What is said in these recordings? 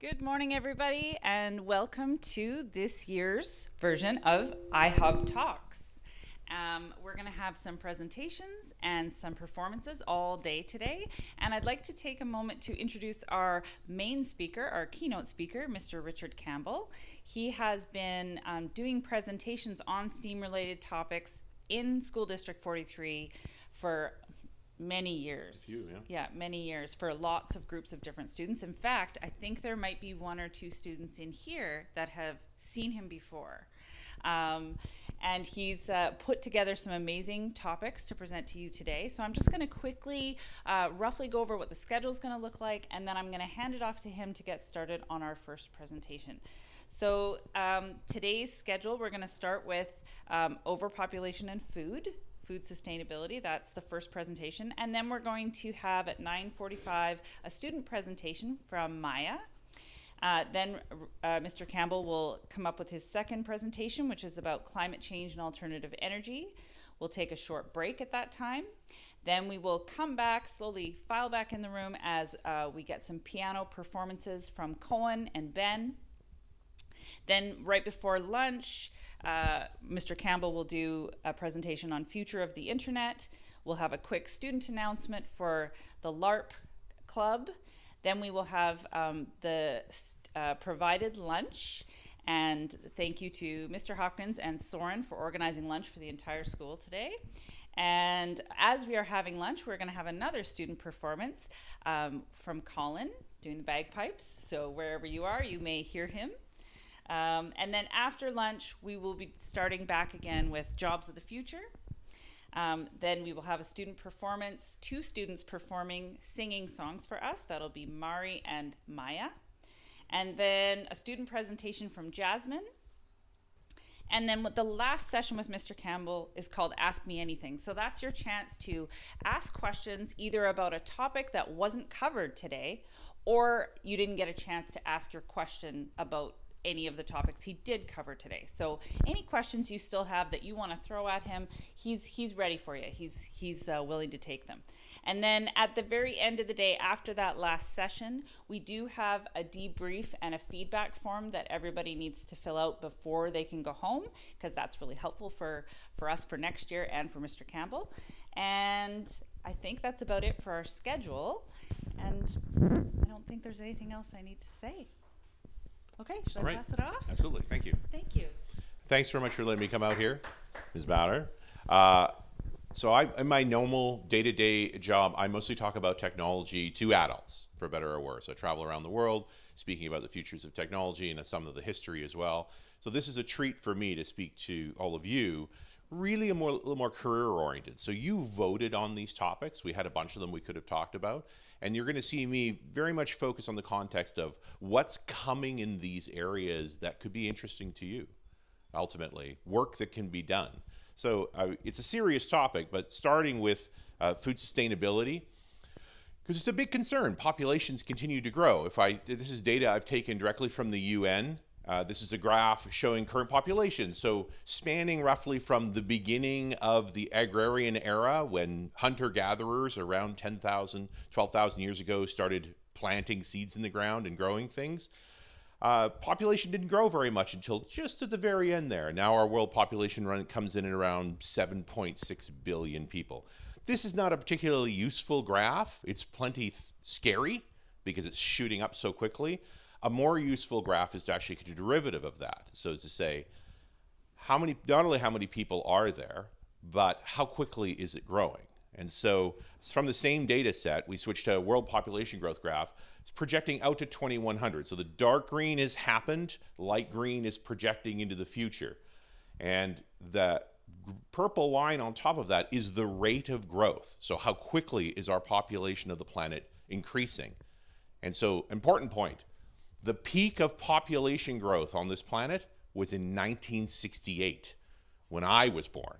Good morning, everybody, and welcome to this year's version of iHub Talks. We're going to have some presentations and some performances all day today, and I'd like to take a moment to introduce our main speaker, our keynote speaker, Mr. Richard Campbell. He has been doing presentations on STEAM-related topics in School District 43 for many years. Yeah, many years for lots of groups of different students. In fact, I think there might be one or two students in here that have seen him before. And he's put together some amazing topics to present to you today. So I'm just going to quickly, roughly go over what the schedule is going to look like, and then I'm going to hand it off to him to get started on our first presentation. So today's schedule, we're going to start with overpopulation and food sustainability. That's the first presentation. And then we're going to have at 9:45 a student presentation from Maiya. Then Mr. Campbell will come up with his second presentation, which is about climate change and alternative energy. We'll take a short break at that time. Then we will come back, slowly file back in the room as we get some piano performances from Koen and Ben. Then right before lunch, Mr. Campbell will do a presentation on future of the internet. We'll have a quick student announcement for the LARP club. Then we will have the provided lunch. And thank you to Mr. Hopkins and Soren for organizing lunch for the entire school today. And as we are having lunch, we're going to have another student performance from Colin doing the bagpipes. So wherever you are, you may hear him. And then after lunch, we will be starting back again with Jobs of the Future. Then we will have a student performance, two students performing, singing songs for us. That'll be Mari and Maiya. And then a student presentation from Jasmine. And then the last session with Mr. Campbell is called Ask Me Anything. So that's your chance to ask questions either about a topic that wasn't covered today, or you didn't get a chance to ask your question about any of the topics he did cover today. So any questions you still have that you want to throw at him, he's ready for you. He's willing to take them. And then at the very end of the day, after that last session, we do have a debrief and a feedback form that everybody needs to fill out before they can go home, because that's really helpful for us for next year and for Mr. Campbell. And I think that's about it for our schedule. And I don't think there's anything else I need to say. Okay, should I pass it off? Absolutely, thank you. Thank you. Thanks very much for letting me come out here, Ms. Bowder. So in my normal day-to-day job, I mostly talk about technology to adults, for better or worse. I travel around the world speaking about the futures of technology and some of the history as well. So this is a treat for me to speak to all of you, really a little more career-oriented. So you voted on these topics. We had a bunch of them we could have talked about. And you're going to see me very much focus on the context of what's coming in these areas that could be interesting to you, ultimately, work that can be done. So it's a serious topic, but starting with food sustainability, because it's a big concern. Populations continue to grow. This is data I've taken directly from the UN. This is a graph showing current population. So spanning roughly from the beginning of the agrarian era, when hunter-gatherers around 10,000, 12,000 years ago started planting seeds in the ground and growing things, population didn't grow very much until just at the very end there. Now our world population comes in at around 7.6 billion people. This is not a particularly useful graph. It's plenty scary because it's shooting up so quickly. A more useful graph is to actually get a derivative of that. So to say, not only how many people are there, but how quickly is it growing? And so from the same data set, we switched to a world population growth graph. It's projecting out to 2100. So the dark green has happened, light green is projecting into the future. And the purple line on top of that is the rate of growth. So how quickly is our population of the planet increasing? And so, important point. The peak of population growth on this planet was in 1968, when I was born.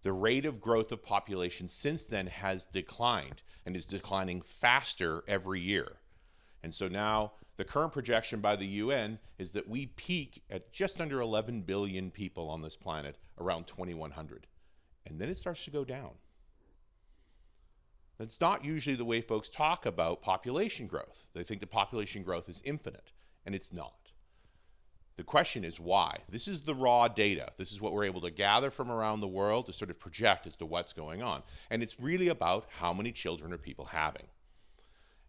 The rate of growth of population since then has declined and is declining faster every year. And so now the current projection by the UN is that we peak at just under 11 billion people on this planet around 2100. And then it starts to go down. That's not usually the way folks talk about population growth. They think that population growth is infinite, and it's not. The question is why? This is the raw data. This is what we're able to gather from around the world to sort of project as to what's going on. And it's really about how many children are people having.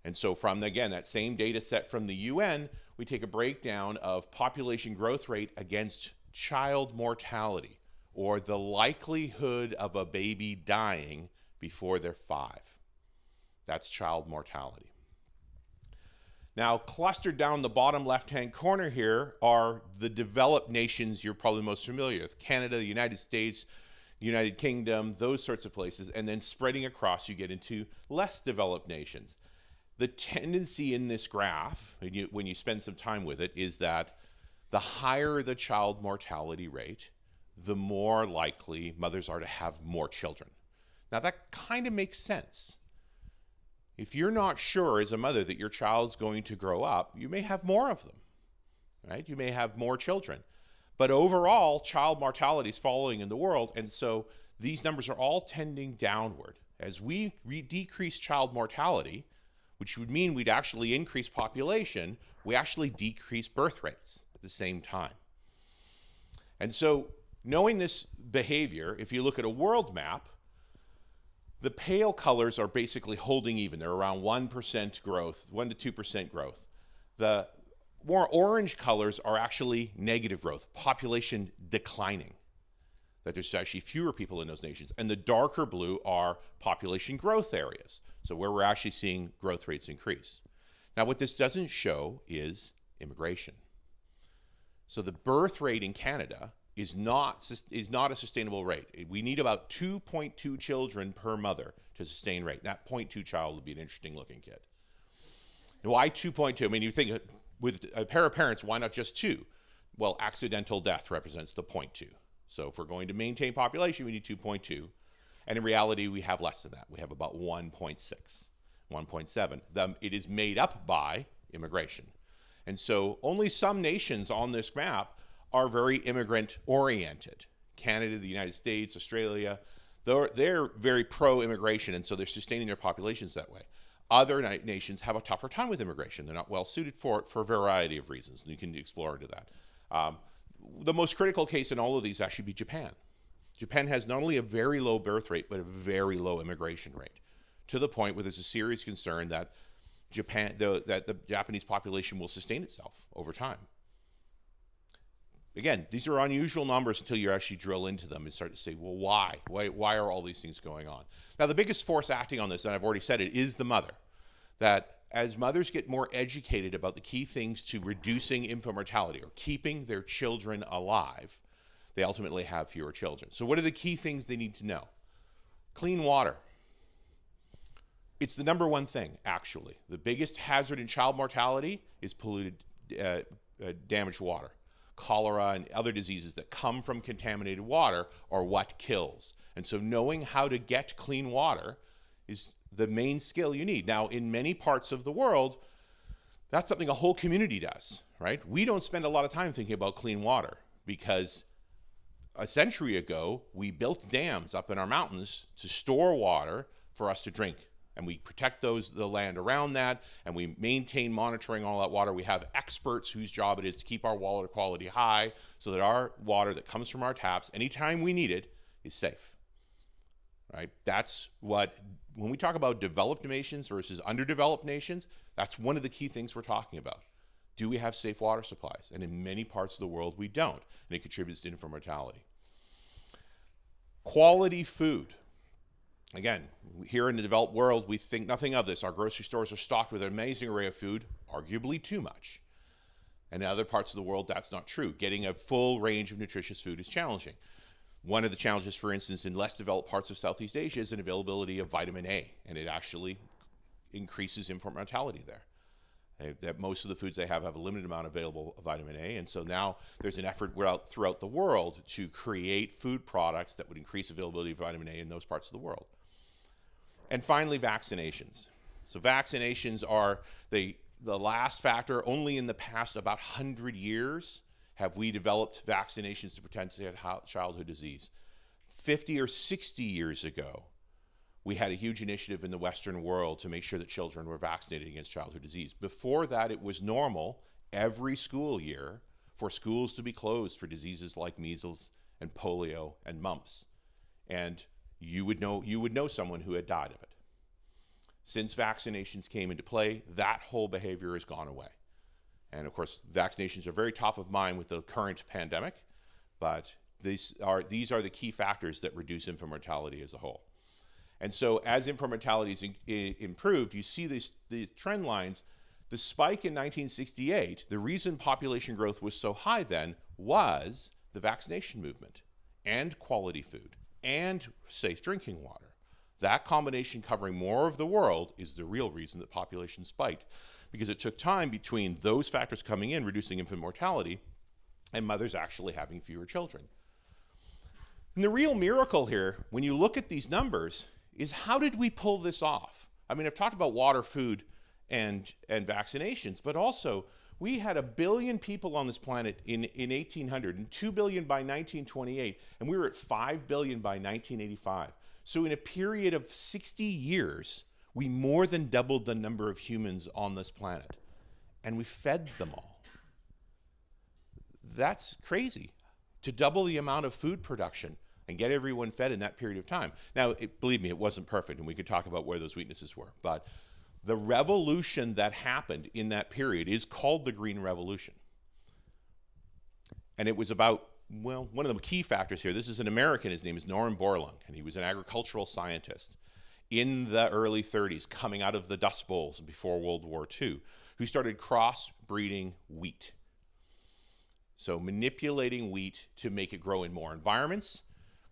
And so from, again, that same data set from the UN, we take a breakdown of population growth rate against child mortality, or the likelihood of a baby dying before they're 5. That's child mortality. Now, clustered down the bottom left-hand corner here are the developed nations you're probably most familiar with: Canada, the United States, United Kingdom, those sorts of places. And then spreading across, you get into less developed nations. The tendency in this graph, when you spend some time with it, is that the higher the child mortality rate, the more likely mothers are to have more children. Now, that kind of makes sense. If you're not sure as a mother that your child's going to grow up, you may have more of them, right? You may have more children. But overall, child mortality is falling in the world, and so these numbers are all tending downward. As we decrease child mortality, which would mean we'd actually increase population, we actually decrease birth rates at the same time. And so knowing this behavior, if you look at a world map, the pale colors are basically holding even. They're around 1% growth, 1 to 2% growth. The more orange colors are actually negative growth, population declining, that there's actually fewer people in those nations. And the darker blue are population growth areas, so where we're actually seeing growth rates increase. Now, what this doesn't show is immigration. So the birth rate in Canada is not a sustainable rate. We need about 2.2 children per mother to sustain rate. That 0.2 child would be an interesting looking kid. And why 2.2? I mean, you think with a pair of parents, why not just 2? Well, accidental death represents the 0.2. So if we're going to maintain population, we need 2.2. And in reality, we have less than that. We have about 1.6, 1.7. It is made up by immigration. And so only some nations on this map are very immigrant oriented. Canada, the United States, Australia, they're very pro-immigration, and so they're sustaining their populations that way. Other nations have a tougher time with immigration. They're not well suited for it for a variety of reasons, and you can explore into that. The most critical case in all of these actually be Japan. Japan has not only a very low birth rate, but a very low immigration rate, to the point where there's a serious concern that the Japanese population will sustain itself over time. Again, these are unusual numbers until you actually drill into them and start to say, well, why? Why are all these things going on? Now, the biggest force acting on this, and I've already said it, is the mother. That as mothers get more educated about the key things to reducing infant mortality or keeping their children alive, they ultimately have fewer children. So what are the key things they need to know? Clean water. It's the number one thing, actually. The biggest hazard in child mortality is polluted, damaged water. Cholera and other diseases that come from contaminated water are what kills. And so knowing how to get clean water is the main skill you need. Now, in many parts of the world, that's something a whole community does, right? We don't spend a lot of time thinking about clean water because a century ago, we built dams up in our mountains to store water for us to drink. And we protect the land around that, and we maintain monitoring all that water. We have experts whose job it is to keep our water quality high so that our water that comes from our taps, anytime we need it, is safe, right? That's what, when we talk about developed nations versus underdeveloped nations, that's one of the key things we're talking about. Do we have safe water supplies? And in many parts of the world, we don't, and it contributes to infant mortality. Quality food. Again, here in the developed world, we think nothing of this. Our grocery stores are stocked with an amazing array of food, arguably too much. And in other parts of the world, that's not true. Getting a full range of nutritious food is challenging. One of the challenges, for instance, in less developed parts of Southeast Asia is an availability of vitamin A, and it actually increases infant mortality there. That most of the foods they have a limited amount of available vitamin A, and so now there's an effort throughout the world to create food products that would increase availability of vitamin A in those parts of the world. And finally, vaccinations. So vaccinations are the last factor. Only in the past about 100 years have we developed vaccinations to protect childhood disease. 50 or 60 years ago, we had a huge initiative in the Western world to make sure that children were vaccinated against childhood disease. Before that, it was normal every school year for schools to be closed for diseases like measles and polio and mumps. And you would know someone who had died of it. Since vaccinations came into play, that whole behavior has gone away. And of course, vaccinations are very top of mind with the current pandemic, but these are the key factors that reduce infant mortality as a whole. And so as infant mortality is improved, you see the trend lines. The spike in 1968, the reason population growth was so high then was the vaccination movement and quality food and safe drinking water. That combination covering more of the world is the real reason that population spiked, because it took time between those factors coming in, reducing infant mortality, and mothers actually having fewer children. And the real miracle here, when you look at these numbers, is how did we pull this off? I mean, I've talked about water, food, and vaccinations, but also we had 1 billion people on this planet in 1800 and 2 billion by 1928, and we were at 5 billion by 1985. So in a period of 60 years, we more than doubled the number of humans on this planet, and we fed them all. That's crazy, to double the amount of food production and get everyone fed in that period of time. Now, believe me, it wasn't perfect, and we could talk about where those weaknesses were, but the revolution that happened in that period is called the Green Revolution. And it was about, well, one of the key factors here, this is an American, his name is Norman Borlaug, and he was an agricultural scientist in the early 30s, coming out of the Dust Bowls before World War II, who started cross-breeding wheat. So manipulating wheat to make it grow in more environments,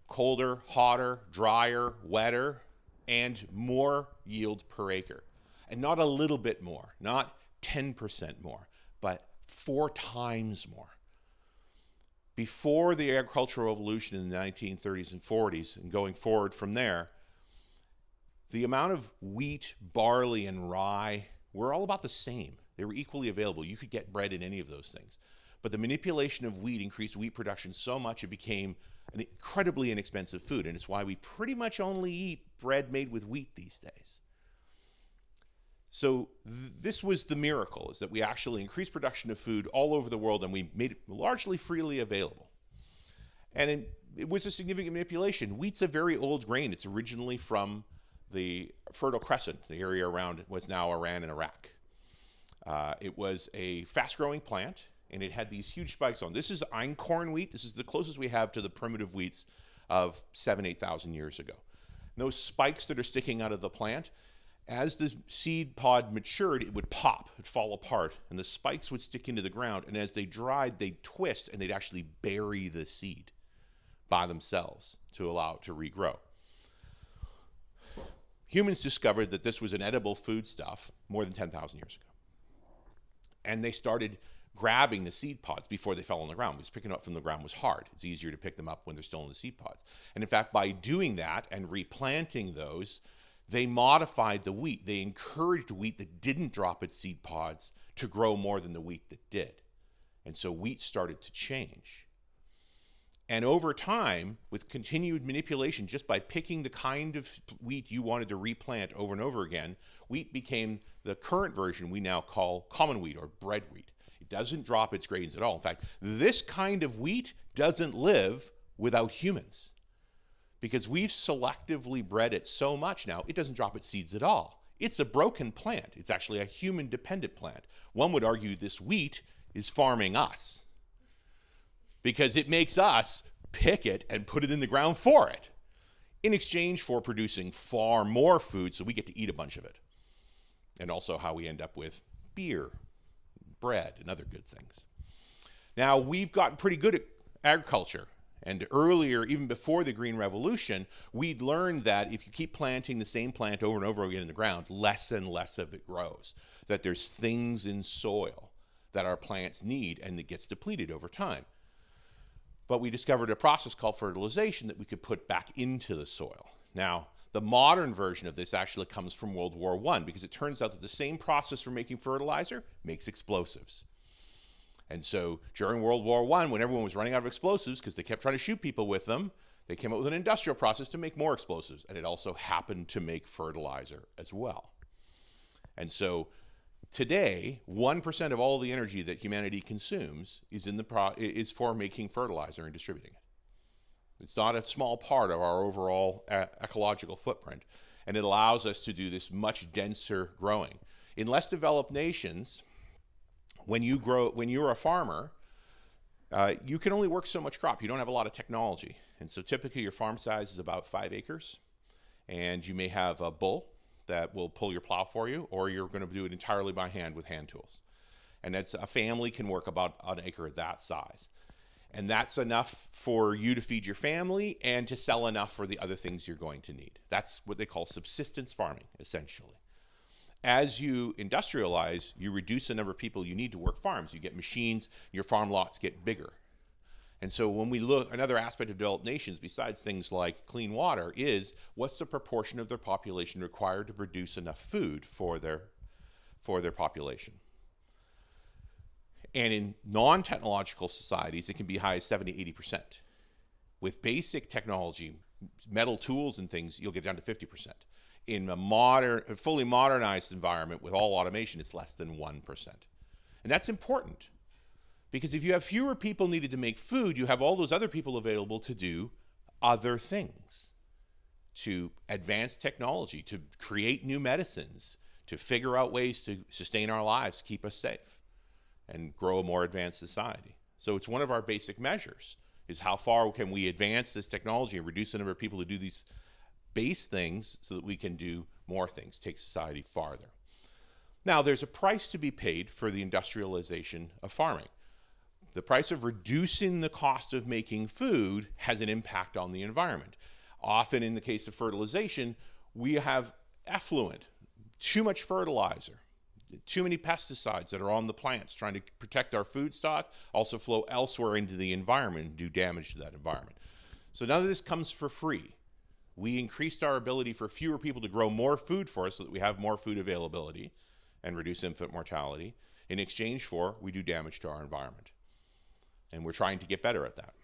colder, hotter, drier, wetter, and more yield per acre. And not a little bit more, not 10% more, but 4 times more. Before the agricultural revolution in the 1930s and 40s, and going forward from there, the amount of wheat, barley, and rye were all about the same. They were equally available. You could get bread in any of those things. But the manipulation of wheat increased wheat production so much it became an incredibly inexpensive food, and it's why we pretty much only eat bread made with wheat these days. So this was the miracle, is that we actually increased production of food all over the world, and we made it largely freely available. And it was a significant manipulation. Wheat's a very old grain. It's originally from the Fertile Crescent, the area around what's now Iran and Iraq. It was a fast-growing plant, and it had these huge spikes on. This is einkorn wheat. This is the closest we have to the primitive wheats of 7,000 to 8,000 years ago. And those spikes that are sticking out of the plant, as the seed pod matured, it would pop, it'd fall apart, and the spikes would stick into the ground, and as they dried, they'd twist, and they'd actually bury the seed by themselves to allow it to regrow. Humans discovered that this was an edible foodstuff more than 10,000 years ago. And they started grabbing the seed pods before they fell on the ground, because picking them up from the ground was hard. It's easier to pick them up when they're still in the seed pods. And in fact, by doing that and replanting those, they modified the wheat. They encouraged wheat that didn't drop its seed pods to grow more than the wheat that did. And so wheat started to change. And over time, with continued manipulation, just by picking the kind of wheat you wanted to replant over and over again, wheat became the current version we now call common wheat or bread wheat. It doesn't drop its grains at all. In fact, this kind of wheat doesn't live without humans, because we've selectively bred it so much now, it doesn't drop its seeds at all. It's a broken plant. It's actually a human-dependent plant. One would argue this wheat is farming us, because it makes us pick it and put it in the ground for it, in exchange for producing far more food so we get to eat a bunch of it. And also how we end up with beer, bread, and other good things. Now, we've gotten pretty good at agriculture. And earlier, even before the Green Revolution, we'd learned that if you keep planting the same plant over and over again in the ground, less and less of it grows. That there's things in soil that our plants need, and it gets depleted over time. But we discovered a process called fertilization that we could put back into the soil. Now, the modern version of this actually comes from World War I, because it turns out that the same process for making fertilizer makes explosives. And so during World War I, when everyone was running out of explosives because they kept trying to shoot people with them, They came up with an industrial process to make more explosives, and it also happened to make fertilizer as well. And so today, 1% of all the energy that humanity consumes is for making fertilizer and distributing it. It's not a small part of our overall ecological footprint, and it allows us to do this much denser growing. In less developed nations, when you're a farmer, you can only work so much crop. You don't have a lot of technology. And so typically your farm size is about 5 acres, and you may have a bull that will pull your plow for you, or you're going to do it entirely by hand with hand tools. And that's a family can work about an acre that size. And that's enough for you to feed your family and to sell enough for the other things you're going to need. That's what they call subsistence farming, essentially. As you industrialize, you reduce the number of people you need to work farms. You get machines, your farm lots get bigger. And so when we look, another aspect of developed nations, besides things like clean water, is what's the proportion of their population required to produce enough food for their population. And in non-technological societies, it can be high as 70, 80%. With basic technology, metal tools and things, you'll get down to 50%. In a fully modernized environment with all automation, it's less than 1%. And that's important, because if you have fewer people needed to make food, you have all those other people available to do other things, to advance technology, to create new medicines, to figure out ways to sustain our lives, to keep us safe, and grow a more advanced society. So it's one of our basic measures, is how far can we advance this technology and reduce the number of people who do these base things so that we can do more things, take society farther. Now, there's a price to be paid for the industrialization of farming. The price of reducing the cost of making food has an impact on the environment. Often in the case of fertilization, we have effluent, too much fertilizer, too many pesticides that are on the plants trying to protect our food stock, also flow elsewhere into the environment and do damage to that environment. So none of this comes for free. We increased our ability for fewer people to grow more food for us so that we have more food availability and reduce infant mortality. In exchange for, we do damage to our environment. And we're trying to get better at that.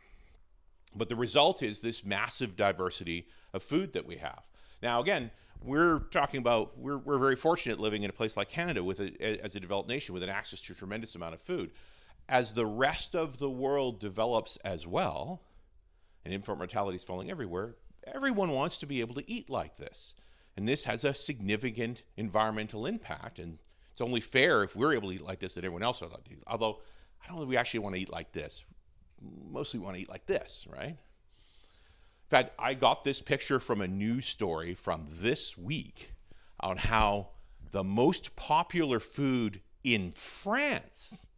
But the result is this massive diversity of food that we have. Now, again, we're talking about, we're very fortunate living in a place like Canada as a developed nation with an access to a tremendous amount of food. As the rest of the world develops as well, and infant mortality is falling everywhere, everyone wants to be able to eat like this. And this has a significant environmental impact. And it's only fair if we're able to eat like this that everyone else will eat. Although, I don't know if we actually want to eat like this. Mostly we want to eat like this, right? In fact, I got this picture from a news story from this week on how the most popular food in France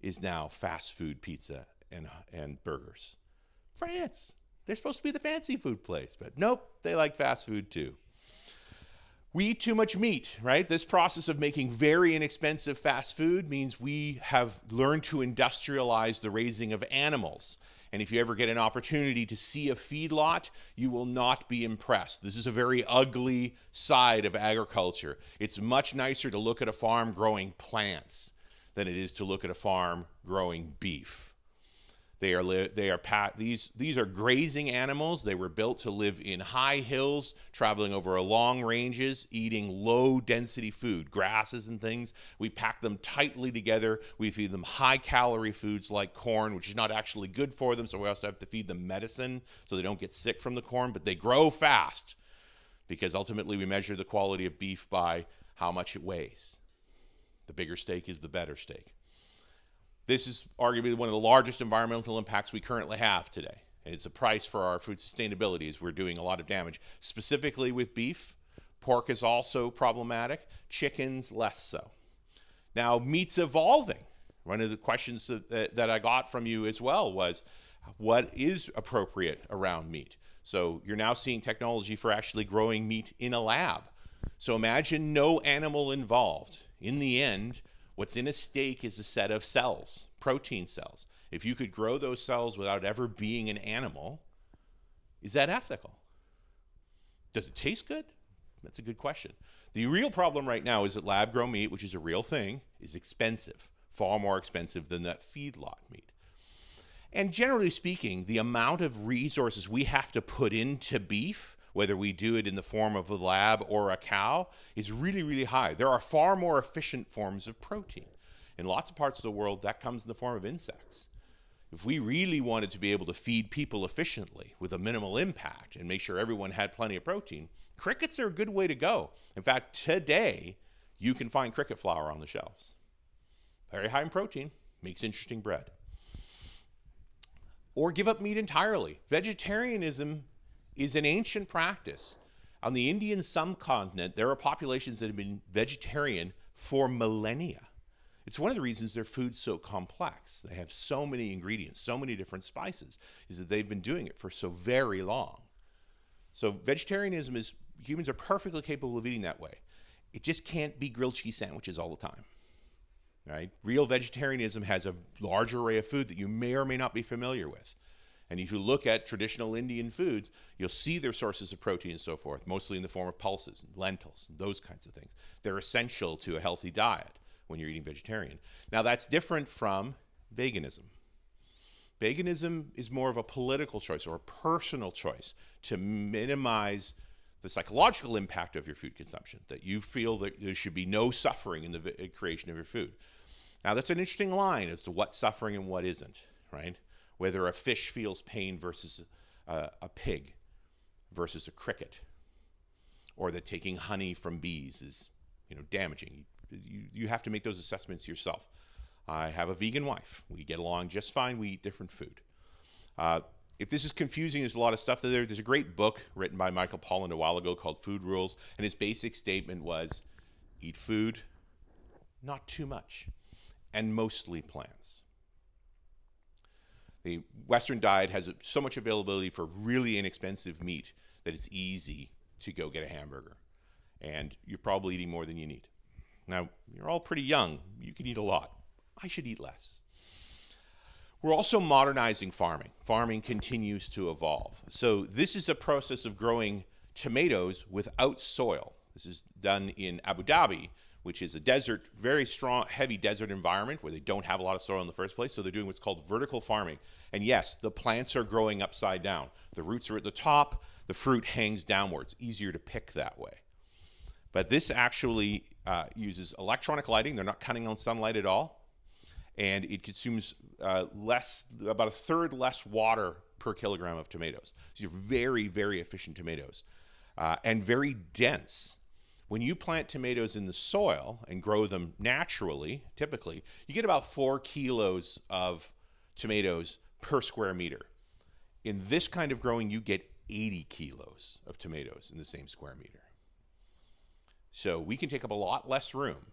is now fast food pizza and burgers. France. They're supposed to be the fancy food place, but nope, they like fast food too. We eat too much meat, right? This process of making very inexpensive fast food means we have learned to industrialize the raising of animals. And if you ever get an opportunity to see a feedlot, you will not be impressed. This is a very ugly side of agriculture. It's much nicer to look at a farm growing plants than it is to look at a farm growing beef. These are grazing animals. They were built to live in high hills, traveling over long ranges, eating low density food, grasses and things. We pack them tightly together. We feed them high calorie foods like corn, which is not actually good for them. So we also have to feed them medicine so they don't get sick from the corn, but they grow fast because ultimately we measure the quality of beef by how much it weighs. The bigger steak is the better steak. This is arguably one of the largest environmental impacts we currently have today. And it's a price for our food sustainability as we're doing a lot of damage, specifically with beef. Pork is also problematic. Chickens, less so. Now, meat's evolving. One of the questions that I got from you as well was, what is appropriate around meat? So you're now seeing technology for actually growing meat in a lab. So imagine no animal involved. In the end, what's in a steak is a set of cells, protein cells. If you could grow those cells without ever being an animal, is that ethical? Does it taste good? That's a good question. The real problem right now is that lab-grown meat, which is a real thing, is expensive, far more expensive than that feedlot meat. And generally speaking, the amount of resources we have to put into beef, whether we do it in the form of a lab or a cow, is really, really high. There are far more efficient forms of protein. In lots of parts of the world, that comes in the form of insects. If we really wanted to be able to feed people efficiently with a minimal impact and make sure everyone had plenty of protein, crickets are a good way to go. In fact, today, you can find cricket flour on the shelves. Very high in protein, makes interesting bread. Or give up meat entirely. Vegetarianism is an ancient practice. On the Indian subcontinent, there are populations that have been vegetarian for millennia. It's one of the reasons their food's so complex. They have so many ingredients, so many different spices, is that they've been doing it for so very long. So vegetarianism is, humans are perfectly capable of eating that way. It just can't be grilled cheese sandwiches all the time. Right? Real vegetarianism has a large array of food that you may or may not be familiar with. And if you look at traditional Indian foods, you'll see their sources of protein and so forth, mostly in the form of pulses and lentils and those kinds of things. They're essential to a healthy diet when you're eating vegetarian. Now, that's different from veganism. Veganism is more of a political choice or a personal choice to minimize the psychological impact of your food consumption, that you feel that there should be no suffering in the creation of your food. Now, that's an interesting line as to what's suffering and what isn't, right? Whether a fish feels pain versus a pig versus a cricket, or that taking honey from bees is, damaging. You have to make those assessments yourself. I have a vegan wife. We get along just fine. We eat different food. If this is confusing, there's a lot of stuff there. There's a great book written by Michael Pollan a while ago called Food Rules, and his basic statement was, eat food, not too much, and mostly plants. The Western diet has so much availability for really inexpensive meat that it's easy to go get a hamburger, and you're probably eating more than you need. Now, you're all pretty young. You can eat a lot. I should eat less. We're also modernizing farming. Farming continues to evolve. So this is a process of growing tomatoes without soil. This is done in Abu Dhabi, which is a desert, very strong, heavy desert environment where they don't have a lot of soil in the first place. So they're doing what's called vertical farming. And yes, the plants are growing upside down. The roots are at the top. The fruit hangs downwards. Easier to pick that way. But this actually uses electronic lighting. They're not cutting on sunlight at all. And it consumes about a third less water per kilogram of tomatoes. So you're very, very efficient tomatoes and very dense. When you plant tomatoes in the soil and grow them naturally, typically, you get about 4 kilos of tomatoes per square meter. In this kind of growing, you get 80 kilos of tomatoes in the same square meter. So we can take up a lot less room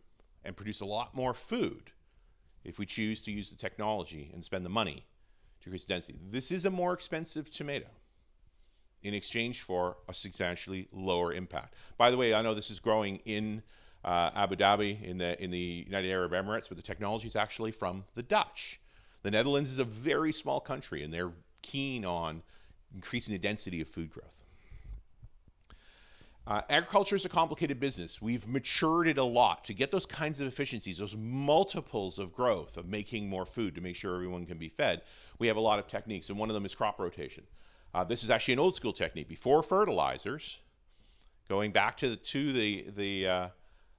and produce a lot more food if we choose to use the technology and spend the money to increase density. This is a more expensive tomato in exchange for a substantially lower impact. By the way, I know this is growing in Abu Dhabi in the United Arab Emirates, but the technology is actually from the Dutch. The Netherlands is a very small country, and they're keen on increasing the density of food growth. Agriculture is a complicated business. We've matured it a lot to get those kinds of efficiencies, those multiples of growth, of making more food to make sure everyone can be fed. We have a lot of techniques, and one of them is crop rotation. This is actually an old school technique. Before fertilizers, going back to the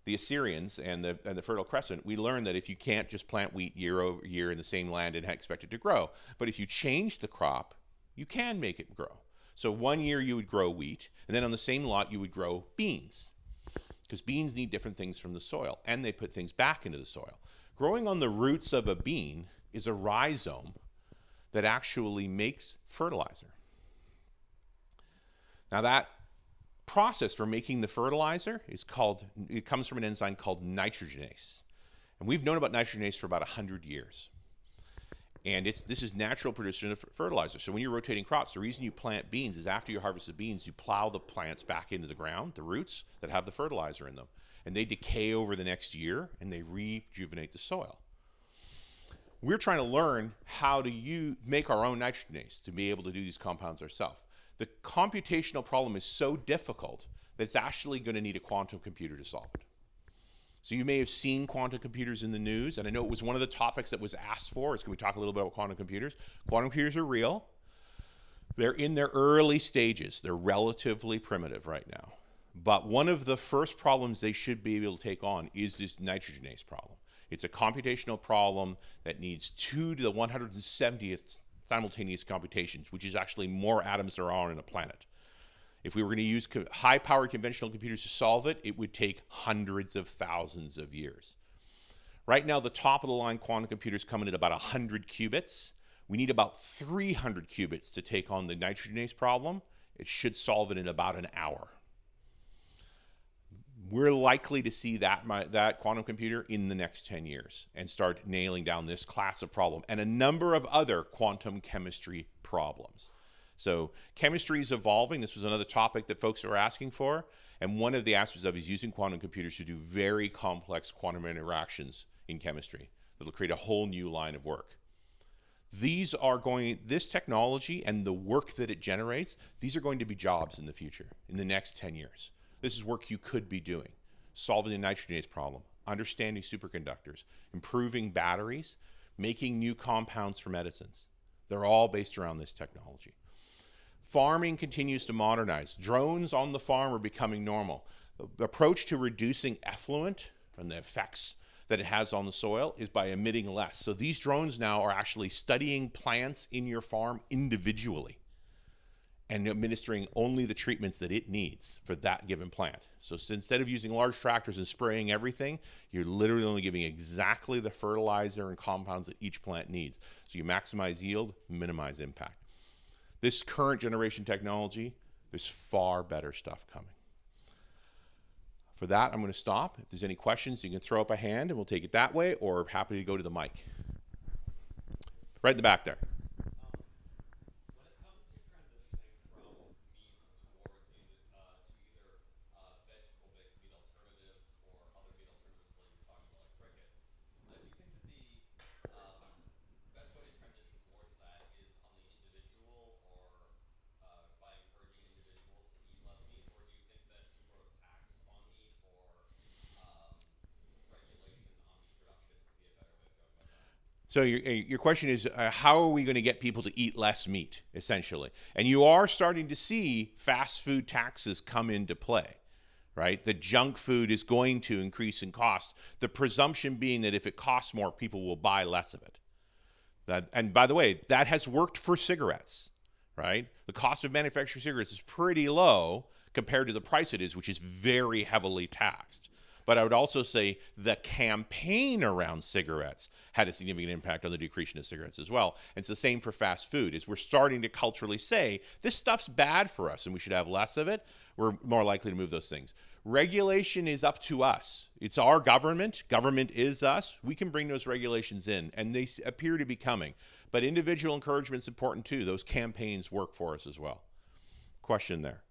Assyrians and the Fertile Crescent, we learned that if you can't just plant wheat year over year in the same land and expect it to grow, but if you change the crop, you can make it grow. So one year you would grow wheat, and then on the same lot you would grow beans, because beans need different things from the soil, and they put things back into the soil. Growing on the roots of a bean is a rhizome that actually makes fertilizer. Now that process for making the fertilizer it comes from an enzyme called nitrogenase. And we've known about nitrogenase for about 100 years. And this is natural production of fertilizer. So when you're rotating crops, the reason you plant beans is after you harvest the beans, you plow the plants back into the ground, the roots that have the fertilizer in them. And they decay over the next year, and they rejuvenate the soil. We're trying to learn how to make our own nitrogenase to be able to do these compounds ourselves. The computational problem is so difficult that it's actually going to need a quantum computer to solve it. So you may have seen quantum computers in the news, and I know it was one of the topics that was asked for. Is can we talk a little bit about quantum computers? Quantum computers are real. They're in their early stages. They're relatively primitive right now. But one of the first problems they should be able to take on is this nitrogenase problem. It's a computational problem that needs 2 to the 170th simultaneous computations, which is actually more atoms there are on a planet. If we were going to use high-powered conventional computers to solve it, it would take hundreds of thousands of years. Right now, the top-of-the-line quantum computers come in at about 100 qubits. We need about 300 qubits to take on the nitrogenase problem. It should solve it in about an hour. We're likely to see that quantum computer in the next 10 years and start nailing down this class of problem and a number of other quantum chemistry problems. So chemistry is evolving. This was another topic that folks are asking for. And one of the aspects of is using quantum computers to do very complex quantum interactions in chemistry that'll create a whole new line of work. This technology and the work that it generates, these are going to be jobs in the future, in the next 10 years. This is work you could be doing. Solving the nitrogenase problem, understanding superconductors, improving batteries, making new compounds for medicines. They're all based around this technology. Farming continues to modernize. Drones on the farm are becoming normal. The approach to reducing effluent and the effects that it has on the soil is by emitting less. So these drones now are actually studying plants in your farm individually and administering only the treatments that it needs for that given plant. So instead of using large tractors and spraying everything, you're literally only giving exactly the fertilizer and compounds that each plant needs. So you maximize yield, minimize impact. This current generation technology, there's far better stuff coming. For that, I'm going to stop. If there's any questions, you can throw up a hand and we'll take it that way, or happy to go to the mic. Right in the back there. So your question is, how are we going to get people to eat less meat, essentially? And you are starting to see fast food taxes come into play, right? The junk food is going to increase in cost. The presumption being that if it costs more, people will buy less of it. And by the way, that has worked for cigarettes, right? The cost of manufacturing cigarettes is pretty low compared to the price it is, which is very heavily taxed. But I would also say the campaign around cigarettes had a significant impact on the decrease of cigarettes as well. And it's the same for fast food, is we're starting to culturally say, this stuff's bad for us and we should have less of it. We're more likely to move those things. Regulation is up to us. It's our government. Government is us. We can bring those regulations in, and they appear to be coming. But individual encouragement is important too. Those campaigns work for us as well. Question there.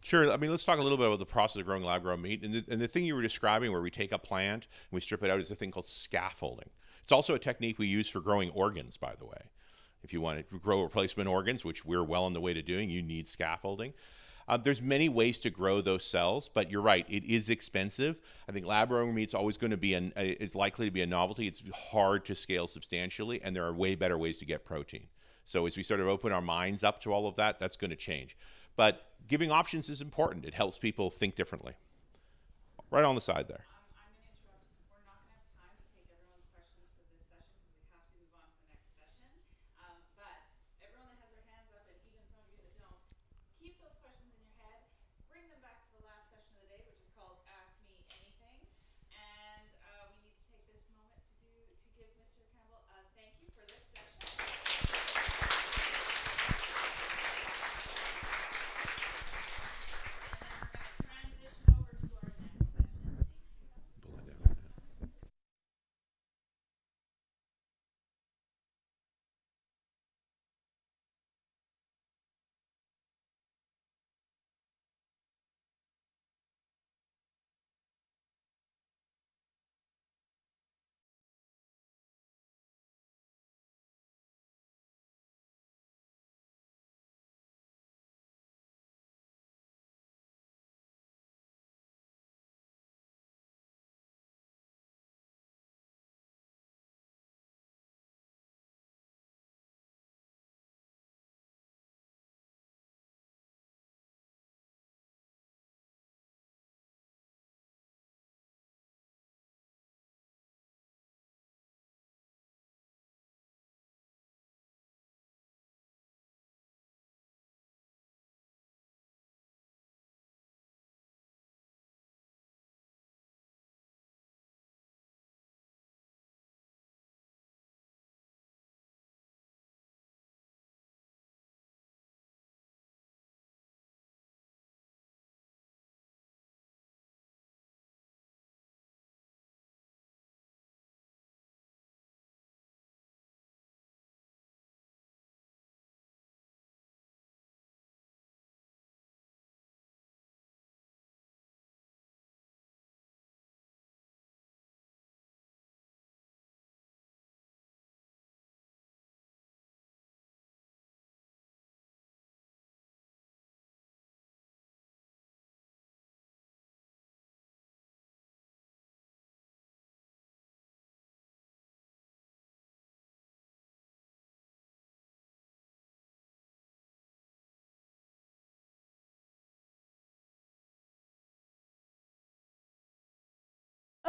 Sure. I mean, let's talk a little bit about the process of growing lab-grown meat. And the thing you were describing where we take a plant and we strip it out is a thing called scaffolding. It's also a technique we use for growing organs, by the way. If you want to grow replacement organs, which we're well on the way to doing, you need scaffolding. There's many ways to grow those cells, but you're right, it is expensive. I think lab-grown meat's always going to be is likely to be a novelty. It's hard to scale substantially, and there are way better ways to get protein. So as we sort of open our minds up to all of that, that's going to change. But giving options is important. It helps people think differently. Right on the side there. I'm going to interrupt. We're not going to have time to take everyone's questions for this session because we have to move on to the next session. But everyone that has their hands up, and even some of you that don't, keep those questions in your head. Bring them back to the last session of the day, which is called Ask Me Anything. And we need to take this moment to give Mr.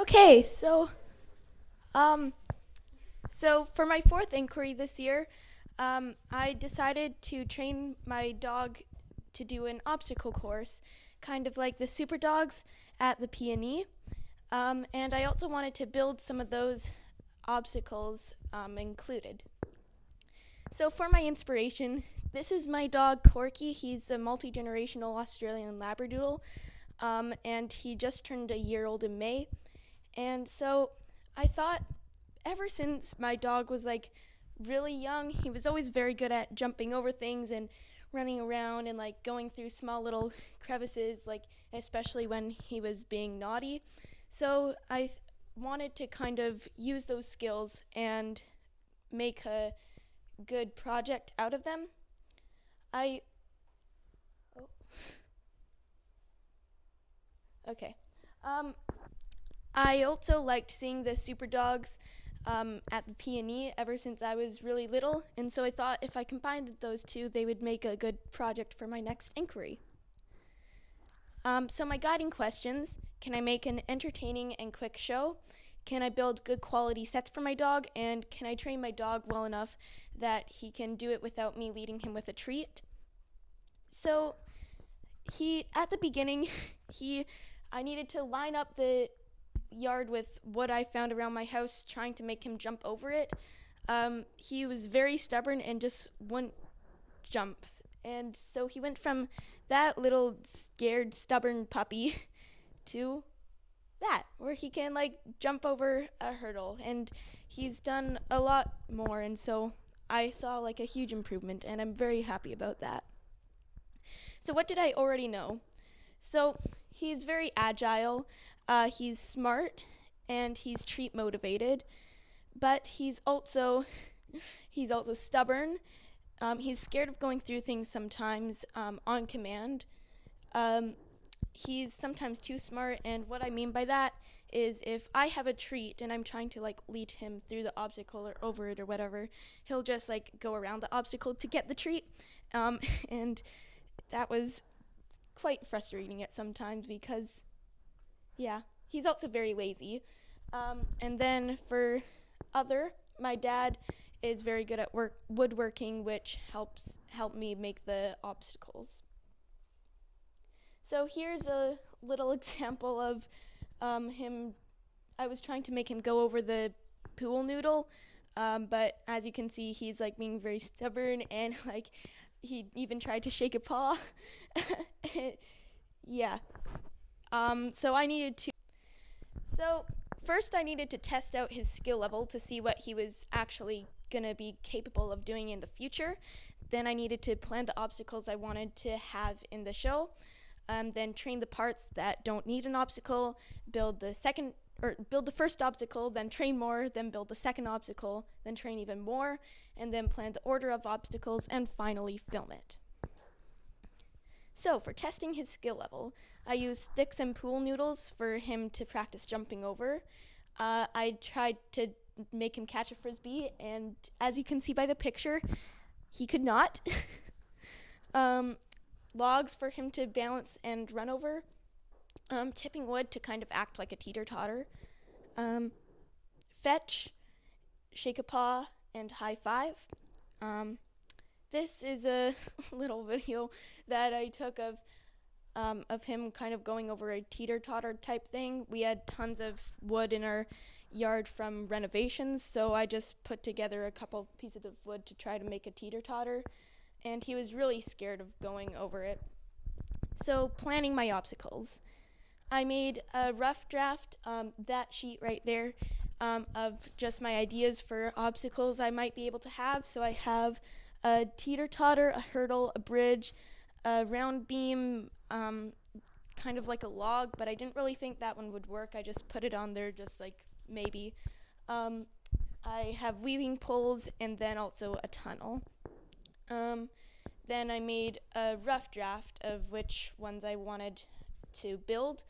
Okay, um, so for my fourth inquiry this year, I decided to train my dog to do an obstacle course, kind of like the super dogs at the P&E. And I also wanted to build some of those obstacles included. So for my inspiration, this is my dog Corky. He's a multi-generational Australian Labradoodle, and he just turned a year old in May. And so I thought ever since my dog was like really young, he was always very good at jumping over things and running around and like going through small little crevices, like especially when he was being naughty. So I wanted to kind of use those skills and make a good project out of them. I oh. Okay. I also liked seeing the super dogs at the P&E ever since I was really little, and so I thought if I combined those two, they would make a good project for my next inquiry. So my guiding questions: can I make an entertaining and quick show? Can I build good quality sets for my dog? And can I train my dog well enough that he can do it without me leading him with a treat? So at the beginning, I needed to line up the yard with what I found around my house, trying to make him jump over it. He was very stubborn and just wouldn't jump. And so he went from that little scared, stubborn puppy to that, where he can like jump over a hurdle. And he's done a lot more. And so I saw like a huge improvement, and I'm very happy about that. So what did I already know? So he's very agile. He's smart, and he's treat motivated, but he's also stubborn. He's scared of going through things sometimes on command. He's sometimes too smart, and what I mean by that is if I have a treat and I'm trying to like lead him through the obstacle or over it or whatever, he'll just like go around the obstacle to get the treat, and that was quite frustrating at sometimes because, yeah, he's also very lazy. And then for my dad is very good at woodworking, which help me make the obstacles. So here's a little example of him. I was trying to make him go over the pool noodle, but as you can see, he's like being very stubborn, and like he even tried to shake a paw. Yeah. So first I needed to test out his skill level to see what he was actually gonna be capable of doing in the future. Then I needed to plan the obstacles I wanted to have in the show. Then train the parts that don't need an obstacle, build the first obstacle, then train more, then build the second obstacle, then train even more, and then plan the order of obstacles, and finally film it. So for testing his skill level, I used sticks and pool noodles for him to practice jumping over. I tried to make him catch a frisbee, and as you can see by the picture, he could not. Logs for him to balance and run over. Tipping wood to kind of act like a teeter-totter. Fetch, shake a paw, and high five. This is a little video that I took of him kind of going over a teeter-totter type thing. We had tons of wood in our yard from renovations, so I just put together a couple pieces of wood to try to make a teeter-totter, and he was really scared of going over it. So planning my obstacles. I made a rough draft, that sheet right there, of just my ideas for obstacles I might be able to have. So I have a teeter-totter, a hurdle, a bridge, a round beam, kind of like a log, but I didn't really think that one would work. I just put it on there just like maybe. I have weaving poles and then also a tunnel. Then I made a rough draft of which ones I wanted to build.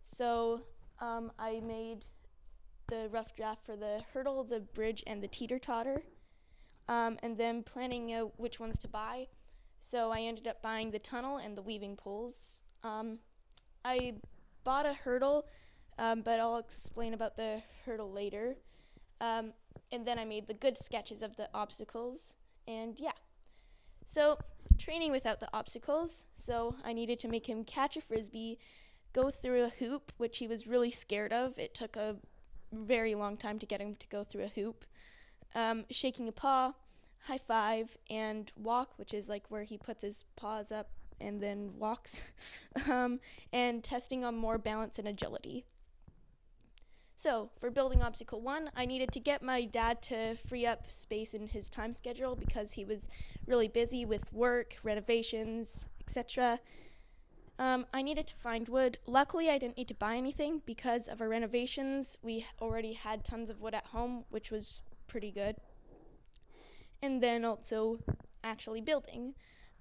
So I made the rough draft for the hurdle, the bridge, and the teeter-totter, and then planning out which ones to buy. So I ended up buying the tunnel and the weaving poles. I bought a hurdle but I'll explain about the hurdle later. And then I made the good sketches of the obstacles, and yeah. So, training without the obstacles. So, I needed to make him catch a frisbee, go through a hoop, which he was really scared of. It took a very long time to get him to go through a hoop. Shaking a paw, high five, and walk, which is like where he puts his paws up and then walks, and testing on more balance and agility. So, for building obstacle 1, I needed to get my dad to free up space in his time schedule because he was really busy with work, renovations, etc. I needed to find wood. Luckily, I didn't need to buy anything because of our renovations. We already had tons of wood at home, which was pretty good. And then also actually building.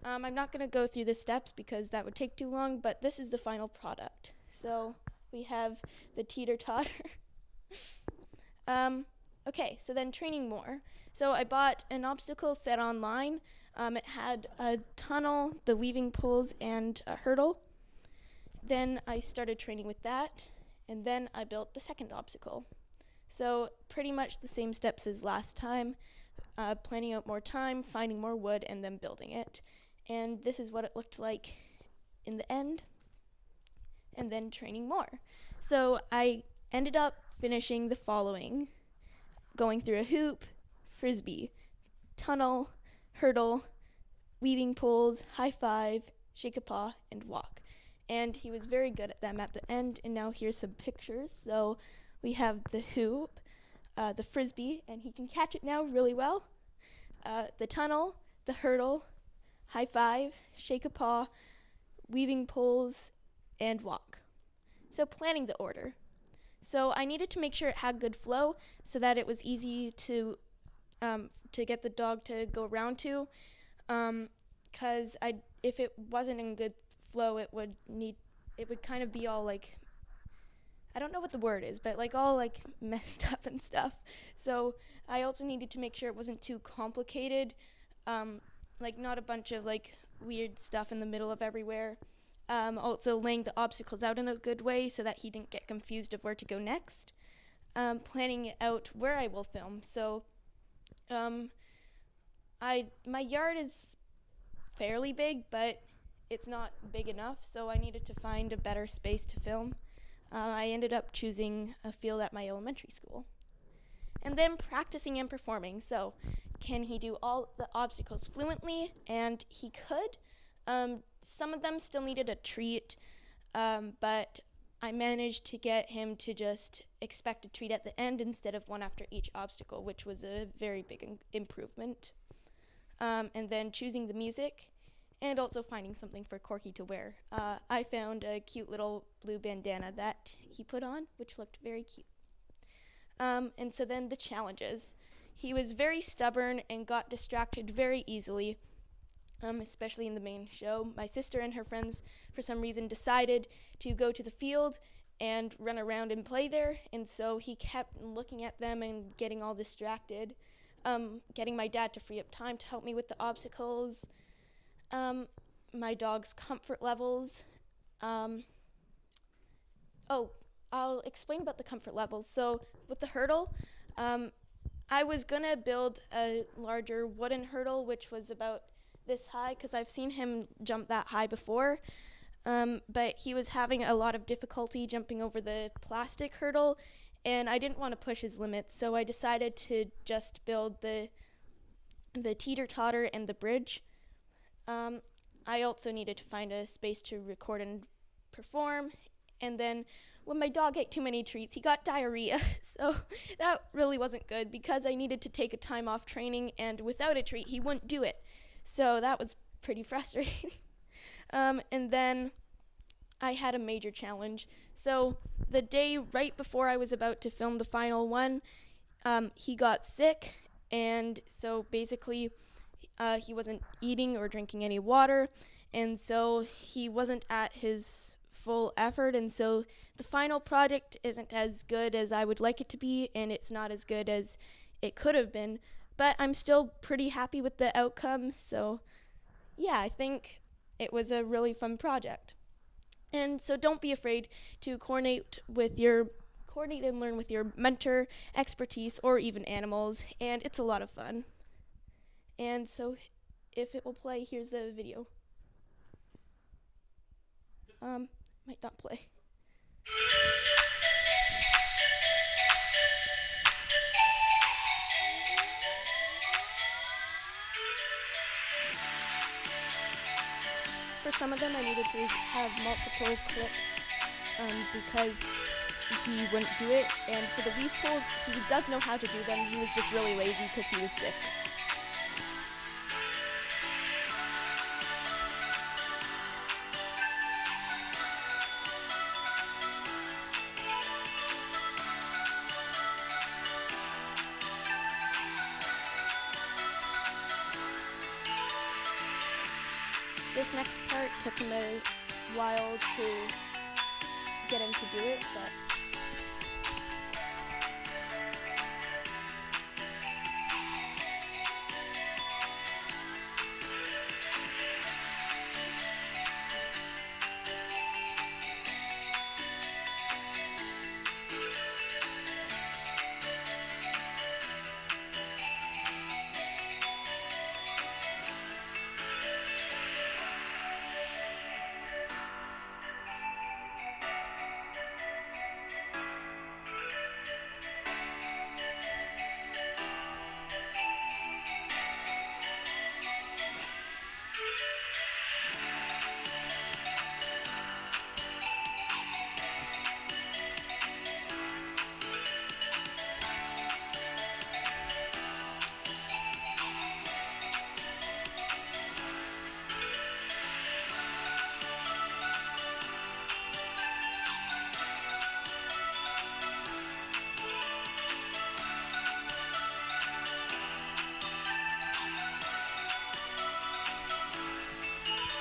I'm not going to go through the steps because that would take too long, but this is the final product. So we have the teeter-totter. Okay, so then training more. So I bought an obstacle set online. It had a tunnel, the weaving poles, and a hurdle. Then I started training with that, and then I built the second obstacle. So pretty much the same steps as last time, planning out more time, finding more wood, and then building it. And this is what it looked like in the end, and then training more. So I ended up finishing the following: going through a hoop, frisbee, tunnel, hurdle, weaving poles, high five, shake a paw, and walk. And he was very good at them at the end, and now here's some pictures. So we have the hoop, the frisbee, and he can catch it now really well, the tunnel, the hurdle, high five, shake a paw, weaving poles, and walk. So planning the order. So I needed to make sure it had good flow so that it was easy to get the dog to go around to, because if it wasn't in good flow, it would kind of be all like, I don't know what the word is, but like all like messed up and stuff. So I also needed to make sure it wasn't too complicated, like not a bunch of like weird stuff in the middle of everywhere. Also laying the obstacles out in a good way so that he didn't get confused of where to go next. Planning out where I will film. So my yard is fairly big, but it's not big enough, so I needed to find a better space to film. I ended up choosing a field at my elementary school. And then practicing and performing. So can he do all the obstacles fluently? And he could. Some of them still needed a treat, but I managed to get him to just expect a treat at the end instead of one after each obstacle, which was a very big improvement. And then choosing the music and also finding something for Corky to wear. I found a cute little blue bandana that he put on, which looked very cute. And so then the challenges. He was very stubborn and got distracted very easily, especially in the main show. My sister and her friends, for some reason, decided to go to the field and run around and play there, and so he kept looking at them and getting all distracted. Getting my dad to free up time to help me with the obstacles. My dog's comfort levels. I'll explain about the comfort levels. So with the hurdle, I was gonna build a larger wooden hurdle, which was about this high, because I've seen him jump that high before, but he was having a lot of difficulty jumping over the plastic hurdle, and I didn't want to push his limits, so I decided to just build the teeter-totter and the bridge. I also needed to find a space to record and perform, and then when my dog ate too many treats, he got diarrhea, so that really wasn't good because I needed to take a time off training, and without a treat, he wouldn't do it. So that was pretty frustrating. And then I had a major challenge. So the day right before I was about to film the final one, he got sick, and so basically he wasn't eating or drinking any water, and so he wasn't at his full effort, and so the final project isn't as good as I would like it to be, and it's not as good as it could have been, but I'm still pretty happy with the outcome. So yeah, I think it was a really fun project. And so don't be afraid to coordinate and learn with your mentor, expertise, or even animals, and it's a lot of fun. And so if it will play, here's the video. Might not play. For some of them, I needed to have multiple clips because he wouldn't do it. And for the leaf pulls, he does know how to do them. He was just really lazy because he was sick. This next part took him a while to get him to do it, but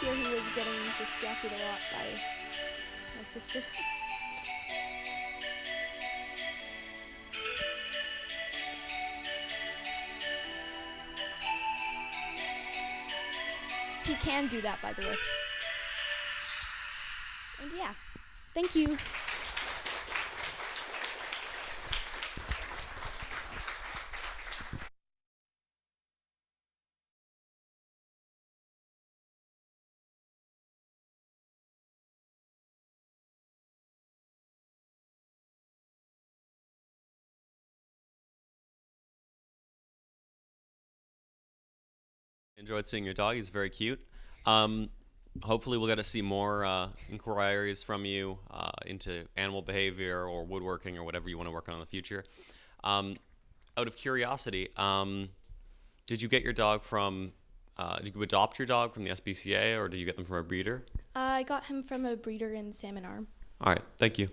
here he was getting distracted a lot by my sister. He can do that, by the way. And yeah, thank you. Enjoyed seeing your dog. He's very cute. Hopefully, we'll get to see more inquiries from you into animal behavior or woodworking or whatever you want to work on in the future. Out of curiosity, did you get your dog from? Did you adopt your dog from the SPCA or did you get them from a breeder? I got him from a breeder in Salmon Arm. All right, thank you.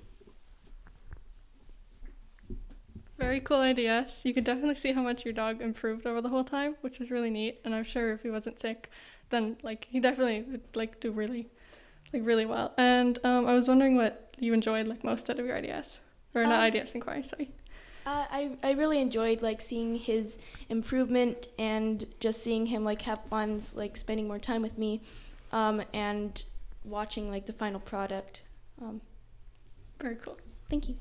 Very cool idea. So you could definitely see how much your dog improved over the whole time, which was really neat. And I'm sure if he wasn't sick, then he definitely would do really well. And I was wondering what you enjoyed most out of your IDS, or not IDS inquiry. Sorry. I really enjoyed seeing his improvement and just seeing him have fun, spending more time with me, and watching the final product. Very cool. Thank you.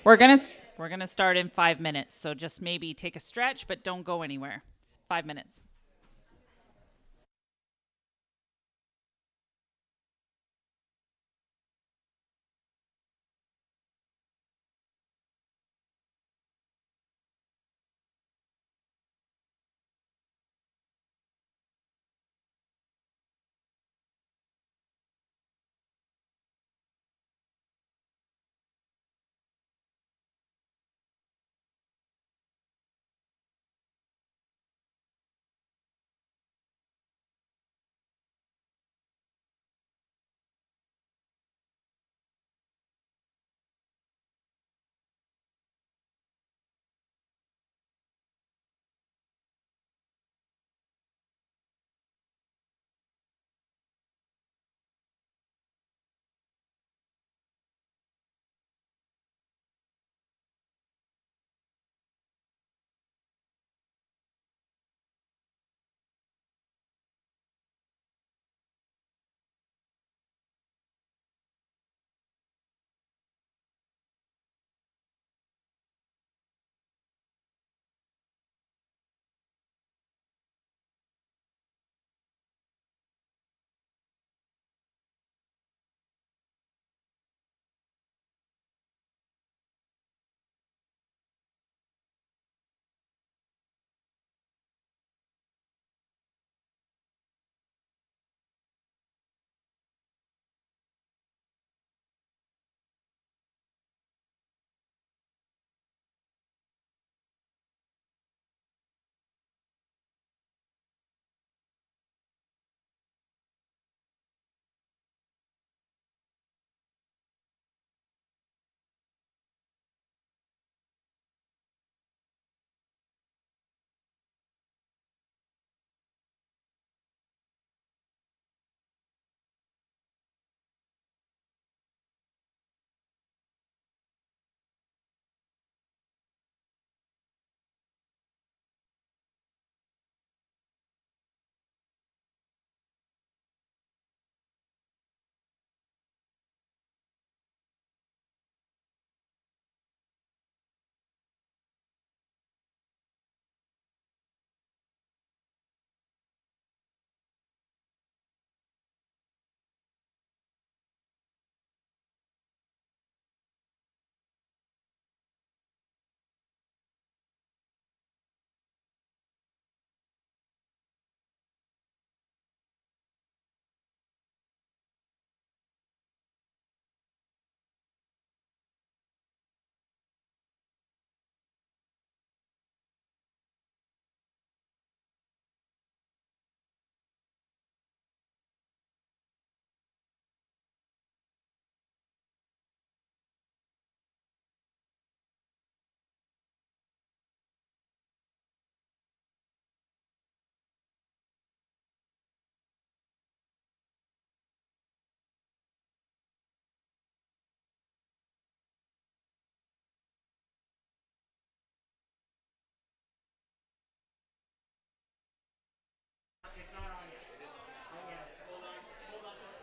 we're gonna start in 5 minutes. So just maybe take a stretch, but don't go anywhere. 5 minutes.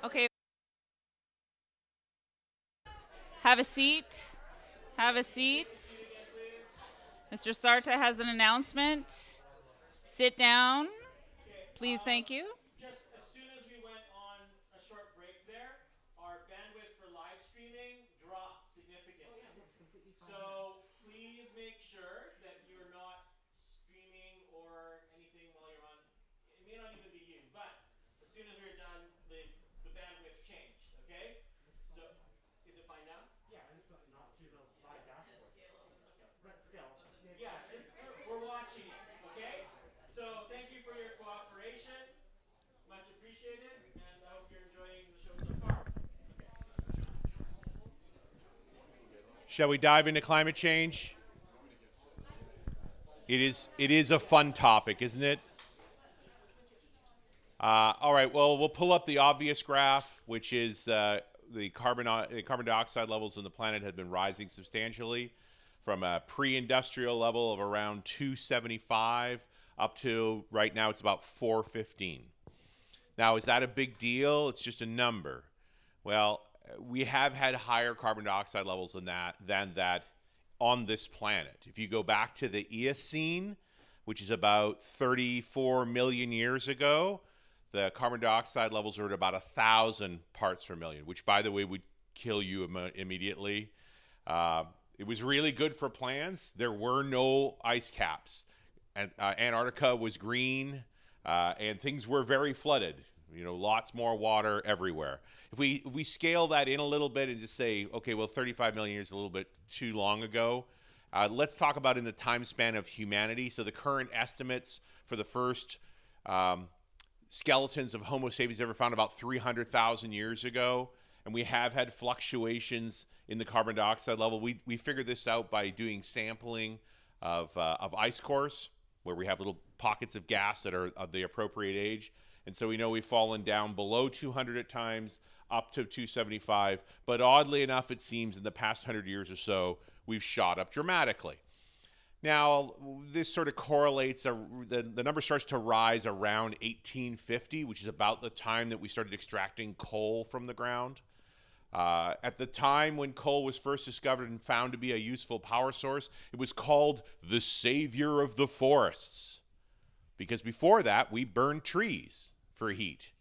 Okay. Have a seat. Have a seat. Mr. Sarta has an announcement. Sit down. Please, thank you. Just as soon as we went on a short break there, our bandwidth for live streaming dropped significantly. So please make sure that you're not streaming or anything while you're on. It may not even be you, but as soon as we're done, the bandwidth changed. Okay. So is it fine now? Yeah, it's not through the live dashboard. But still. Yeah, we're watching it. Okay. So thank you for your cooperation. Much appreciated, and I hope you're enjoying the show so far. Shall we dive into climate change? It is a fun topic, isn't it? All right. Well, we'll pull up the obvious graph, which is the carbon dioxide levels on the planet have been rising substantially from a pre-industrial level of around 275 up to right now it's about 415. Now, is that a big deal? It's just a number. Well, we have had higher carbon dioxide levels than that on this planet. If you go back to the Eocene, which is about 34 million years ago, the carbon dioxide levels are at about 1,000 parts per million, which, by the way, would kill you immediately. It was really good for plants. There were no ice caps, and Antarctica was green, and things were very flooded. You know, lots more water everywhere. If we scale that in a little bit and just say, okay, well, 35 million years is a little bit too long ago. Let's talk about in the time span of humanity. So the current estimates for the first skeletons of Homo sapiens ever found about 300,000 years ago. And we have had fluctuations in the carbon dioxide level. We figured this out by doing sampling of ice cores, where we have little pockets of gas that are of the appropriate age. And so we know we've fallen down below 200 at times, up to 275. But oddly enough, it seems in the past 100 years or so, we've shot up dramatically. Now, this sort of correlates, the number starts to rise around 1850, which is about the time that we started extracting coal from the ground. At the time when coal was first discovered and found to be a useful power source, it was called the savior of the forests. Because before that, we burned trees for heat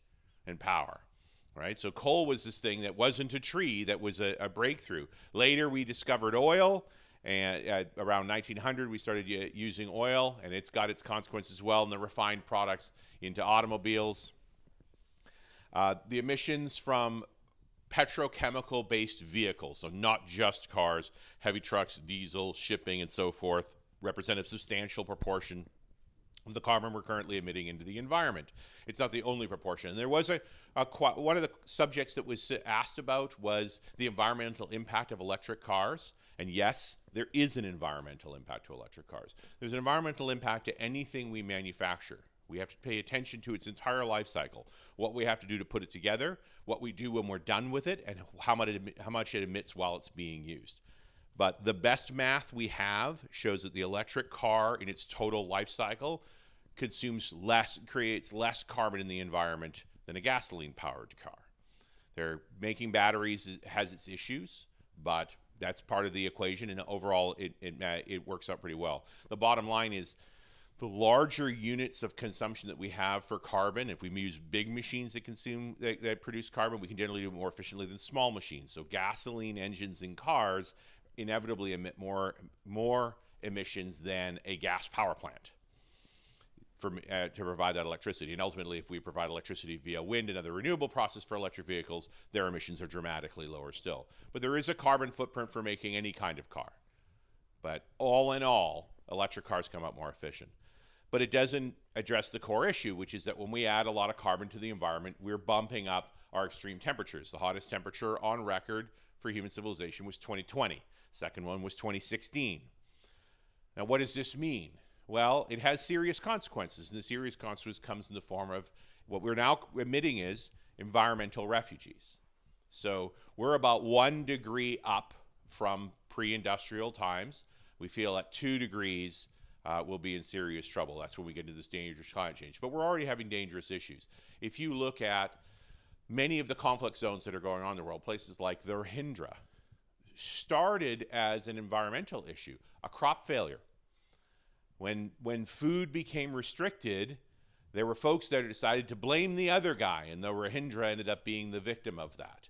and power, right? So coal was this thing that wasn't a tree, that was a breakthrough. Later, we discovered oil, and around 1900, we started using oil, and it's got its consequences as well in the refined products into automobiles. The emissions from petrochemical-based vehicles, so not just cars, heavy trucks, diesel, shipping, and so forth, represent a substantial proportion of the carbon we're currently emitting into the environment. It's not the only proportion. And there was one of the subjects that was asked about was the environmental impact of electric cars. And yes, there is an environmental impact to electric cars. There's an environmental impact to anything we manufacture. We have to pay attention to its entire life cycle, what we have to do to put it together, what we do when we're done with it, and how much it emits while it's being used. But the best math we have shows that the electric car in its total life cycle creates less carbon in the environment than a gasoline-powered car. They're making batteries has its issues, but that's part of the equation, and overall it works out pretty well. The bottom line is, the larger units of consumption that we have for carbon, if we use big machines that produce carbon, we can generally do it more efficiently than small machines. So gasoline engines in cars inevitably emit more emissions than a gas power plant to provide that electricity. And ultimately, if we provide electricity via wind and other renewable process for electric vehicles, their emissions are dramatically lower still. But there is a carbon footprint for making any kind of car. But all in all, electric cars come out more efficient. But it doesn't address the core issue, which is that when we add a lot of carbon to the environment, we're bumping up our extreme temperatures. The hottest temperature on record for human civilization was 2020. Second one was 2016. Now, what does this mean? Well, it has serious consequences, and the serious consequence comes in the form of what we're now emitting is environmental refugees. So we're about 1 degree up from pre-industrial times. We feel at 2 degrees we'll be in serious trouble. That's when we get into this dangerous climate change. But we're already having dangerous issues. If you look at many of the conflict zones that are going on in the world, places like the Rohingya, started as an environmental issue, a crop failure. When food became restricted, there were folks that decided to blame the other guy, and the Rohingya ended up being the victim of that.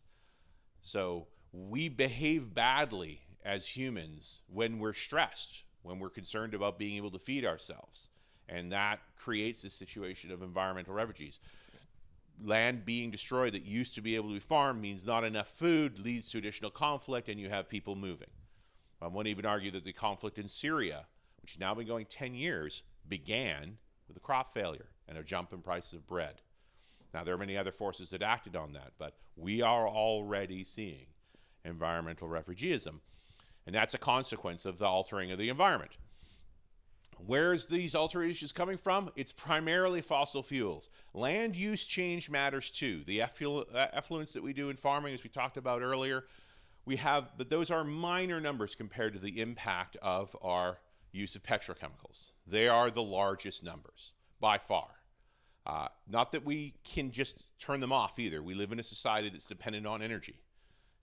So we behave badly as humans when we're stressed, when we're concerned about being able to feed ourselves. And that creates a situation of environmental refugees. Land being destroyed that used to be able to be farmed means not enough food, leads to additional conflict, and you have people moving. I won't even argue that the conflict in Syria, which has now been going 10 years, began with a crop failure and a jump in prices of bread. Now, there are many other forces that acted on that, but we are already seeing environmental refugeeism. And that's a consequence of the altering of the environment. Where's these alterations coming from? It's primarily fossil fuels. Land use change matters too. The effluents that we do in farming, as we talked about earlier, but those are minor numbers compared to the impact of our use of petrochemicals. They are the largest numbers, by far. Not that we can just turn them off either. We live in a society that's dependent on energy.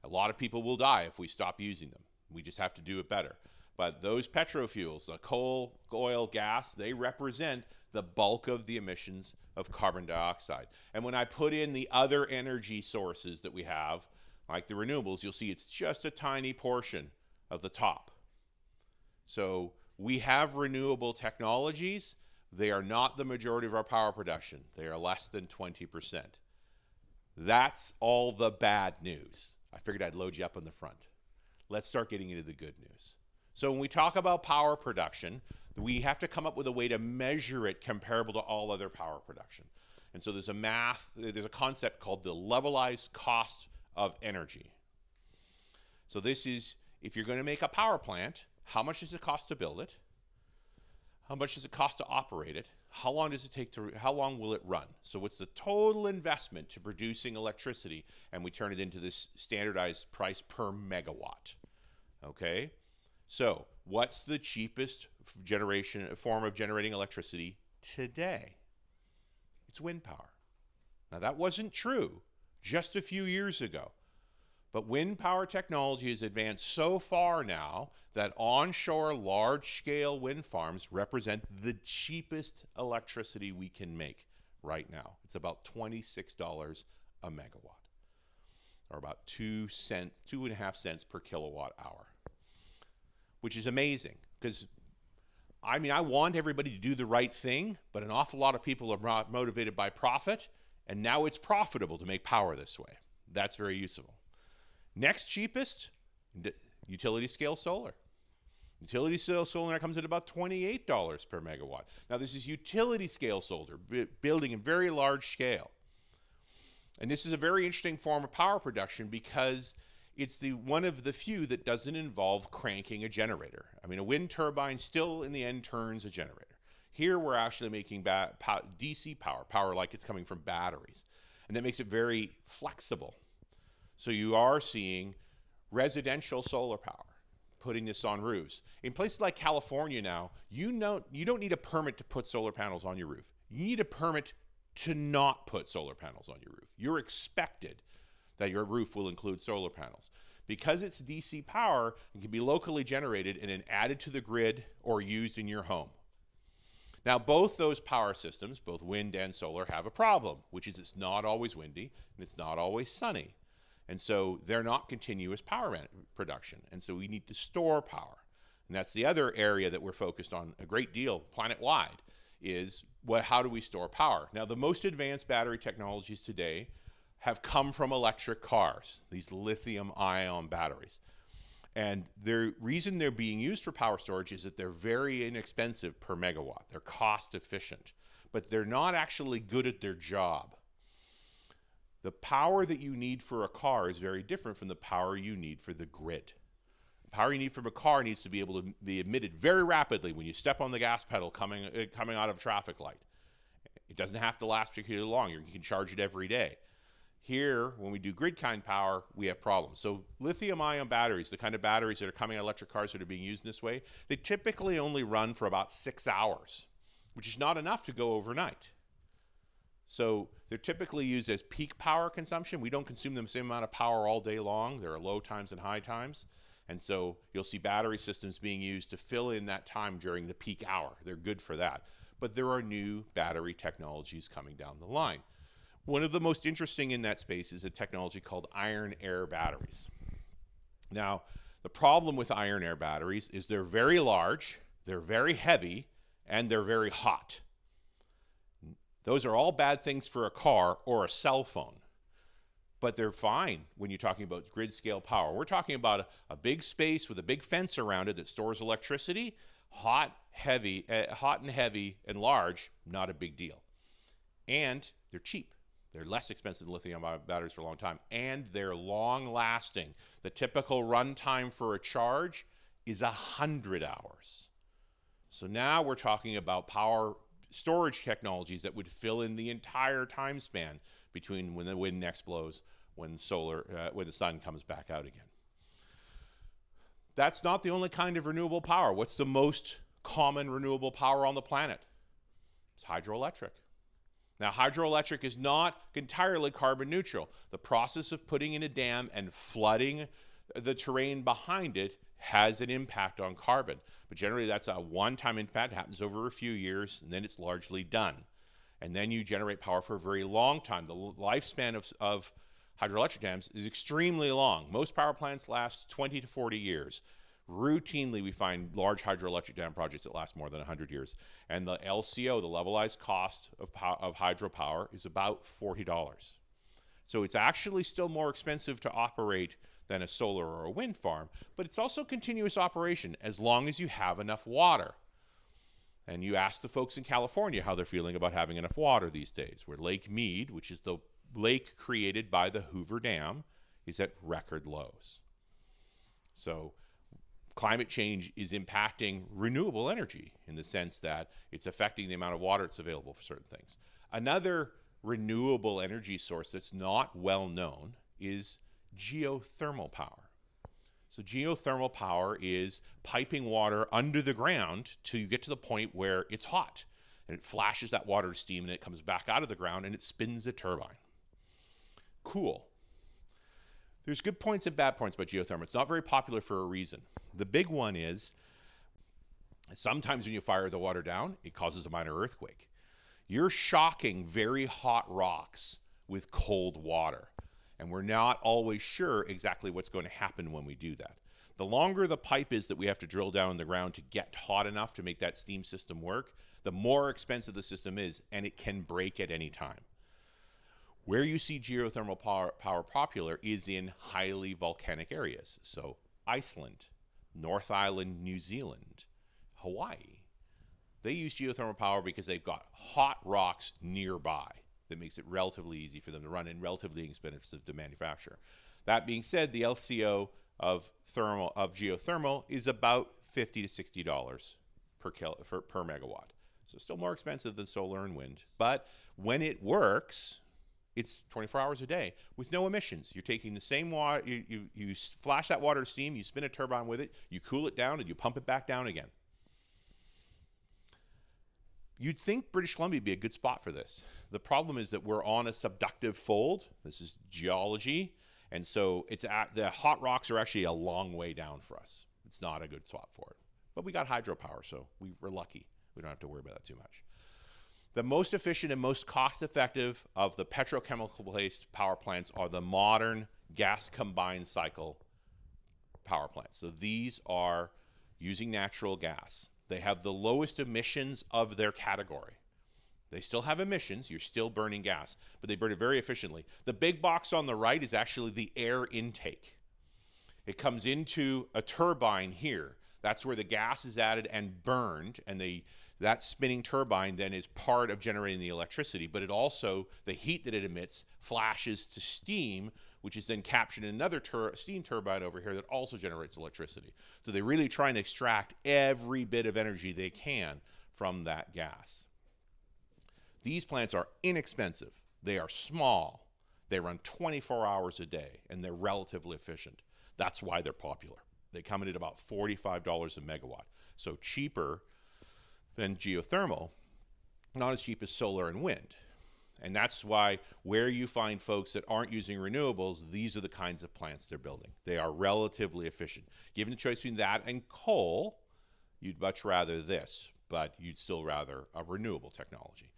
A lot of people will die if we stop using them. We just have to do it better. But those petrofuels, coal, oil, gas, they represent the bulk of the emissions of carbon dioxide. And when I put in the other energy sources that we have, like the renewables, you'll see it's just a tiny portion of the top. So we have renewable technologies. They are not the majority of our power production. They are less than 20%. That's all the bad news. I figured I'd load you up on the front. Let's start getting into the good news. So when we talk about power production, we have to come up with a way to measure it comparable to all other power production. And so there's a concept called the levelized cost of energy. So this is, if you're going to make a power plant, how much does it cost to build it? How much does it cost to operate it? How long does it take how long will it run? So what's the total investment to producing electricity? And we turn it into this standardized price per megawatt. Okay? So what's the cheapest form of generating electricity today? It's wind power. Now that wasn't true just a few years ago. But wind power technology has advanced so far now that onshore large-scale wind farms represent the cheapest electricity we can make right now. It's about $26 a megawatt, or about 2.5 cents per kilowatt hour, which is amazing because I mean, I want everybody to do the right thing, but an awful lot of people are motivated by profit, and now it's profitable to make power this way. That's very useful. Next cheapest, utility scale solar. Utility scale solar comes at about $28 per megawatt. Now this is utility scale solar, building in very large scale. And this is a very interesting form of power production because it's one of the few that doesn't involve cranking a generator. I mean, a wind turbine still in the end turns a generator. Here we're actually making DC power like it's coming from batteries. And that makes it very flexible. So you are seeing residential solar power, putting this on roofs. In places like California now, you don't need a permit to put solar panels on your roof. You need a permit to not put solar panels on your roof. You're expected that your roof will include solar panels. Because it's DC power, it can be locally generated and then added to the grid or used in your home. Now, both those power systems, both wind and solar, have a problem, which is it's not always windy and it's not always sunny. And so they're not continuous power production. And so we need to store power. And that's the other area that we're focused on a great deal planet-wide is how do we store power? Now, the most advanced battery technologies today have come from electric cars, these lithium-ion batteries. And the reason they're being used for power storage is that they're very inexpensive per megawatt. They're cost efficient, but they're not actually good at their job. The power that you need for a car is very different from the power you need for the grid. The power you need from a car needs to be able to be emitted very rapidly when you step on the gas pedal coming out of a traffic light. It doesn't have to last particularly long. You can charge it every day. Here, when we do grid kind power, we have problems. So lithium-ion batteries, the kind of batteries that are coming out of electric cars that are being used in this way, they typically only run for about 6 hours, which is not enough to go overnight. So they're typically used as peak power consumption. We don't consume the same amount of power all day long. There are low times and high times. And so you'll see battery systems being used to fill in that time during the peak hour. They're good for that. But there are new battery technologies coming down the line. One of the most interesting in that space is a technology called iron-air batteries. Now, the problem with iron-air batteries is they're very large, they're very heavy, and they're very hot. Those are all bad things for a car or a cell phone, but they're fine when you're talking about grid scale power. We're talking about a big space with a big fence around it that stores electricity, hot and heavy and large, not a big deal. And they're cheap. They're less expensive than lithium-ion batteries for a long time, and they're long-lasting. The typical run time for a charge is 100 hours. So now we're talking about power storage technologies that would fill in the entire time span between when the wind next blows, when the sun comes back out again. That's not the only kind of renewable power. What's the most common renewable power on the planet? It's hydroelectric. Now, hydroelectric is not entirely carbon neutral. The process of putting in a dam and flooding the terrain behind it has an impact on carbon. But generally that's a one-time impact, happens over a few years, and then it's largely done. And then you generate power for a very long time. The lifespan of hydroelectric dams is extremely long. Most power plants last 20 to 40 years. Routinely, we find large hydroelectric dam projects that last more than 100 years. And the LCO, the levelized cost of hydropower, is about $40. So it's actually still more expensive to operate than a solar or a wind farm, but it's also continuous operation as long as you have enough water. And you ask the folks in California how they're feeling about having enough water these days, where Lake Mead, which is the lake created by the Hoover Dam, is at record lows. So climate change is impacting renewable energy in the sense that it's affecting the amount of water that's available for certain things. Another renewable energy source that's not well known is geothermal power. So geothermal power is piping water under the ground till you get to the point where it's hot, and it flashes that water to steam, and it comes back out of the ground and it spins a turbine. Cool. There's good points and bad points about geothermal. It's not very popular for a reason. The big one is sometimes when you fire the water down, it causes a minor earthquake. You're shocking very hot rocks with cold water, and we're not always sure exactly what's going to happen when we do that. The longer the pipe is that we have to drill down in the ground to get hot enough to make that steam system work, the more expensive the system is, and it can break at any time. Where you see geothermal power popular is in highly volcanic areas. So Iceland, North Island, New Zealand, Hawaii. They use geothermal power because they've got hot rocks nearby that makes it relatively easy for them to run and relatively inexpensive to manufacture. That being said, the LCO of geothermal is about $50 to $60 per megawatt. So still more expensive than solar and wind. But when it works, it's 24 hours a day with no emissions. You're taking the same water, you flash that water to steam, you spin a turbine with it, you cool it down, and you pump it back down again. You'd think British Columbia would be a good spot for this. The problem is that we're on a subductive fold. This is geology. And so the hot rocks are actually a long way down for us. It's not a good spot for it. But we got hydropower, so we're lucky. We don't have to worry about that too much. The most efficient and most cost-effective of the petrochemical-based power plants are the modern gas combined cycle power plants. So these are using natural gas. They have the lowest emissions of their category. They still have emissions. You're still burning gas, but they burn it very efficiently. The big box on the right is actually the air intake. It comes into a turbine here. That's where the gas is added and burned, and that spinning turbine then is part of generating the electricity, but it also, the heat that it emits flashes to steam, which is then captured in another steam turbine over here that also generates electricity. So they really try and extract every bit of energy they can from that gas. These plants are inexpensive. They are small. They run 24 hours a day, and they're relatively efficient. That's why they're popular. They come in at about $45 a megawatt. So cheaper than geothermal, not as cheap as solar and wind. And that's why where you find folks that aren't using renewables, these are the kinds of plants they're building. They are relatively efficient. Given the choice between that and coal, you'd much rather this, but you'd still rather a renewable technology.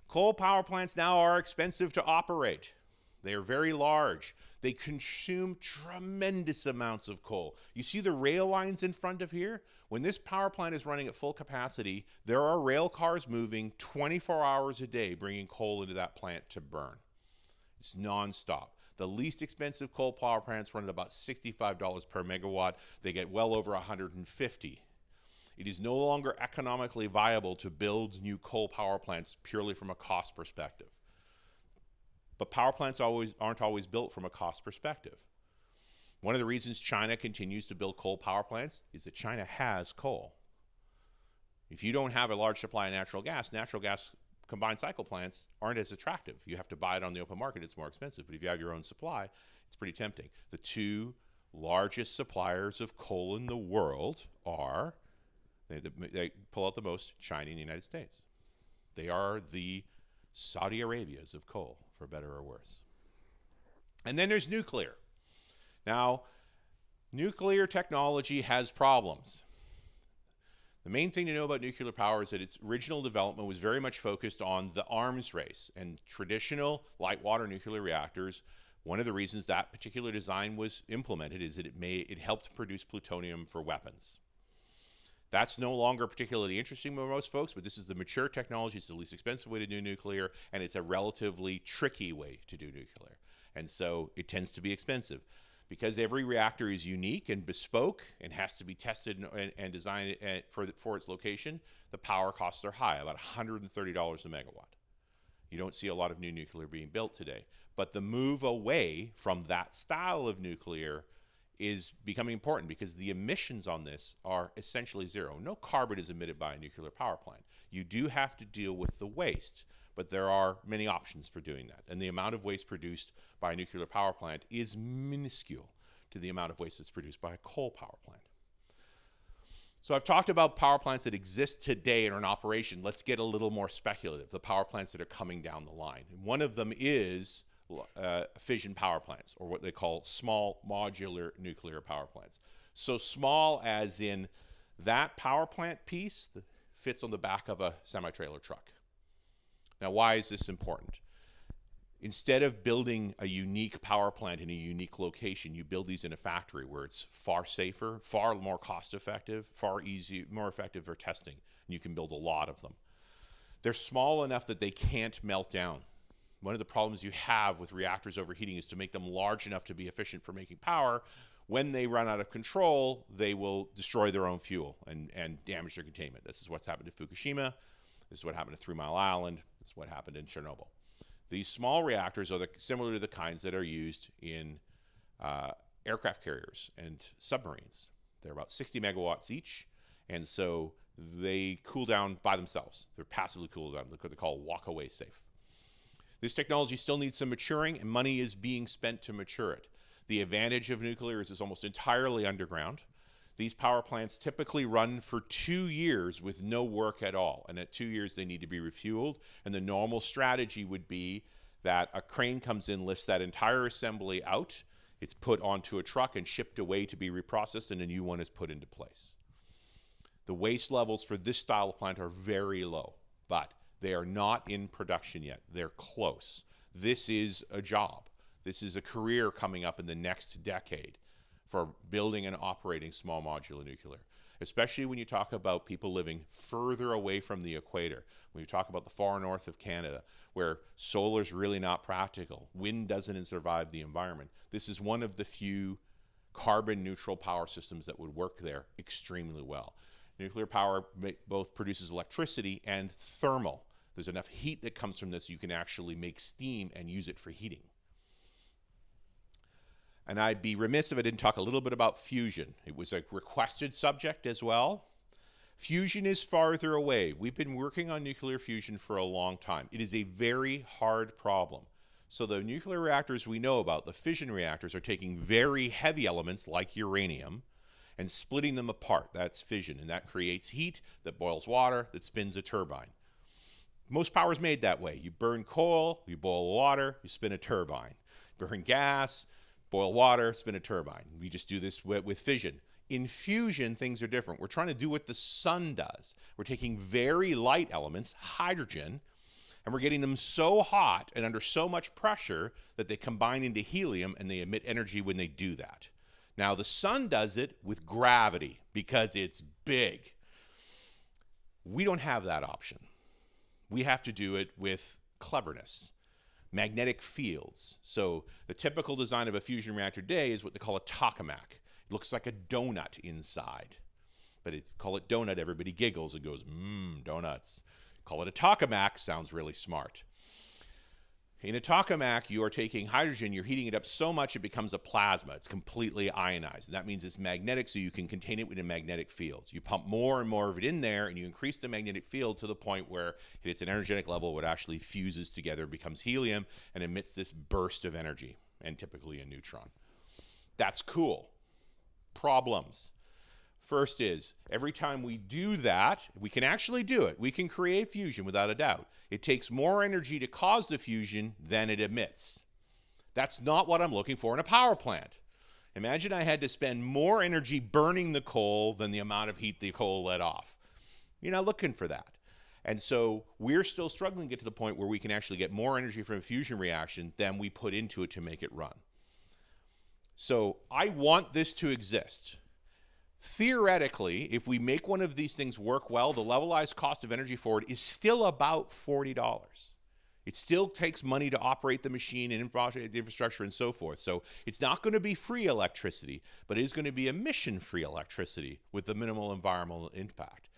Coal power plants now are expensive to operate. They are very large. They consume tremendous amounts of coal. You see the rail lines in front of here? When this power plant is running at full capacity, there are rail cars moving 24 hours a day bringing coal into that plant to burn. It's nonstop. The least expensive coal power plants run at about $65 per megawatt. They get well over $150. It is no longer economically viable to build new coal power plants purely from a cost perspective. But power plants aren't always built from a cost perspective. One of the reasons China continues to build coal power plants is that China has coal. If you don't have a large supply of natural gas combined cycle plants aren't as attractive. You have to buy it on the open market, it's more expensive. But if you have your own supply, it's pretty tempting. The two largest suppliers of coal in the world are, they pull out the most, China and the United States. They are the Saudi Arabias of coal, for better or worse. And then there's nuclear. Now, Nuclear technology has problems. The main thing to know about nuclear power is that its original development was very much focused on the arms race, and traditional light water nuclear reactors, one of the reasons that particular design was implemented is that it helped produce plutonium for weapons. That's no longer particularly interesting for most folks, but this is the mature technology. It's the least expensive way to do nuclear, and it's a relatively tricky way to do nuclear. And so it tends to be expensive. Because every reactor is unique and bespoke and has to be tested and designed for its location, the power costs are high, about $130 a megawatt. You don't see a lot of new nuclear being built today. But the move away from that style of nuclear is becoming important because the emissions on this are essentially zero. No carbon is emitted by a nuclear power plant. You do have to deal with the waste, but there are many options for doing that. And the amount of waste produced by a nuclear power plant is minuscule to the amount of waste that's produced by a coal power plant. So I've talked about power plants that exist today and are in operation. Let's get a little more speculative, the power plants that are coming down the line. And one of them is fission power plants, or what they call small modular nuclear power plants. So small as in that power plant piece that fits on the back of a semi-trailer truck. Now, why is this important? Instead of building a unique power plant in a unique location, you build these in a factory where it's far safer, far more cost effective, more effective for testing, and you can build a lot of them. They're small enough that they can't melt down. One of the problems you have with reactors overheating is to make them large enough to be efficient for making power. When they run out of control, they will destroy their own fuel and damage their containment. This is what's happened to Fukushima. This is what happened to 3 Mile Island. This is what happened in Chernobyl. These small reactors are similar to the kinds that are used in aircraft carriers and submarines. They're about 60 megawatts each, and so they cool down by themselves. They're passively cooled down. They're called walk-away safe. This technology still needs some maturing, and money is being spent to mature it. The advantage of nuclear is it's almost entirely underground. These power plants typically run for 2 years with no work at all. And at 2 years, they need to be refueled. And the normal strategy would be that a crane comes in, lifts that entire assembly out. It's put onto a truck and shipped away to be reprocessed, and a new one is put into place. The waste levels for this style of plant are very low, but they are not in production yet. They're close. This is a job. This is a career coming up in the next decade for building and operating small modular nuclear, especially when you talk about people living further away from the equator. When you talk about the far north of Canada, where solar is really not practical, wind doesn't survive the environment. This is one of the few carbon neutral power systems that would work there extremely well. Nuclear power both produces electricity and thermal. There's enough heat that comes from this you can actually make steam and use it for heating. And I'd be remiss if I didn't talk a little bit about fusion. It was a requested subject as well. Fusion is farther away. We've been working on nuclear fusion for a long time. It is a very hard problem. So the nuclear reactors we know about, the fission reactors, are taking very heavy elements like uranium and splitting them apart. That's fission, and that creates heat that boils water that spins a turbine. Most power is made that way. You burn coal, you boil water, you spin a turbine. Burn gas, boil water, spin a turbine. We just do this with fission. In fusion, things are different. We're trying to do what the sun does. We're taking very light elements, hydrogen, and we're getting them so hot and under so much pressure that they combine into helium and they emit energy when they do that. Now, the sun does it with gravity because it's big. We don't have that option. We have to do it with cleverness. Magnetic fields. So the typical design of a fusion reactor today is what they call a tokamak. It looks like a donut inside. But if you call it donut, everybody giggles and goes, donuts. Call it a tokamak, sounds really smart. In a tokamak, you are taking hydrogen, you're heating it up so much it becomes a plasma. It's completely ionized. And that means it's magnetic, so you can contain it within magnetic fields. You pump more and more of it in there, and you increase the magnetic field to the point where it hits an energetic level where it actually fuses together, becomes helium, and emits this burst of energy, and typically a neutron. That's cool. Problems. First is, every time we do that, we can actually do it. We can create fusion without a doubt. It takes more energy to cause the fusion than it emits. That's not what I'm looking for in a power plant. Imagine I had to spend more energy burning the coal than the amount of heat the coal let off. You're not looking for that. And so we're still struggling to get to the point where we can actually get more energy from a fusion reaction than we put into it to make it run. So I want this to exist. Theoretically, if we make one of these things work well, the levelized cost of energy for it is still about $40. It still takes money to operate the machine and infrastructure and so forth. So it's not going to be free electricity, but it is going to be emission-free electricity with the minimal environmental impact.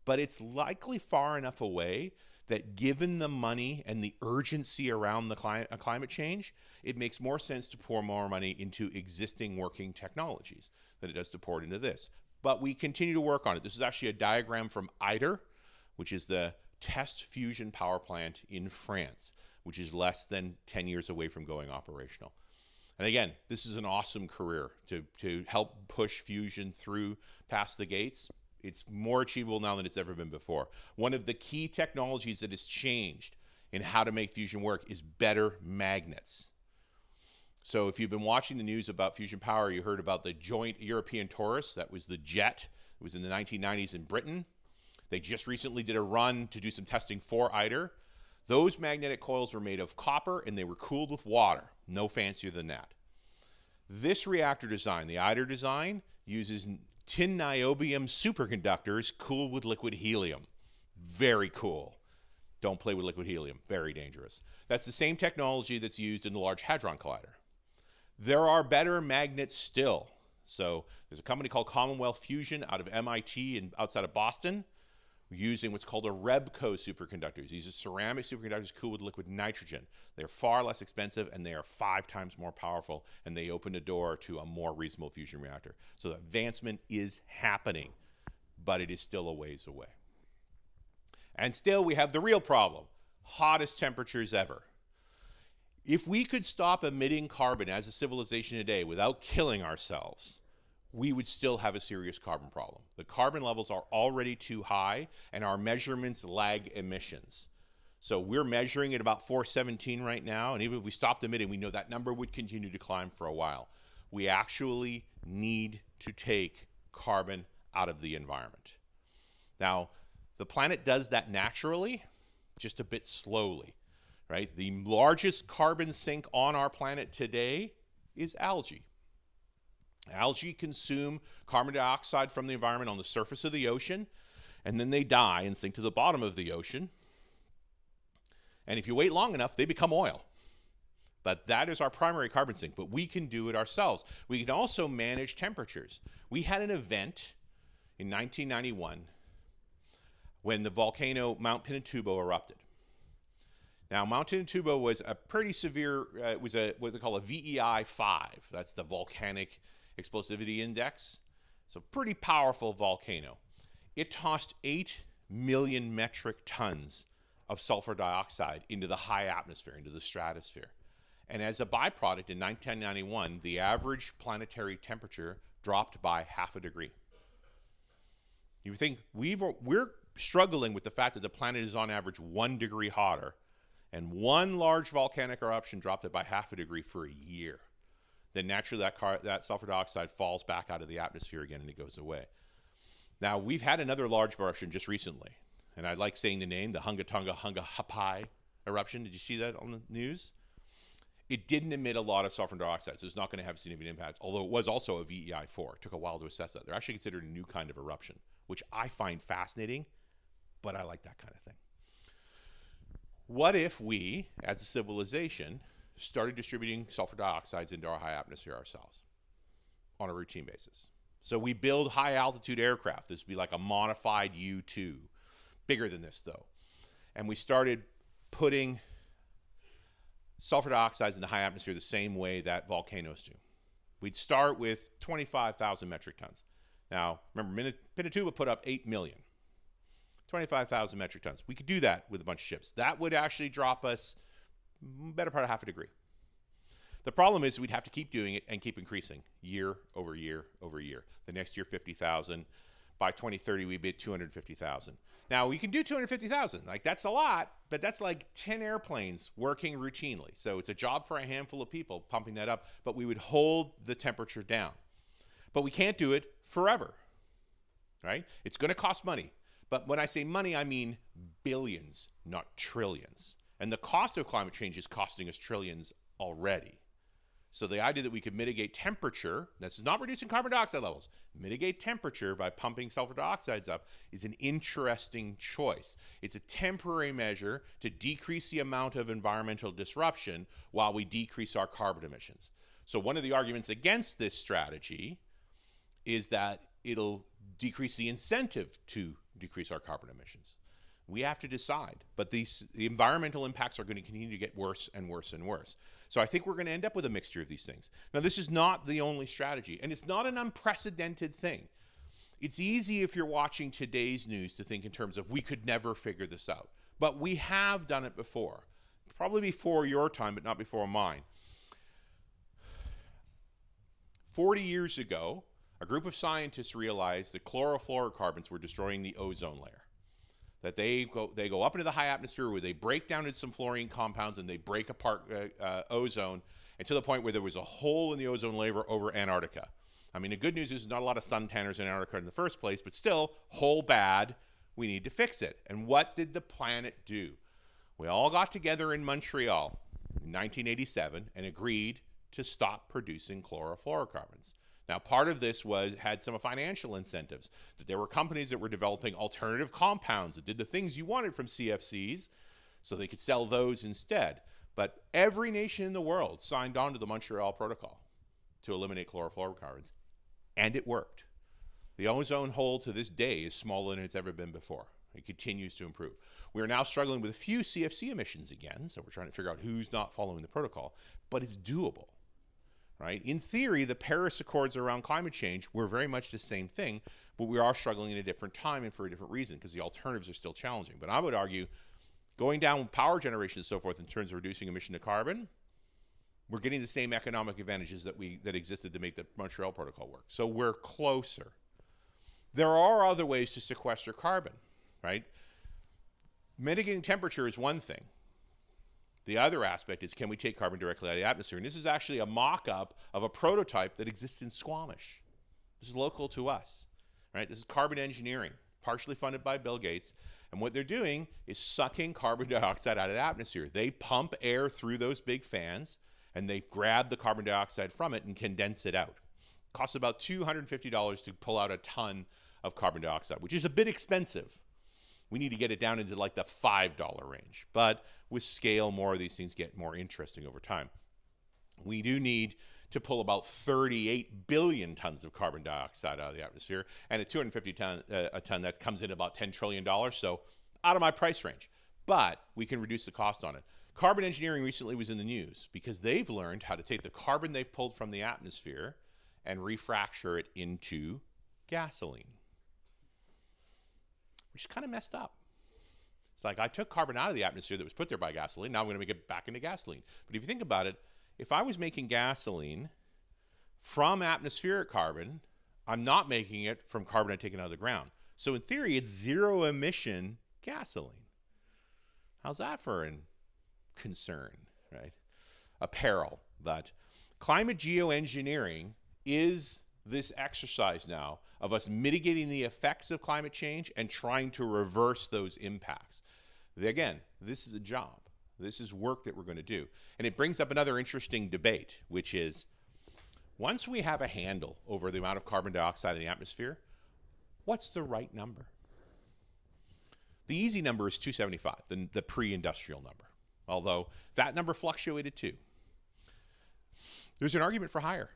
But it's likely far enough away that given the money and the urgency around the climate change, it makes more sense to pour more money into existing working technologies than it does to pour it into this. But we continue to work on it. This is actually a diagram from ITER, which is the test fusion power plant in France, which is less than 10 years away from going operational. And again, this is an awesome career to help push fusion through past the gates. It's more achievable now than it's ever been before. One of the key technologies that has changed in how to make fusion work is better magnets. So if you've been watching the news about fusion power, you heard about the joint European Torus. That was the jet. It was in the 1990s in Britain. They just recently did a run to do some testing for ITER. Those magnetic coils were made of copper and they were cooled with water. No fancier than that. This reactor design, the ITER design, uses tin niobium superconductors cooled with liquid helium. Very cool. Don't play with liquid helium. Very dangerous. That's the same technology that's used in the Large Hadron Collider. There are better magnets still. So there's a company called Commonwealth Fusion out of MIT and outside of Boston, using what's called a Rebco superconductors. These are ceramic superconductors cooled with liquid nitrogen. They're far less expensive and they are 5 times more powerful, and they open the door to a more reasonable fusion reactor. So the advancement is happening, but it is still a ways away. And still we have the real problem, hottest temperatures ever. If we could stop emitting carbon as a civilization today without killing ourselves, we would still have a serious carbon problem. The carbon levels are already too high, and our measurements lag emissions. So we're measuring at about 417 right now, and even if we stopped emitting, we know that number would continue to climb for a while. We actually need to take carbon out of the environment. Now, the planet does that naturally, just a bit slowly, right? The largest carbon sink on our planet today is algae. Algae consume carbon dioxide from the environment on the surface of the ocean, and then they die and sink to the bottom of the ocean. And if you wait long enough, they become oil. But that is our primary carbon sink, but we can do it ourselves. We can also manage temperatures. We had an event in 1991 when the volcano Mount Pinatubo erupted. Now, Mount Pinatubo was a pretty severe, it was what they call a VEI 5. That's the volcanic explosivity index. So pretty powerful volcano. It tossed 8 million metric tons of sulfur dioxide into the high atmosphere, into the stratosphere. And as a byproduct in 1991, the average planetary temperature dropped by 0.5 degrees. You think we're struggling with the fact that the planet is on average 1 degree hotter, and one large volcanic eruption dropped it by 0.5 degree for a year. Then naturally that sulfur dioxide falls back out of the atmosphere again and it goes away. Now, we've had another large eruption just recently, and I like saying the name, the Hunga eruption. Did you see that on the news? It didn't emit a lot of sulfur dioxide, so it's not going to have significant impact, although it was also a VEI 4. It took a while to assess that. They're actually considered a new kind of eruption, which I find fascinating, but I like that kind of thing. What if we, as a civilization, started distributing sulfur dioxides into our high atmosphere ourselves on a routine basis? So we build high altitude aircraft. This would be like a modified U-2, bigger than this though. And we started putting sulfur dioxides in the high atmosphere the same way that volcanoes do. We'd start with 25,000 metric tons. Now, remember, Pinatubo put up 8 million. 25,000 metric tons. We could do that with a bunch of ships. That would actually drop us better part of 0.5 degree. The problem is we'd have to keep doing it and keep increasing year over year over year. The next year, 50,000. by 2030 we'd be at 250,000. Now we can do 250,000, like that's a lot, but that's like 10 airplanes working routinely. So it's a job for a handful of people pumping that up, but we would hold the temperature down. But we can't do it forever, right? It's going to cost money. But when I say money, I mean billions, not trillions. And the cost of climate change is costing us trillions already. So the idea that we could mitigate temperature, this is not reducing carbon dioxide levels, mitigate temperature by pumping sulfur dioxides up is an interesting choice. It's a temporary measure to decrease the amount of environmental disruption while we decrease our carbon emissions. So one of the arguments against this strategy is that it'll decrease the incentive to decrease our carbon emissions. We have to decide, but the environmental impacts are going to continue to get worse and worse and worse. So I think we're going to end up with a mixture of these things. Now, this is not the only strategy, and it's not an unprecedented thing. It's easy if you're watching today's news to think in terms of we could never figure this out, but we have done it before, probably before your time, but not before mine. 40 years ago, a group of scientists realized that chlorofluorocarbons were destroying the ozone layer. That they go up into the high atmosphere where they break down into some fluorine compounds and they break apart ozone, and to the point where there was a hole in the ozone layer over Antarctica. I mean, the good news is there's not a lot of suntanners in Antarctica in the first place, but still, hole bad, we need to fix it. And what did the planet do? We all got together in Montreal in 1987 and agreed to stop producing chlorofluorocarbons. Now, part of this had some financial incentives, that there were companies that were developing alternative compounds that did the things you wanted from CFCs, so they could sell those instead. But every nation in the world signed on to the Montreal Protocol to eliminate chlorofluorocarbons, and it worked. The ozone hole to this day is smaller than it's ever been before. It continues to improve. We are now struggling with a few CFC emissions again, so we're trying to figure out who's not following the protocol, but it's doable. Right? In theory, the Paris Accords around climate change were very much the same thing, but we are struggling in a different time and for a different reason because the alternatives are still challenging. But I would argue going down with power generation and so forth in terms of reducing emission of carbon, we're getting the same economic advantages that existed to make the Montreal Protocol work. So we're closer. There are other ways to sequester carbon, right? Mitigating temperature is one thing. The other aspect is, can we take carbon directly out of the atmosphere? And this is actually a mock-up of a prototype that exists in Squamish. This is local to us, right? This is carbon engineering, partially funded by Bill Gates. And what they're doing is sucking carbon dioxide out of the atmosphere. They pump air through those big fans, and they grab the carbon dioxide from it and condense it out. It costs about $250 to pull out a ton of carbon dioxide, which is a bit expensive. We need to get it down into like the $5 range. But with scale, more of these things get more interesting over time. We do need to pull about 38 billion tons of carbon dioxide out of the atmosphere. And at 250 a ton, that comes in about $10 trillion. So out of my price range. But we can reduce the cost on it. Carbon engineering recently was in the news because they've learned how to take the carbon they've pulled from the atmosphere and refracture it into gasoline, which is kind of messed up. It's like I took carbon out of the atmosphere that was put there by gasoline. Now I'm going to make it back into gasoline. But if you think about it, if I was making gasoline from atmospheric carbon, I'm not making it from carbon I've taken out of the ground. So in theory, it's zero emission gasoline. How's that for a concern, right? A peril. But climate geoengineering is this exercise now of us mitigating the effects of climate change and trying to reverse those impacts. Again, this is a job. This is work that we're going to do. And it brings up another interesting debate, which is once we have a handle over the amount of carbon dioxide in the atmosphere, what's the right number? The easy number is 275, the pre-industrial number, although that number fluctuated too. There's an argument for higher.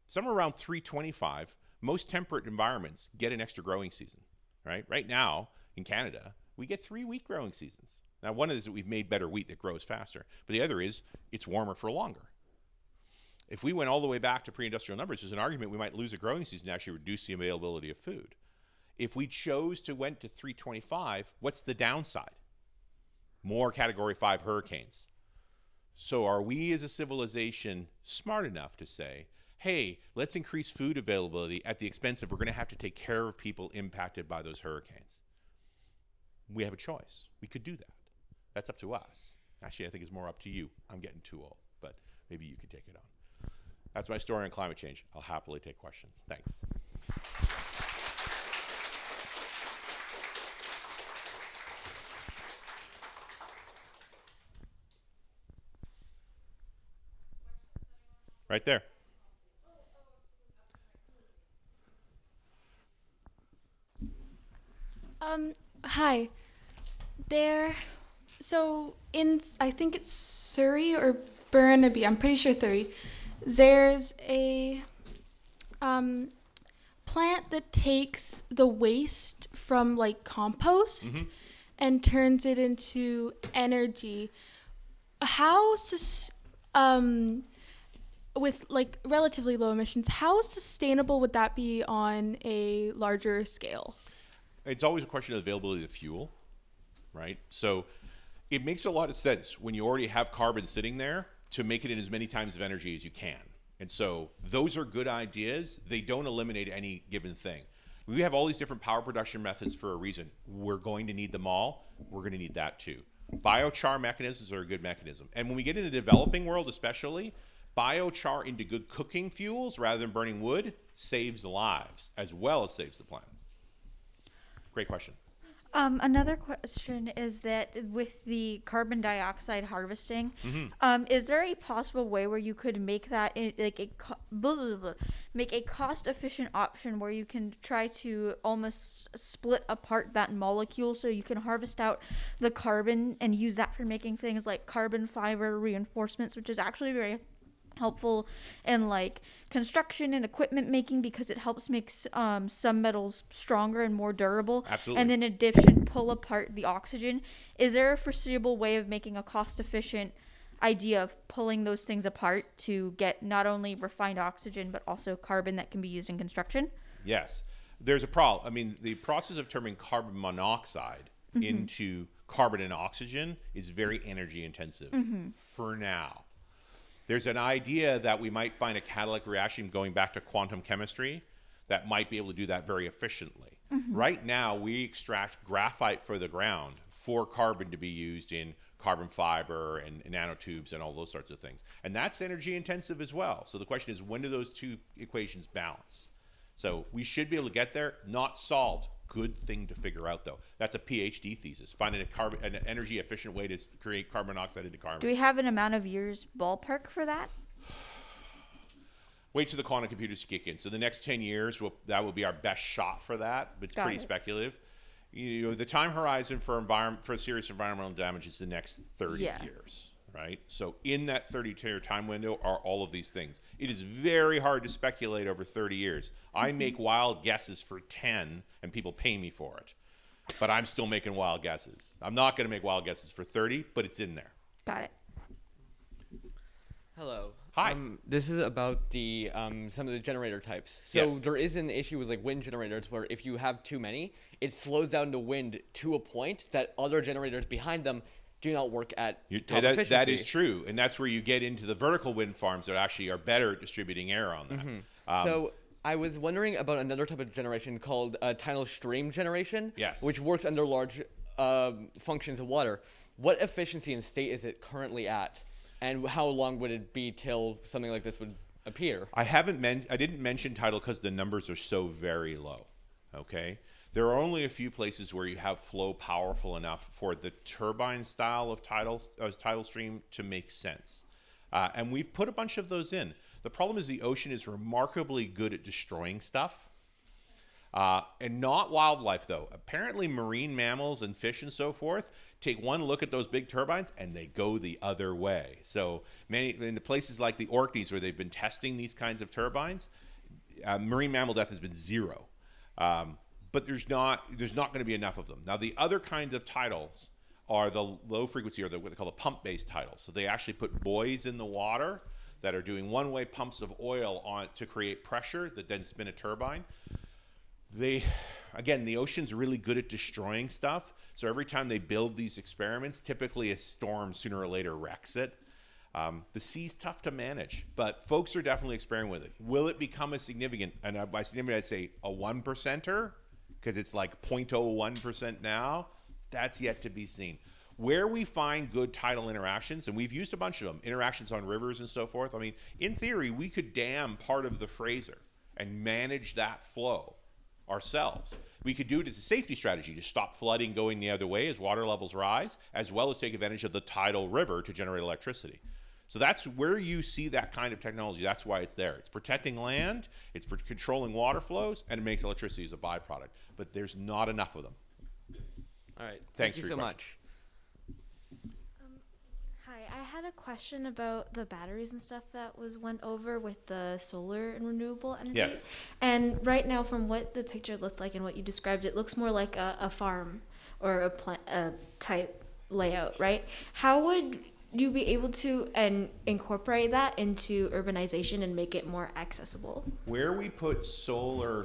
Somewhere around 325, most temperate environments get an extra growing season, right? Right now, in Canada, we get 3 wheat growing seasons. Now, one is that we've made better wheat that grows faster, but the other is it's warmer for longer. If we went all the way back to pre-industrial numbers, there's an argument we might lose a growing season and actually reduce the availability of food. If we chose to went to 325, what's the downside? More Category 5 hurricanes. So are we as a civilization smart enough to say, hey, let's increase food availability at the expense of we're going to have to take care of people impacted by those hurricanes. We have a choice. We could do that. That's up to us. Actually, I think it's more up to you. I'm getting too old, but maybe you can take it on. That's my story on climate change. I'll happily take questions. Thanks. Right there. Hi. So I think it's Surrey or Burnaby, I'm pretty sure Surrey, there's a plant that takes the waste from like compost and turns it into energy. With like relatively low emissions, how sustainable would that be on a larger scale? It's always a question of availability of fuel, right? So it makes a lot of sense when you already have carbon sitting there to make it in as many times of energy as you can. And so those are good ideas. They don't eliminate any given thing. We have all these different power production methods for a reason. We're going to need them all. We're going to need that too. Biochar mechanisms are a good mechanism. And when we get in the developing world especially, biochar into good cooking fuels rather than burning wood saves lives as well as saves the planet. Great question. Another question is that with the carbon dioxide harvesting, is there a possible way where you could make that make a cost-efficient option where you can try to almost split apart that molecule so you can harvest out the carbon and use that for making things like carbon fiber reinforcements, which is actually very helpful in like construction and equipment making because it helps make some metals stronger and more durable. Absolutely. And then in addition, pull apart the oxygen. Is there a foreseeable way of making a cost-efficient idea of pulling those things apart to get not only refined oxygen but also carbon that can be used in construction? Yes. There's a problem. I mean, the process of turning carbon monoxide into carbon and oxygen is very energy intensive for now. There's an idea that we might find a catalytic reaction going back to quantum chemistry that might be able to do that very efficiently. Right now, we extract graphite for the ground for carbon to be used in carbon fiber and nanotubes and all those sorts of things. And that's energy intensive as well. So the question is, when do those two equations balance? So we should be able to get there, not solved. Good thing to figure out, though. That's a PhD thesis, finding an energy efficient way to create carbon monoxide into carbon. Do we have an amount of years ballpark for that? Wait till the quantum computers kick in. So the next 10 years, that will be our best shot for that, but it's pretty speculative. You know, the time horizon for serious environmental damage is the next 30 years, right? So in that 30-year time window are all of these things. It is very hard to speculate over 30 years. I make wild guesses for 10, and people pay me for it. But I'm still making wild guesses. I'm not going to make wild guesses for 30, but it's in there. Got it. Hello. Hi. This is about the some of the generator types. So there is an issue with like wind generators where if you have too many, it slows down the wind to a point that other generators behind them do not work at top efficiency. That is true, and that's where you get into the vertical wind farms that actually are better at distributing air on that. So I was wondering about another type of generation called tidal stream generation, which works under large functions of water. What efficiency and state is it currently at, and how long would it be till something like this would appear? I didn't mention tidal because the numbers are so very low. Okay. There are only a few places where you have flow powerful enough for the turbine style of tidal stream to make sense. And we've put a bunch of those in. The problem is the ocean is remarkably good at destroying stuff. And not wildlife, though. Apparently marine mammals and fish and so forth take one look at those big turbines and they go the other way. So in the places like the Orkneys where they've been testing these kinds of turbines, marine mammal death has been zero. But there's not going to be enough of them. Now, the other kinds of tidals are the low frequency, or what they call the pump-based tidals. So they actually put buoys in the water that are doing one-way pumps of oil on to create pressure that then spin a turbine. Again, the ocean's really good at destroying stuff. So every time they build these experiments, typically a storm sooner or later wrecks it. The sea's tough to manage, but folks are definitely experimenting with it. Will it become a significant, and by significant I'd say a 1%er, because it's like 0.01% now? That's yet to be seen. Where we find good tidal interactions, and we've used a bunch of them, interactions on rivers and so forth. I mean, in theory, we could dam part of the Fraser and manage that flow ourselves. We could do it as a safety strategy to stop flooding going the other way as water levels rise, as well as take advantage of the tidal river to generate electricity. So that's where you see that kind of technology. That's why it's there. It's protecting land, it's controlling water flows, and it makes electricity as a byproduct. But there's not enough of them. All right. Thanks Thank you for so your much. Hi, I had a question about the batteries and stuff that went over with the solar and renewable energy. Yes. And right now, from what the picture looked like and what you described, it looks more like a farm or a type layout, right? How would you be able to incorporate that into urbanization and make it more accessible? Where we put solar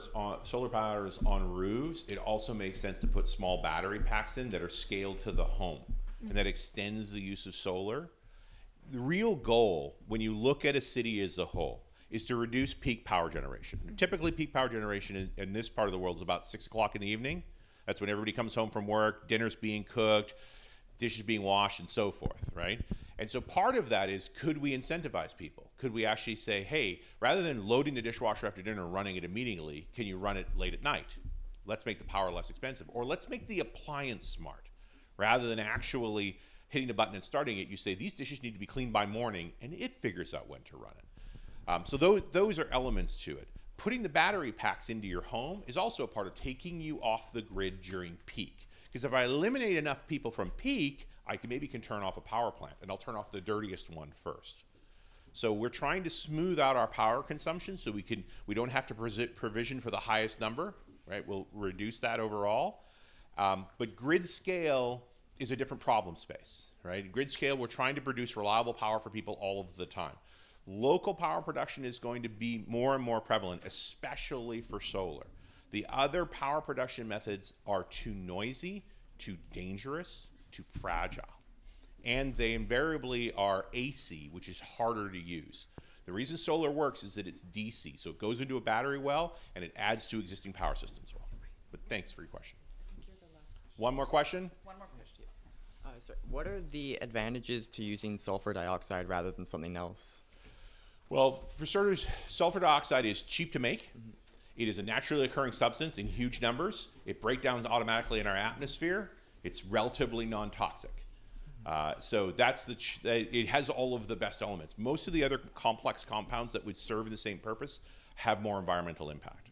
powers on roofs, it also makes sense to put small battery packs in that are scaled to the home, and that extends the use of solar. The real goal, when you look at a city as a whole, is to reduce peak power generation. Typically, peak power generation in this part of the world is about 6 o'clock in the evening. That's when everybody comes home from work, dinner's being cooked, dishes being washed, and so forth, right? And so part of that is, could we incentivize people? Could we actually say, hey, rather than loading the dishwasher after dinner and running it immediately, can you run it late at night? Let's make the power less expensive. Or let's make the appliance smart. Rather than actually hitting the button and starting it, you say, these dishes need to be cleaned by morning, and it figures out when to run it. So those are elements to it. Putting the battery packs into your home is also a part of taking you off the grid during peak. Because if I eliminate enough people from peak, I can turn off a power plant, and I'll turn off the dirtiest one first. So we're trying to smooth out our power consumption so we don't have to provision for the highest number, right? We'll reduce that overall. But grid scale is a different problem space, right? Grid scale, we're trying to produce reliable power for people all of the time. Local power production is going to be more and more prevalent, especially for solar. The other power production methods are too noisy, too dangerous, too fragile. And they invariably are AC, which is harder to use. The reason solar works is that it's DC, so it goes into a battery well and it adds to existing power systems well. But thanks for your question. One more question? One more question. So what are the advantages to using sulfur dioxide rather than something else? Well, for starters, sulfur dioxide is cheap to make. Mm-hmm. It is a naturally occurring substance in huge numbers. It breaks down automatically in our atmosphere. It's relatively non-toxic. So it has all of the best elements. Most of the other complex compounds that would serve the same purpose have more environmental impact.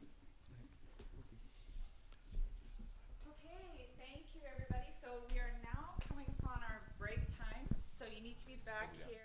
Okay, thank you everybody. So we are now coming upon our break time. So you need to be back here.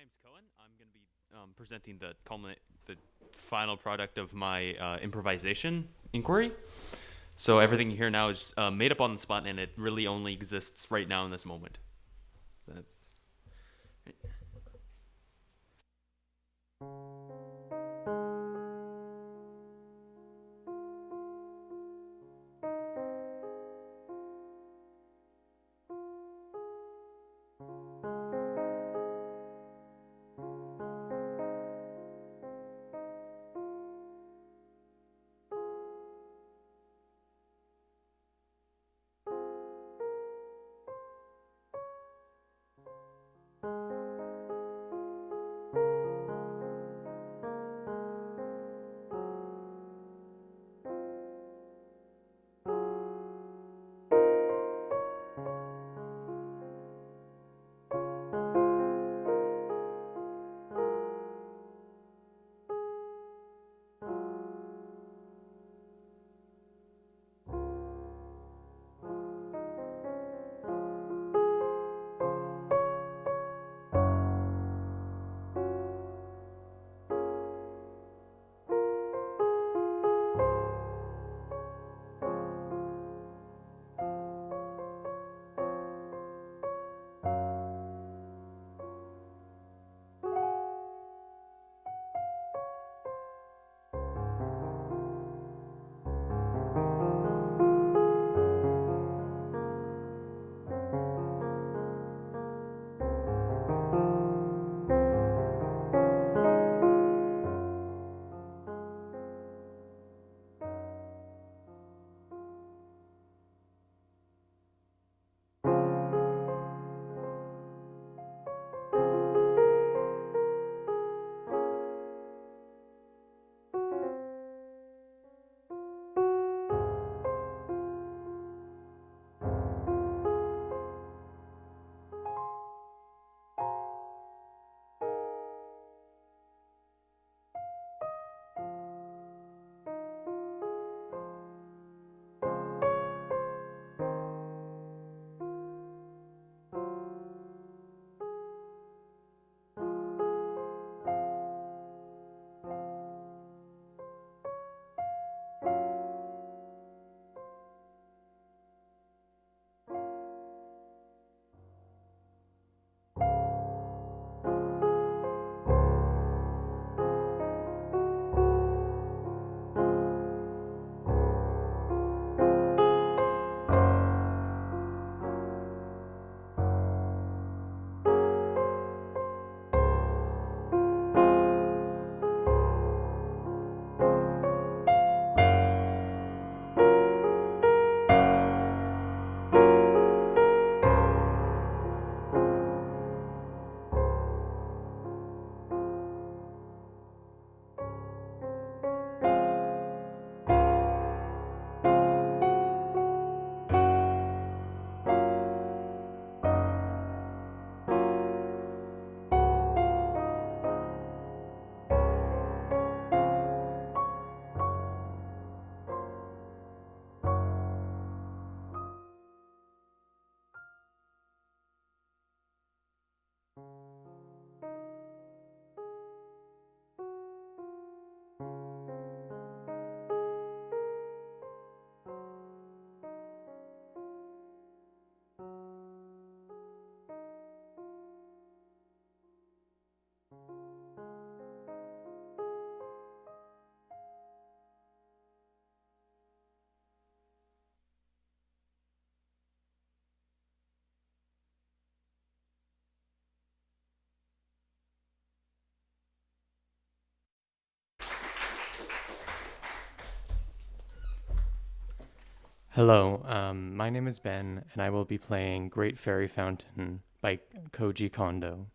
name's Koen. I'm going to be presenting the final product of my improvisation inquiry. So everything you hear now is made up on the spot, and it really only exists right now in this moment. That's Hello, my name is Ben, and I will be playing Great Fairy Fountain by Koji Kondo.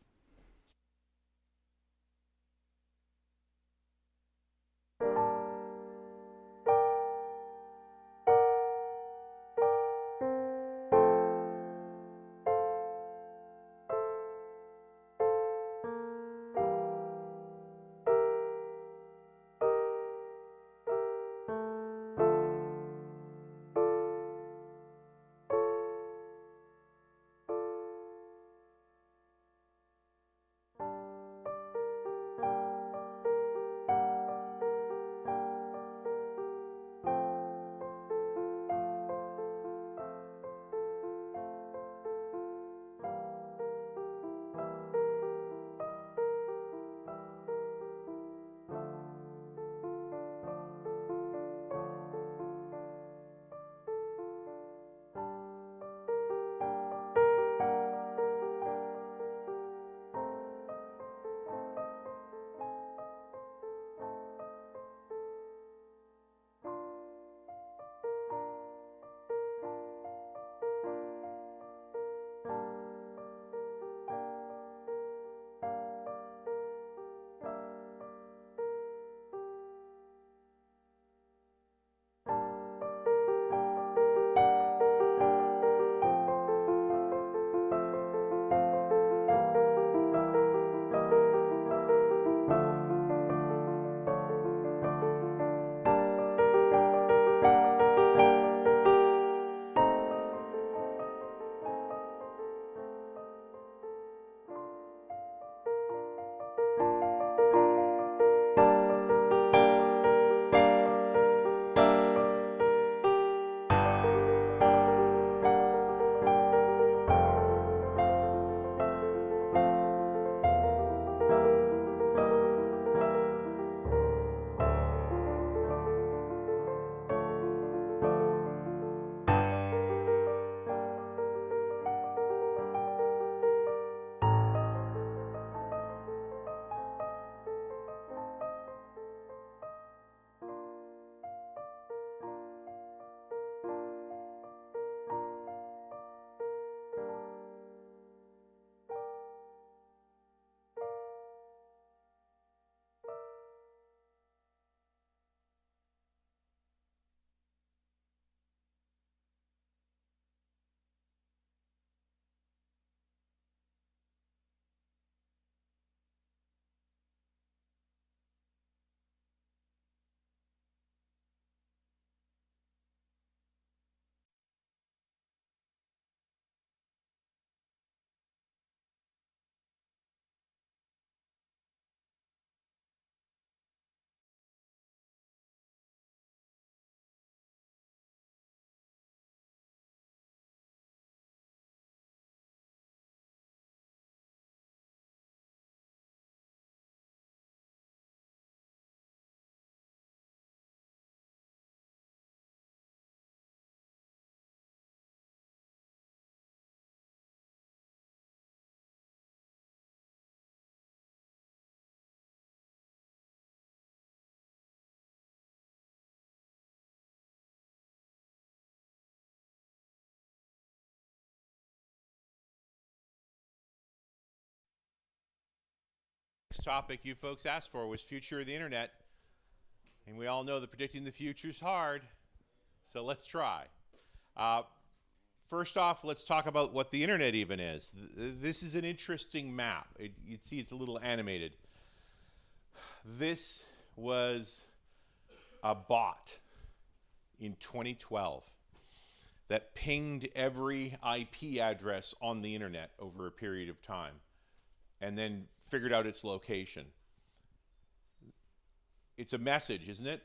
Next topic you folks asked for was future of the internet. And we all know that predicting the future is hard. So let's try. First off, let's talk about what the internet even is. This is an interesting map. You'd see it's a little animated. This was a bot in 2012 that pinged every IP address on the internet over a period of time and then figured out its location. It's a message, isn't it?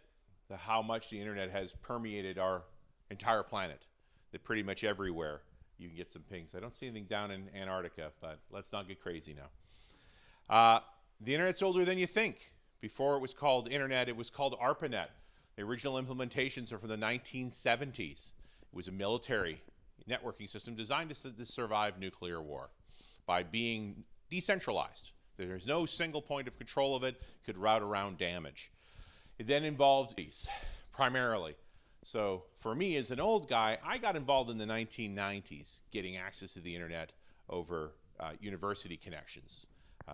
How much the internet has permeated our entire planet. That pretty much everywhere you can get some pings. I don't see anything down in Antarctica, but let's not get crazy now. The internet's older than you think. Before it was called internet, it was called ARPANET. The original implementations are from the 1970s. It was a military networking system designed to survive nuclear war by being decentralized. There's no single point of control of it, could route around damage. It then involved these primarily. So for me as an old guy, I got involved in the 1990s getting access to the internet over university connections.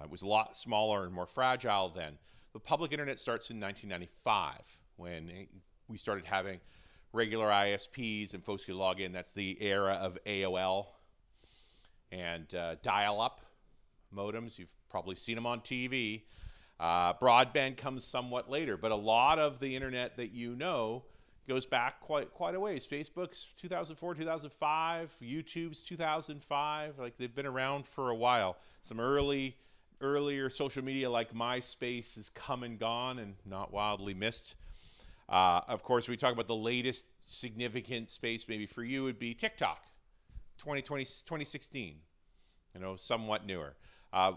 It was a lot smaller and more fragile then. The public internet starts in 1995 when we started having regular ISPs and folks could log in. That's the era of AOL and dial-up modems. You've probably seen them on TV. Broadband comes somewhat later, but a lot of the internet that you know goes back quite a ways. Facebook's 2004, 2005, YouTube's 2005. Like, they've been around for a while. Some earlier social media like MySpace has come and gone and not wildly missed. Of course, we talk about the latest significant space maybe for you would be TikTok, 2016, you know, somewhat newer.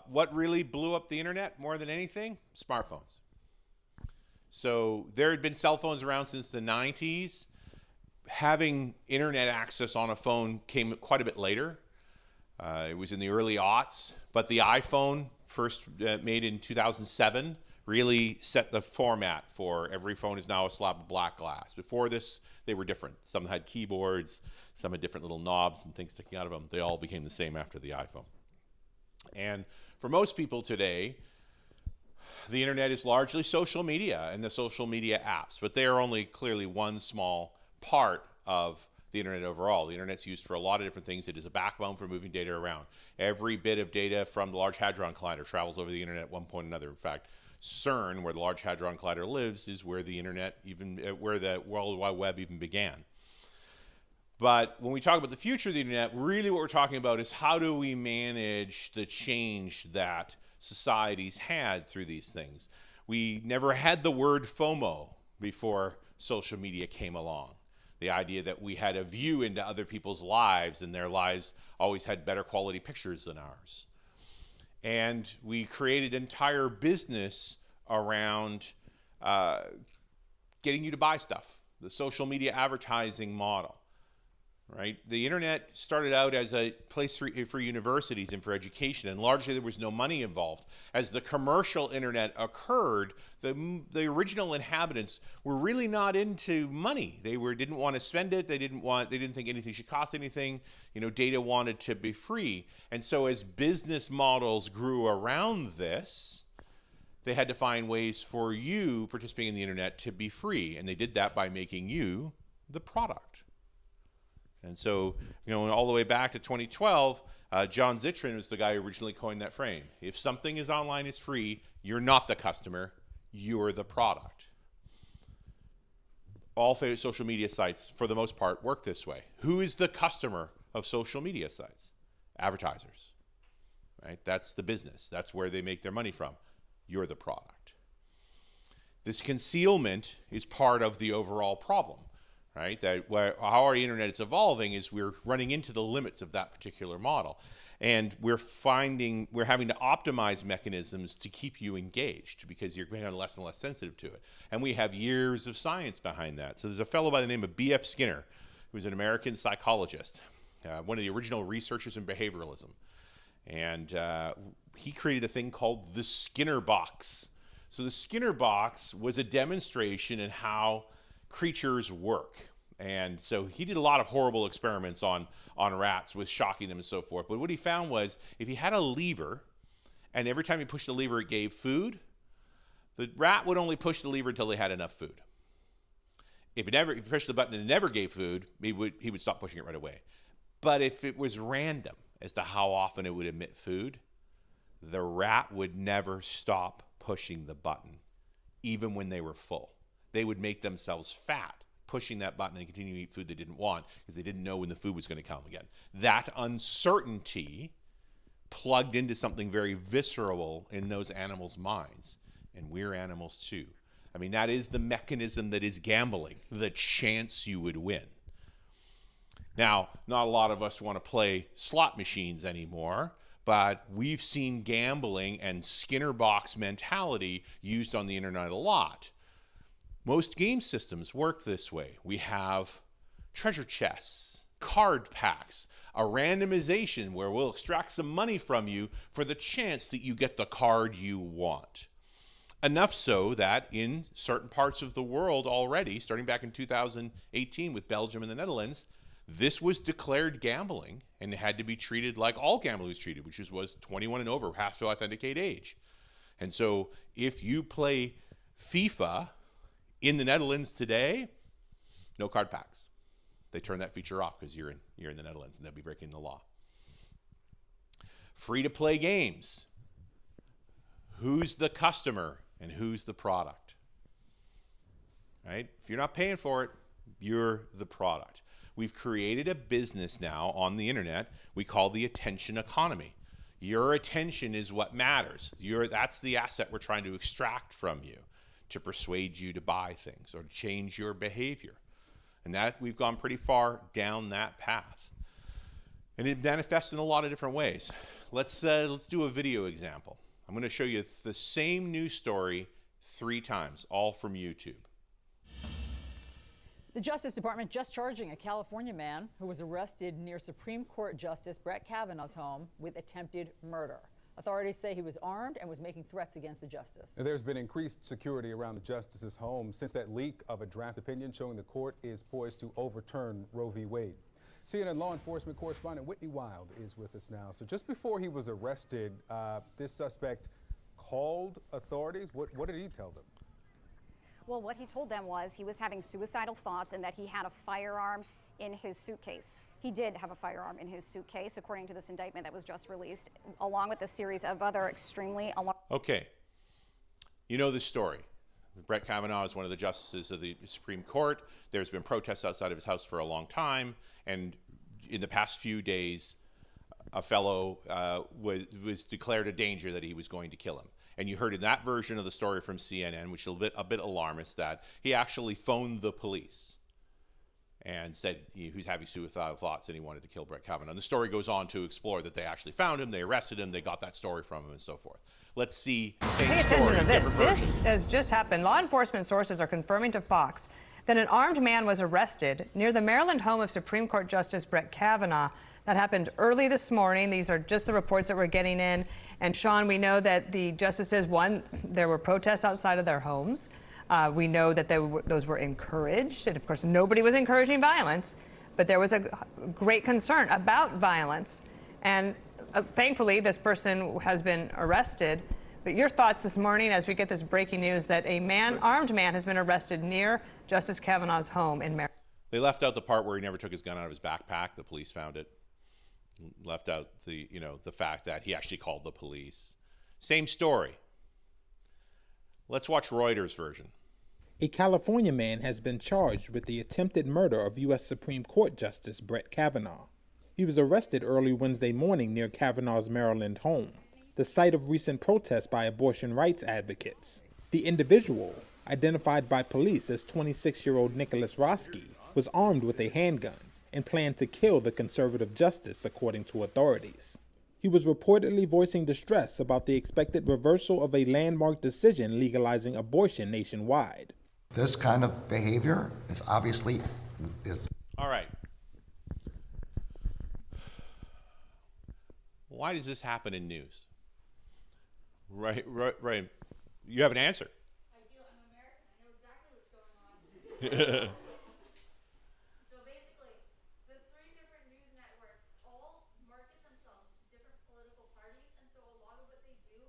What really blew up the internet more than anything? Smartphones. So there had been cell phones around since the 90s. Having internet access on a phone came quite a bit later. It was in the early aughts, but the iPhone, first made in 2007, really set the format for every phone is now a slab of black glass. Before this, they were different. Some had keyboards, some had different little knobs and things sticking out of them. They all became the same after the iPhone. And for most people today, the internet is largely social media and the social media apps, but they are only clearly one small part of the internet overall. The internet's used for a lot of different things. It is a backbone for moving data around. Every bit of data from the Large Hadron Collider travels over the internet at one point or another. In fact, CERN, where the Large Hadron Collider lives, is where the internet where the World Wide Web even began. But when we talk about the future of the internet, really what we're talking about is how do we manage the change that societies had through these things. We never had the word FOMO before social media came along. The idea that we had a view into other people's lives and their lives always had better quality pictures than ours. And we created an entire business around getting you to buy stuff, the social media advertising model. Right? The internet started out as a place for universities and for education, and largely there was no money involved. As the commercial internet occurred, the original inhabitants were really not into money. They didn't want to spend it. They didn't think anything should cost anything. You know, data wanted to be free. And so as business models grew around this, they had to find ways for you participating in the internet to be free, and they did that by making you the product. And so, you know, all the way back to 2012, John Zittrain was the guy who originally coined that frame. If something is online, is free, you're not the customer, you're the product. All social media sites, for the most part, work this way. Who is the customer of social media sites? Advertisers, right? That's the business. That's where they make their money from. You're the product. This concealment is part of the overall problem. Right? How our internet is evolving is we're running into the limits of that particular model. And we're having to optimize mechanisms to keep you engaged because you're becoming less and less sensitive to it. And we have years of science behind that. So there's a fellow by the name of B.F. Skinner, who's an American psychologist, one of the original researchers in behavioralism. And he created a thing called the Skinner box. So the Skinner box was a demonstration in how creatures work. And so he did a lot of horrible experiments on rats with shocking them and so forth. But what he found was if he had a lever and every time you pushed the lever, it gave food. The rat would only push the lever until they had enough food. If you pushed the button and it never gave food, he would stop pushing it right away. But if it was random as to how often it would emit food, the rat would never stop pushing the button, even when they were full. They would make themselves fat, pushing that button and continue to eat food they didn't want because they didn't know when the food was going to come again. That uncertainty plugged into something very visceral in those animals' minds, and we're animals too. I mean, that is the mechanism that is gambling, the chance you would win. Now, not a lot of us want to play slot machines anymore, but we've seen gambling and Skinner box mentality used on the internet a lot. Most game systems work this way. We have treasure chests, card packs, a randomization where we'll extract some money from you for the chance that you get the card you want. Enough so that in certain parts of the world already, starting back in 2018 with Belgium and the Netherlands, this was declared gambling and it had to be treated like all gambling was treated, which was 21 and over, have to authenticate age. And so if you play FIFA in the Netherlands today, no card packs. They turn that feature off because you're in the Netherlands and they'll be breaking the law. Free to play games. Who's the customer and who's the product? Right? If you're not paying for it, you're the product. We've created a business now on the internet we call the attention economy. Your attention is what matters. That's the asset we're trying to extract from you to persuade you to buy things or change your behavior. And that we've gone pretty far down that path. And it manifests in a lot of different ways. Let's do a video example. I'm going to show you the same news story 3 times, all from YouTube. The Justice Department just charging a California man who was arrested near Supreme Court Justice Brett Kavanaugh's home with attempted murder. Authorities say he was armed and was making threats against the justice. There's been increased security around the justice's home since that leak of a draft opinion showing the court is poised to overturn Roe v. Wade. CNN law enforcement correspondent Whitney Wild is with us now. So just before he was arrested, this suspect called authorities. What did he tell them? Well, what he told them was he was having suicidal thoughts and that he had a firearm in his suitcase. He did have a firearm in his suitcase, according to this indictment that was just released, along with a series of other extremely alarming. Okay. You know this story. Brett Kavanaugh is one of the justices of the Supreme Court. There's been protests outside of his house for a long time. And in the past few days, a fellow was declared a danger that he was going to kill him. And you heard in that version of the story from CNN, which is a bit alarmist, that he actually phoned the police and said he was having suicidal thoughts and he wanted to kill Brett Kavanaugh. And the story goes on to explore that they actually found him, they arrested him, they got that story from him, and so forth. Let's see. Pay attention to this. This has just happened. Law enforcement sources are confirming to Fox that an armed man was arrested near the Maryland home of Supreme Court Justice Brett Kavanaugh. That happened early this morning. These are just the reports that we're getting in. And Sean, we know that the justices, there were protests outside of their homes. We know that those were encouraged. And of course, nobody was encouraging violence, but there was a great concern about violence. And thankfully, this person has been arrested. But your thoughts this morning as we get this breaking news that a armed man has been arrested near Justice Kavanaugh's home in Maryland. They left out the part where he never took his gun out of his backpack. The police found it. Left out the fact that he actually called the police. Same story. Let's watch Reuters' version. A California man has been charged with the attempted murder of U.S. Supreme Court Justice Brett Kavanaugh. He was arrested early Wednesday morning near Kavanaugh's Maryland home, the site of recent protests by abortion rights advocates. The individual, identified by police as 26-year-old Nicholas Roski, was armed with a handgun and planned to kill the conservative justice, according to authorities. He was reportedly voicing distress about the expected reversal of a landmark decision legalizing abortion nationwide. This kind of behavior is obviously... All right. Why does this happen in news? Right. You have an answer. I do. I'm American. I know exactly what's going on. So basically, the 3 different news networks all market themselves to different political parties, and so a lot of what they do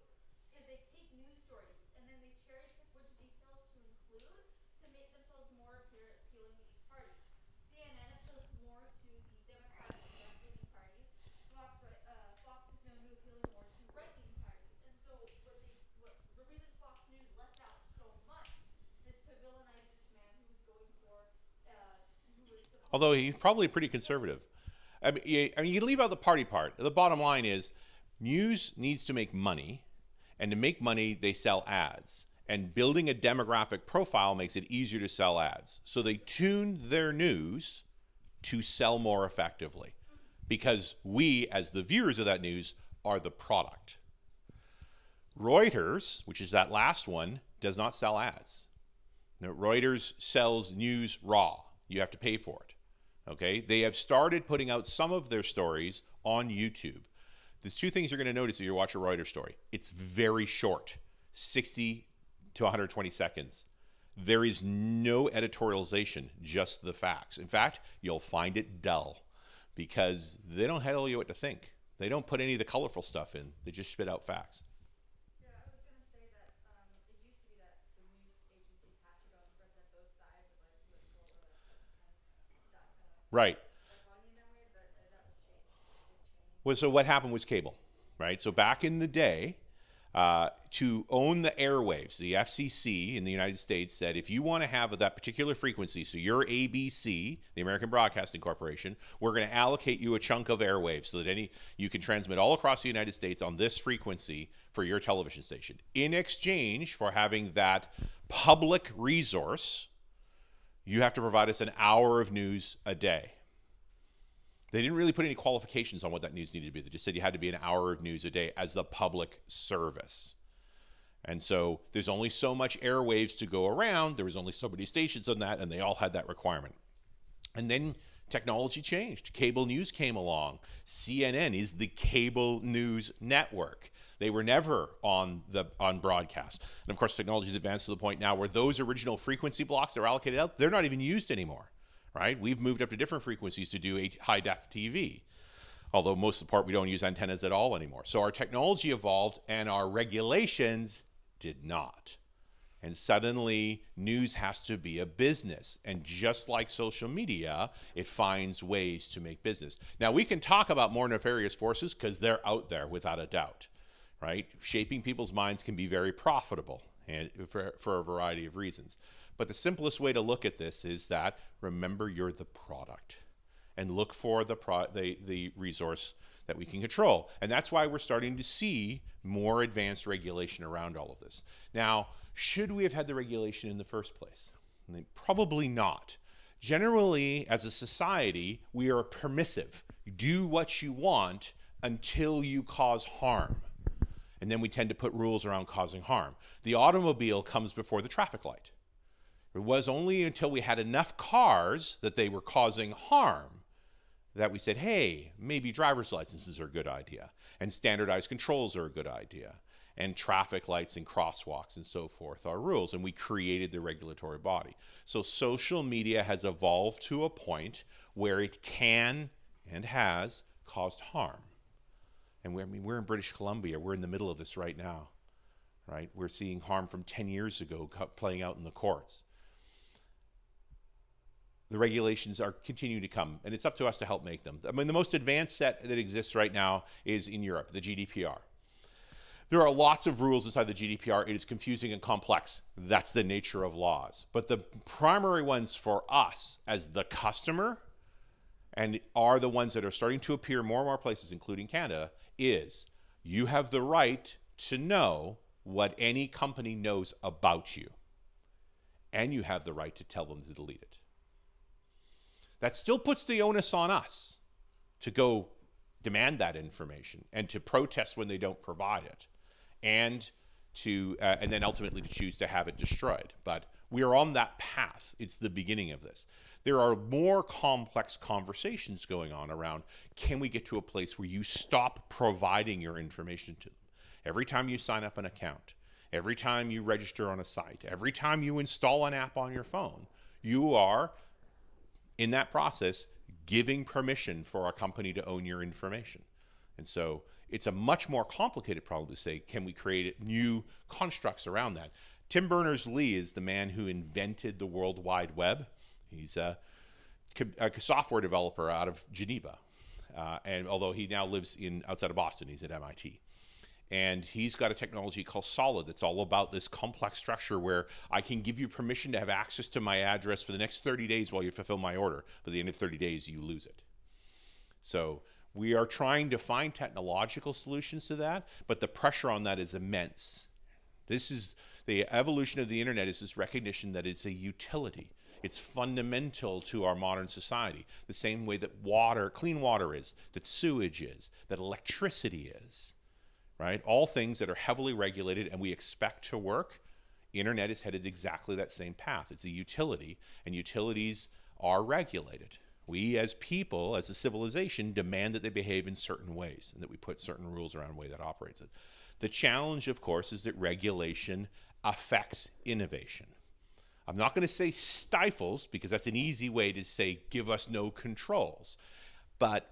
stories, and then they cherry pick which details to include to make themselves more appealing to each party. CNN appeals more to the Democratic and left-leaning parties. Fox is known to appeal more to right-leaning parties. And so the reason Fox News left out so much is to villainize this man who was going for, Although he's probably pretty conservative. I mean, you can leave out the party part. The bottom line is news needs to make money, and to make money, they sell ads. And building a demographic profile makes it easier to sell ads. So they tuned their news to sell more effectively because we, as the viewers of that news, are the product. Reuters, which is that last one, does not sell ads. Now, Reuters sells news raw. You have to pay for it. Okay? They have started putting out some of their stories on YouTube. There's two things you're going to notice if you watch a Reuters story. It's very short, 60 to 120 seconds. There is no editorialization, just the facts. In fact, you'll find it dull because they don't tell you what to think. They don't put any of the colorful stuff in. They just spit out facts. Yeah, I was going to say that it used to be that the news agencies had to go and represent both sides of like political Right. economy in that way, but that was changed. Well, so what happened was cable, right? So back in the day, to own the airwaves, the FCC in the United States said, if you want to have that particular frequency, so you're ABC, the American Broadcasting Corporation, we're going to allocate you a chunk of airwaves so that you can transmit all across the United States on this frequency for your television station. In exchange for having that public resource, you have to provide us an hour of news a day. They didn't really put any qualifications on what that news needed to be. They just said you had to be an hour of news a day as a public service. And so there's only so much airwaves to go around. There was only so many stations on that, and they all had that requirement. And then technology changed. Cable news came along. CNN is the cable news network. They were never on broadcast. And of course, technology has advanced to the point now where those original frequency blocks that are allocated out, they're not even used anymore. Right? We've moved up to different frequencies to do high-def TV, although most of the part we don't use antennas at all anymore. So our technology evolved and our regulations did not. And suddenly, news has to be a business. And just like social media, it finds ways to make business. Now, we can talk about more nefarious forces because they're out there without a doubt. Right? Shaping people's minds can be very profitable and for a variety of reasons. But the simplest way to look at this is that remember you're the product and look for the resource that we can control. And that's why we're starting to see more advanced regulation around all of this. Now, should we have had the regulation in the first place? Probably not. Generally, as a society, we are permissive. Do what you want until you cause harm. And then we tend to put rules around causing harm. The automobile comes before the traffic light. It was only until we had enough cars that they were causing harm that we said, hey, maybe driver's licenses are a good idea, and standardized controls are a good idea, and traffic lights and crosswalks and so forth are rules, and we created the regulatory body. So social media has evolved to a point where it can and has caused harm. And we're in British Columbia. We're in the middle of this right now, right? We're seeing harm from 10 years ago playing out in the courts. The regulations are continuing to come, and it's up to us to help make them. I mean, the most advanced set that exists right now is in Europe, the GDPR. There are lots of rules inside the GDPR. It is confusing and complex. That's the nature of laws. But the primary ones for us as the customer, and are the ones that are starting to appear more and more places, including Canada, is you have the right to know what any company knows about you, and you have the right to tell them to delete it. That still puts the onus on us to go demand that information and to protest when they don't provide it, and then ultimately to choose to have it destroyed. But we are on that path. It's the beginning of this. There are more complex conversations going on around, can we get to a place where you stop providing your information to them? Every time you sign up an account, every time you register on a site, every time you install an app on your phone, you are, in that process, giving permission for a company to own your information. And so it's a much more complicated problem to say, can we create new constructs around that? Tim Berners-Lee is the man who invented the World Wide Web. He's a software developer out of Geneva. And although he now lives outside of Boston, he's at MIT. And he's got a technology called Solid that's all about this complex structure where I can give you permission to have access to my address for the next 30 days while you fulfill my order. But at the end of 30 days, you lose it. So we are trying to find technological solutions to that, but the pressure on that is immense. This is the evolution of the internet, is this recognition that it's a utility. It's fundamental to our modern society, the same way that water, clean water is, that sewage is, that electricity is, right? All things that are heavily regulated and we expect to work. Internet is headed exactly that same path. It's a utility, and utilities are regulated. We as people, as a civilization, demand that they behave in certain ways and that we put certain rules around the way that operates it. The challenge, of course, is that regulation affects innovation. I'm not going to say stifles, because that's an easy way to say give us no controls. But,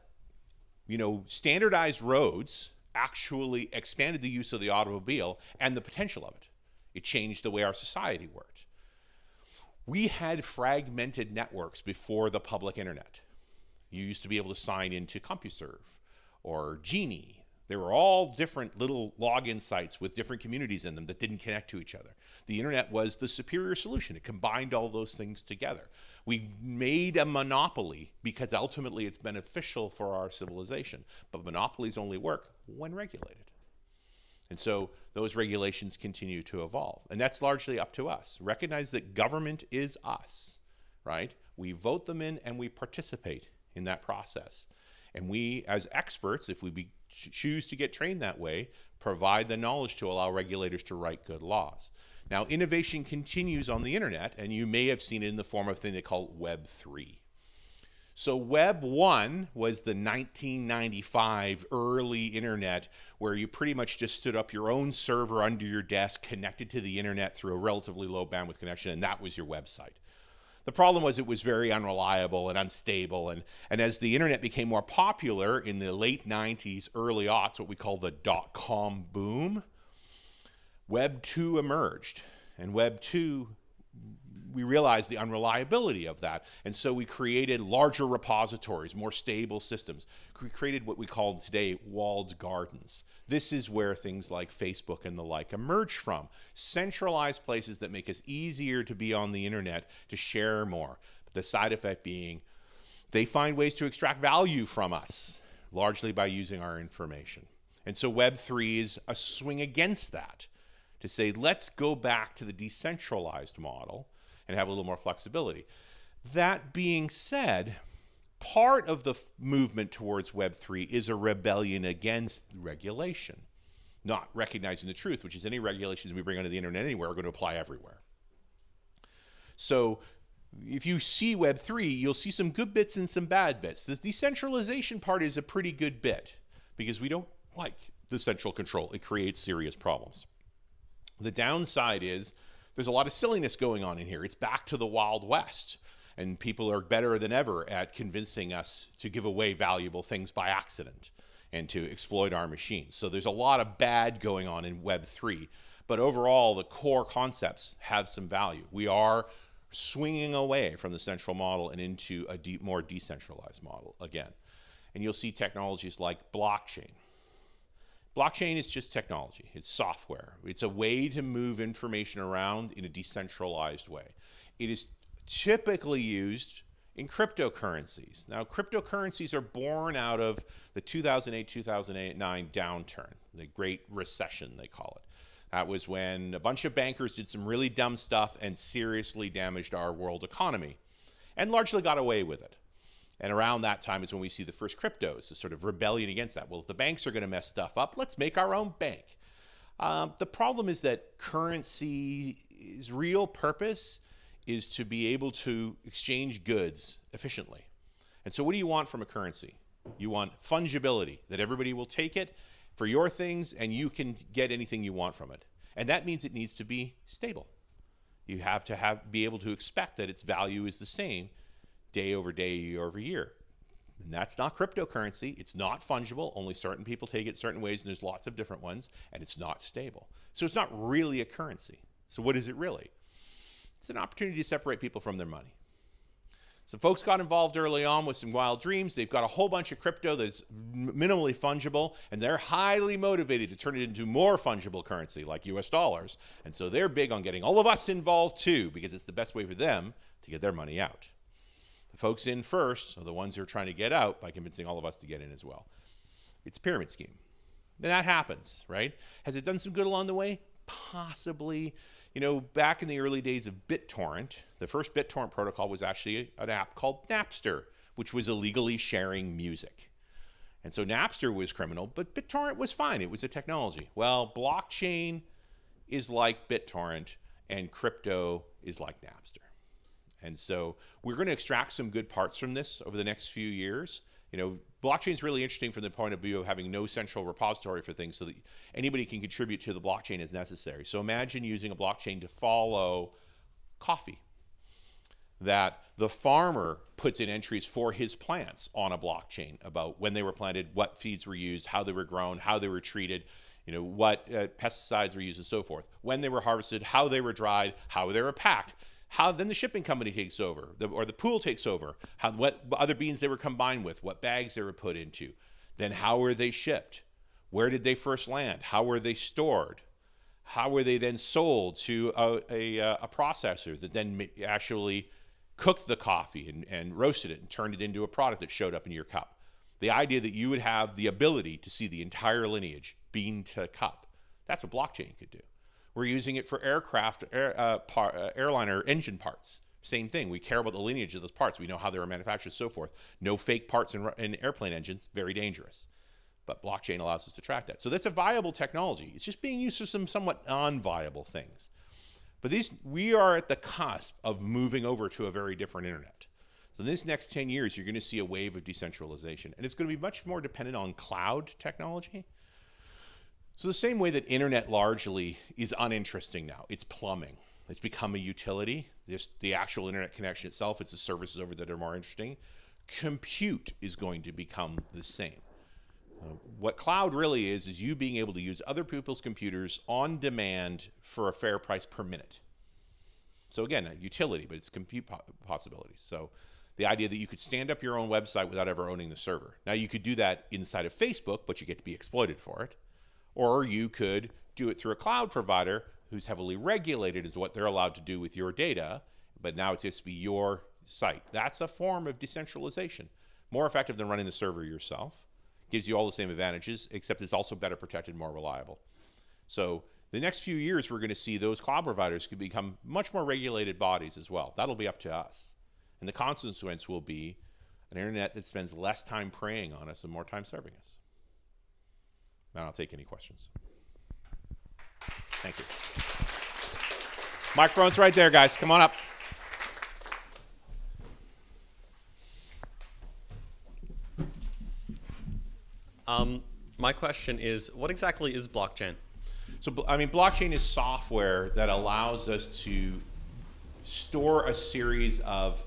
you know, standardized roads actually expanded the use of the automobile and the potential of it. It changed the way our society worked. We had fragmented networks before the public internet. You used to be able to sign into CompuServe or Genie. They were all different little login sites with different communities in them that didn't connect to each other. The internet was the superior solution. It combined all those things together. We made a monopoly because ultimately it's beneficial for our civilization. But monopolies only work when regulated. And so those regulations continue to evolve. And that's largely up to us. Recognize that government is us, right? We vote them in and we participate in that process. And we, as experts, if we choose to get trained that way, provide the knowledge to allow regulators to write good laws. Now, innovation continues on the internet, and you may have seen it in the form of a thing they call Web 3. So Web 1 was the 1995 early internet where you pretty much just stood up your own server under your desk, connected to the internet through a relatively low bandwidth connection, and that was your website. The problem was it was very unreliable and unstable, and as the internet became more popular in the late 90s, early aughts, what we call the dot-com boom, Web 2 emerged. And Web 2, we realized the unreliability of that, and so we created larger repositories, more stable systems. We created what we call today walled gardens. This is where things like Facebook and the like emerge from. Centralized places that make us easier to be on the internet, to share more. But the side effect being they find ways to extract value from us, largely by using our information. And so Web 3 is a swing against that, to say let's go back to the decentralized model and have a little more flexibility. That being said, part of the movement towards Web 3 is a rebellion against regulation, not recognizing the truth, which is any regulations we bring onto the internet anywhere are going to apply everywhere. So if you see Web 3, you'll see some good bits and some bad bits. This decentralization part is a pretty good bit because we don't like the central control. It creates serious problems. The downside is there's a lot of silliness going on in here. It's back to the Wild West. And people are better than ever at convincing us to give away valuable things by accident and to exploit our machines. So there's a lot of bad going on in Web 3. But overall, the core concepts have some value. We are swinging away from the central model and into a more decentralized model again. And you'll see technologies like blockchain. Blockchain is just technology. It's software. It's a way to move information around in a decentralized way. It is typically used in cryptocurrencies. Now, cryptocurrencies are born out of the 2008-2009 downturn, the Great Recession, they call it. That was when a bunch of bankers did some really dumb stuff and seriously damaged our world economy and largely got away with it. And around that time is when we see the first cryptos, a sort of rebellion against that. Well, if the banks are going to mess stuff up, let's make our own bank. The problem is that currency's real purpose is to be able to exchange goods efficiently. And so what do you want from a currency? You want fungibility, that everybody will take it for your things and you can get anything you want from it. And that means it needs to be stable. You have to be able to expect that its value is the same day over day, year over year. And that's not cryptocurrency. It's not fungible. Only certain people take it certain ways, and there's lots of different ones, and it's not stable. So it's not really a currency. So what is it really? It's an opportunity to separate people from their money. Some folks got involved early on with some wild dreams. They've got a whole bunch of crypto that's minimally fungible, and they're highly motivated to turn it into more fungible currency like US dollars. And so they're big on getting all of us involved too, because it's the best way for them to get their money out. The folks in first are the ones who are trying to get out by convincing all of us to get in as well. It's a pyramid scheme. Then that happens, right? Has it done some good along the way? Possibly. You know, back in the early days of BitTorrent, the first BitTorrent protocol was actually an app called Napster, which was illegally sharing music. And so Napster was criminal, but BitTorrent was fine. It was a technology. Well, blockchain is like BitTorrent, and crypto is like Napster. And so we're going to extract some good parts from this over the next few years. You know, blockchain is really interesting from the point of view of having no central repository for things so that anybody can contribute to the blockchain as necessary. So imagine using a blockchain to follow coffee, that the farmer puts in entries for his plants on a blockchain about when they were planted, what feeds were used, how they were grown, how they were treated, you know, what pesticides were used and so forth, when they were harvested, how they were dried, how they were packed. How then the shipping company takes over, or the pool takes over, what other beans they were combined with, what bags they were put into, then how were they shipped, where did they first land, how were they stored, how were they then sold to a processor that then actually cooked the coffee and roasted it and turned it into a product that showed up in your cup. The idea that you would have the ability to see the entire lineage, bean to cup, that's what blockchain could do. We're using it for aircraft, airliner engine parts. Same thing. We care about the lineage of those parts. We know how they were manufactured, so forth. No fake parts in airplane engines. Very dangerous. But blockchain allows us to track that. So that's a viable technology. It's just being used for some somewhat non-viable things. But we are at the cusp of moving over to a very different internet. So in this next 10 years, you're going to see a wave of decentralization. And it's going to be much more dependent on cloud technology. So the same way that internet largely is uninteresting now, it's plumbing. It's become a utility. The actual internet connection itself, it's the services over that are more interesting. Compute is going to become the same. What cloud really is you being able to use other people's computers on demand for a fair price per minute. So again, a utility, but it's compute possibilities. So the idea that you could stand up your own website without ever owning the server. Now you could do that inside of Facebook, but you get to be exploited for it. Or you could do it through a cloud provider who's heavily regulated as to what they're allowed to do with your data, but now it's just to be your site. That's a form of decentralization. More effective than running the server yourself. Gives you all the same advantages, except it's also better protected, more reliable. So the next few years, we're going to see those cloud providers could become much more regulated bodies as well. That'll be up to us. And the consequence will be an internet that spends less time preying on us and more time serving us. Now I'll take any questions. Thank you. Microphone's right there, guys. Come on up. My question is, what exactly is blockchain? So, I mean, blockchain is software that allows us to store a series of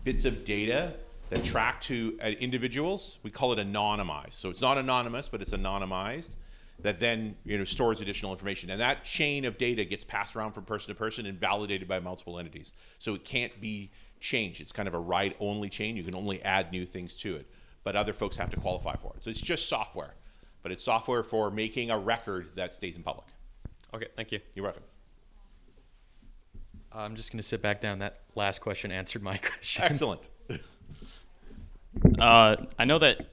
bits of data that track to individuals. We call it anonymized. So it's not anonymous, but it's anonymized, that then stores additional information. And that chain of data gets passed around from person to person and validated by multiple entities. So it can't be changed. It's kind of a write-only chain. You can only add new things to it, but other folks have to qualify for it. So it's just software, but it's software for making a record that stays in public. Okay, thank you. You're welcome. I'm just going to sit back down. That last question answered my question. Excellent. I know that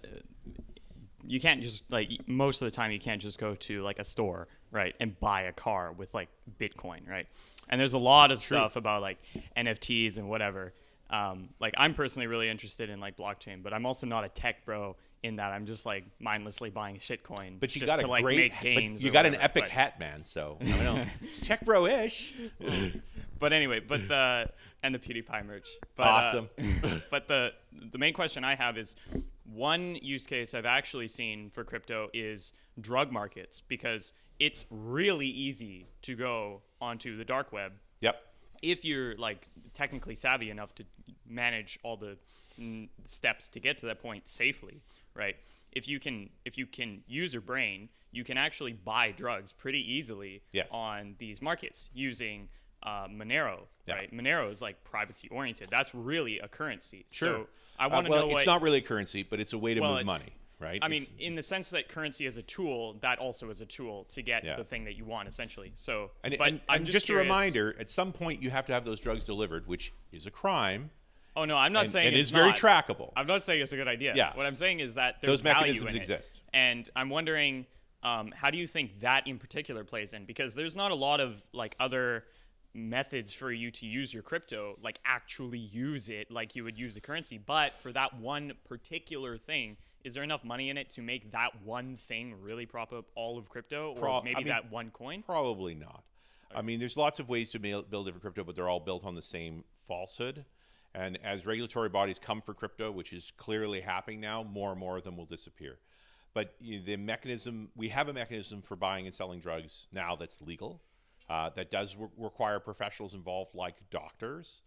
you can't just, like, most of the time you can't just go to like a store, right, and buy a car with like Bitcoin, right? And there's a lot of stuff about like NFTs and whatever. Like, I'm personally really interested in like blockchain, but I'm also not a tech bro in that I'm just like mindlessly buying shitcoin. But you just got to, a like, great, make gains. but you got an epic hat, man. So I don't know, tech bro-ish. But anyway, and the PewDiePie merch. But, awesome. But the main question I have is, one use case I've actually seen for crypto is drug markets, because it's really easy to go onto the dark web. Yep. if you're like technically savvy enough to manage all the steps to get to that point safely, right? If you can use your brain, you can actually buy drugs pretty easily on these markets using Monero, right? Monero is like privacy oriented. That's really a currency. Sure. So I want to know it's not really a currency, but it's a way to move money, right? I mean, in the sense that currency is a tool, that also is a tool to get the thing that you want, essentially. So, and I'm just curious. a reminder: at some point, you have to have those drugs delivered, which is a crime. Oh no, I'm not saying and it's is very not. trackable. I'm not saying it's a good idea. Yeah. What I'm saying is that there's Those mechanisms value in exist. it. And I'm wondering, how do you think that in particular plays in? Because there's not a lot of like other methods for you to use your crypto, like actually use it like you would use a currency. But for that one particular thing, is there enough money in it to make that one thing really prop up all of crypto, or that one coin? Probably not. I mean, there's lots of ways to build different crypto, but they're all built on the same falsehood. And as regulatory bodies come for crypto, which is clearly happening now, more and more of them will disappear. But the mechanism, we have a mechanism for buying and selling drugs now that's legal. That does require professionals involved like doctors.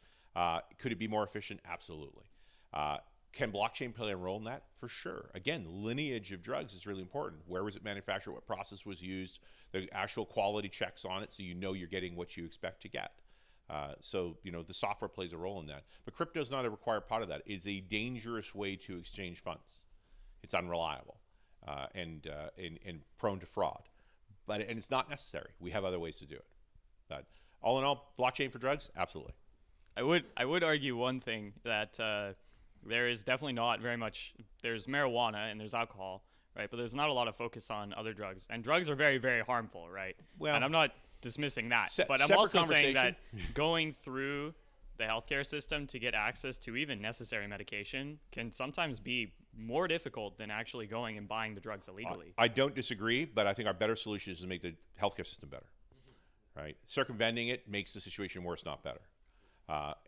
Could it be more efficient? Absolutely. Can blockchain play a role in that? For sure. Again, lineage of drugs is really important. Where was it manufactured? What process was used? The actual quality checks on it, so you know you're getting what you expect to get. So the software plays a role in that. But crypto is not a required part of that. It's a dangerous way to exchange funds. It's unreliable and prone to fraud. And it's not necessary. We have other ways to do it. But all in all, blockchain for drugs, absolutely. I would argue one thing, that there is definitely not very much. There's marijuana and there's alcohol, right? But there's not a lot of focus on other drugs, and drugs are very, very harmful, right? Well, and I'm not dismissing that, but I'm separate also saying that conversation. going through the healthcare system to get access to even necessary medication can sometimes be more difficult than actually going and buying the drugs illegally. I don't disagree, but I think our better solution is to make the healthcare system better, right? Circumventing it makes the situation worse, not better.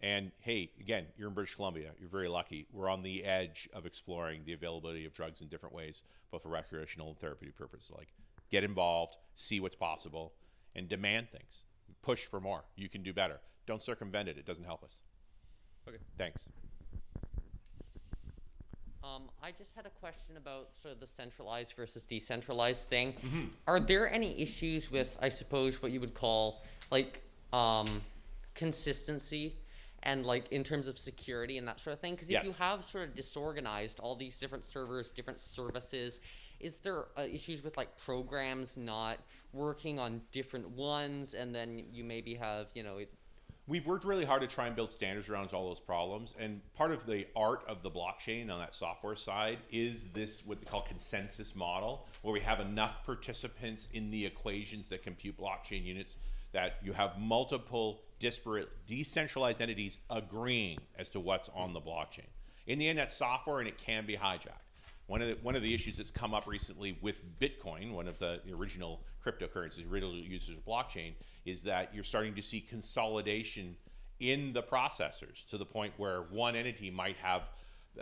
And hey, again, you're in British Columbia. You're very lucky. We're on the edge of exploring the availability of drugs in different ways, both for recreational and therapeutic purposes. Like, get involved, see what's possible, and demand things. Push for more. You can do better. Don't circumvent it. It doesn't help us. Okay. Thanks. I just had a question about sort of the centralized versus decentralized thing. Are there any issues with, I suppose, what you would call like consistency and like in terms of security and that sort of thing? Because if you have sort of disorganized all these different servers, different services, is there issues with like programs not working on different ones, and then you maybe have, We've worked really hard to try and build standards around all those problems, and part of the art of the blockchain on that software side is this, what they call consensus model, where we have enough participants in the equations that compute blockchain units that you have multiple disparate decentralized entities agreeing as to what's on the blockchain. In the end, that's software, and it can be hijacked. One of the issues that's come up recently with Bitcoin, one of the original cryptocurrencies originally used as a blockchain, is that you're starting to see consolidation in the processors to the point where one entity might have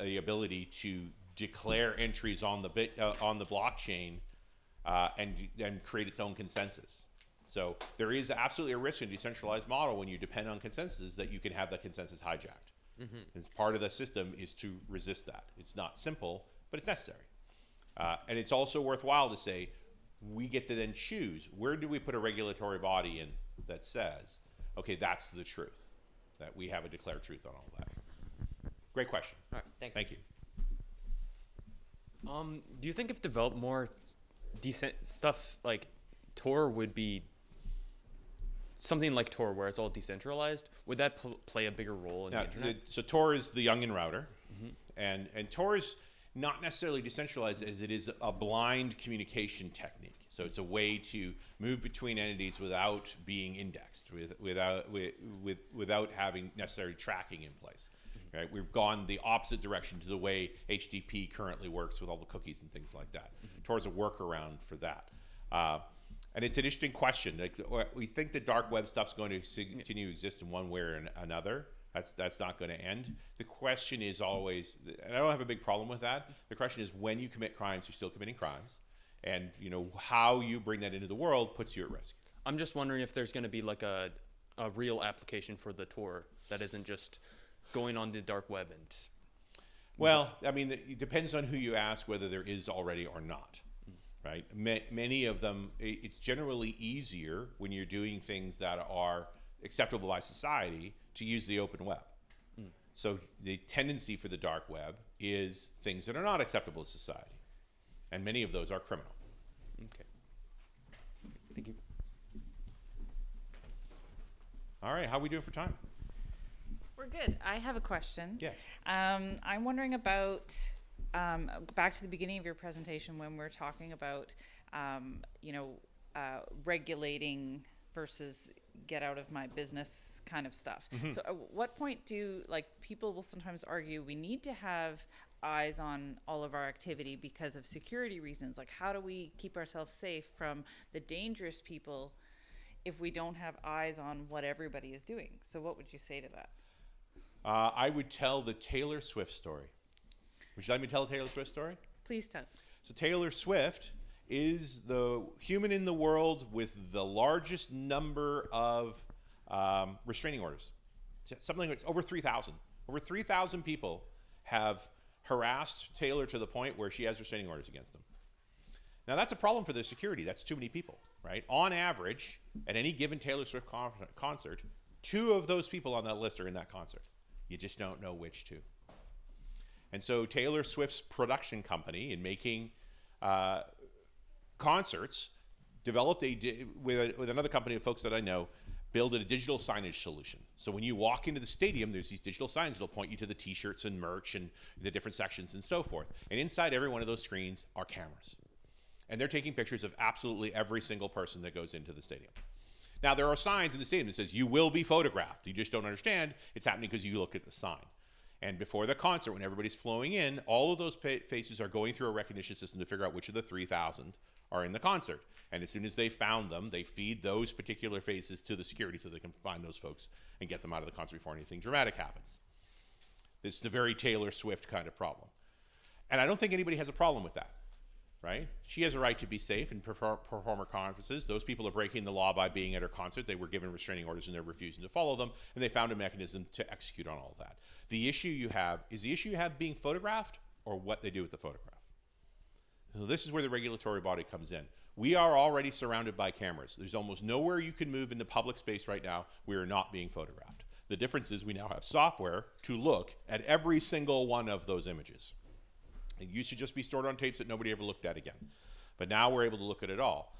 the ability to declare entries on the blockchain and create its own consensus. So there is absolutely a risk in a decentralized model when you depend on consensus that you can have that consensus hijacked. As part of the system is to resist that. It's not simple, but it's necessary. And it's also worthwhile to say, we get to then choose, where do we put a regulatory body in that says, okay, that's the truth, that we have a declared truth on all of that. Great question. All right, thank you. Do you think if developed more decent stuff like Tor would be something like Tor where it's all decentralized, would that play a bigger role in the internet? So Tor is the Onion router, and Tor is not necessarily decentralized as it is a blind communication technique. So it's a way to move between entities without being indexed, without having necessary tracking in place. Right? We've gone the opposite direction to the way HTTP currently works with all the cookies and things like that. Tor is a workaround for that. And it's an interesting question. Like, we think the dark web stuff's going to continue to exist in one way or another. That's not going to end. The question is always, and I don't have a big problem with that. The question is, when you commit crimes, you're still committing crimes, and how you bring that into the world puts you at risk. I'm just wondering if there's going to be like a a real application for the tour that isn't just going on the dark web and. Well, I mean, it depends on who you ask whether there is already or not, right? Many of them, it's generally easier when you're doing things that are acceptable by society to use the open web. So the tendency for the dark web is things that are not acceptable to society, and many of those are criminal. Okay. Thank you. All right, how are we doing for time? We're good. I have a question. Yes. I'm wondering about, back to the beginning of your presentation when we're talking about, regulating versus get out of my business kind of stuff. Mhm. So at what point do, people will sometimes argue we need to have eyes on all of our activity because of security reasons. Like, how do we keep ourselves safe from the dangerous people if we don't have eyes on what everybody is doing? So what would you say to that? I would tell the Taylor Swift story. Would you like me to tell the Taylor Swift story? Please tell. So Taylor Swift is the human in the world with the largest number of restraining orders. Something like over 3,000. Over 3,000 people have harassed Taylor to the point where she has restraining orders against them. Now that's a problem for the security. That's too many people, right? On average, at any given Taylor Swift concert, 2 of those people on that list are in that concert. You just don't know which 2. And so Taylor Swift's production company, in making concerts, developed with another company of folks that I know, built a digital signage solution. So when you walk into the stadium, there's these digital signs that'll point you to the t-shirts and merch and the different sections and so forth. And inside every one of those screens are cameras. And they're taking pictures of absolutely every single person that goes into the stadium. Now, there are signs in the stadium that says, you will be photographed. You just don't understand it's happening because you look at the sign. And before the concert, when everybody's flowing in, all of those faces are going through a recognition system to figure out which of the 3,000 are in the concert. And as soon as they found them, they feed those particular faces to the security so they can find those folks and get them out of the concert before anything dramatic happens. This is a very Taylor Swift kind of problem. And I don't think anybody has a problem with that. Right? She has a right to be safe and perform her conferences. Those people are breaking the law by being at her concert. They were given restraining orders and they're refusing to follow them, and they found a mechanism to execute on all of that. The issue you have is the issue you have being photographed or what they do with the photograph. So this is where the regulatory body comes in. We are already surrounded by cameras. There's almost nowhere you can move into public space right now we are not being photographed. The difference is we now have software to look at every single one of those images. It used to just be stored on tapes that nobody ever looked at again. But now we're able to look at it all.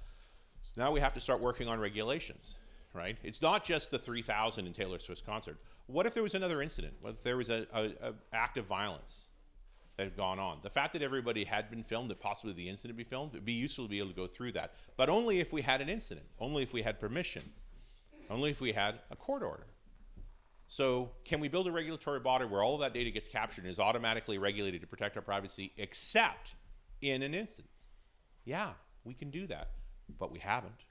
So now we have to start working on regulations, right? It's not just the 3,000 in Taylor Swift's concert. What if there was another incident? What if there was an act of violence that had gone on? The fact that everybody had been filmed, that possibly the incident be filmed, it'd be useful to be able to go through that. But only if we had an incident, only if we had permission, only if we had a court order. So can we build a regulatory body where all of that data gets captured and is automatically regulated to protect our privacy, except in an instance? Yeah, we can do that, but we haven't.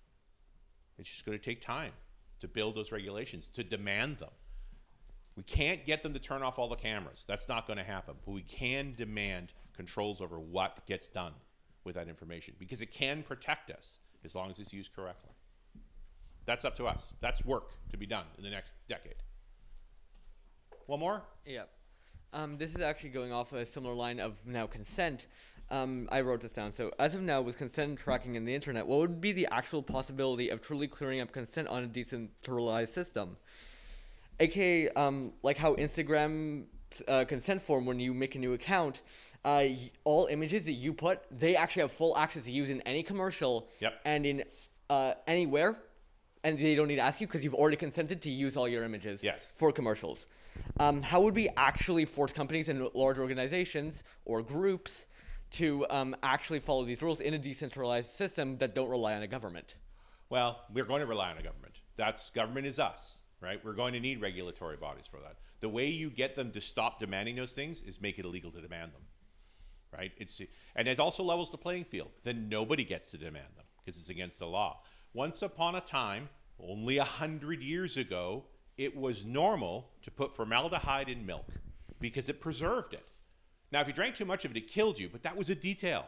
It's just going to take time to build those regulations, to demand them. We can't get them to turn off all the cameras. That's not going to happen. But we can demand controls over what gets done with that information, because it can protect us as long as it's used correctly. That's up to us. That's work to be done in the next decade. One more? Yeah. This is actually going off a similar line of now consent. I wrote this down. So as of now, with consent tracking in the internet, what would be the actual possibility of truly clearing up consent on a decentralized system? AKA, like how Instagram consent form, when you make a new account, all images that you put, they actually have full access to use in any commercial and in anywhere, and they don't need to ask you because you've already consented to use all your images for commercials. How would we actually force companies and large organizations or groups to actually follow these rules in a decentralized system that don't rely on a government? Well, we're going to rely on a government. Government is us, right? We're going to need regulatory bodies for that. The way you get them to stop demanding those things is make it illegal to demand them, right? And it also levels the playing field. Then nobody gets to demand them because it's against the law. Once upon a time, only 100 years ago, it was normal to put formaldehyde in milk because it preserved it. Now, if you drank too much of it, it killed you, but that was a detail.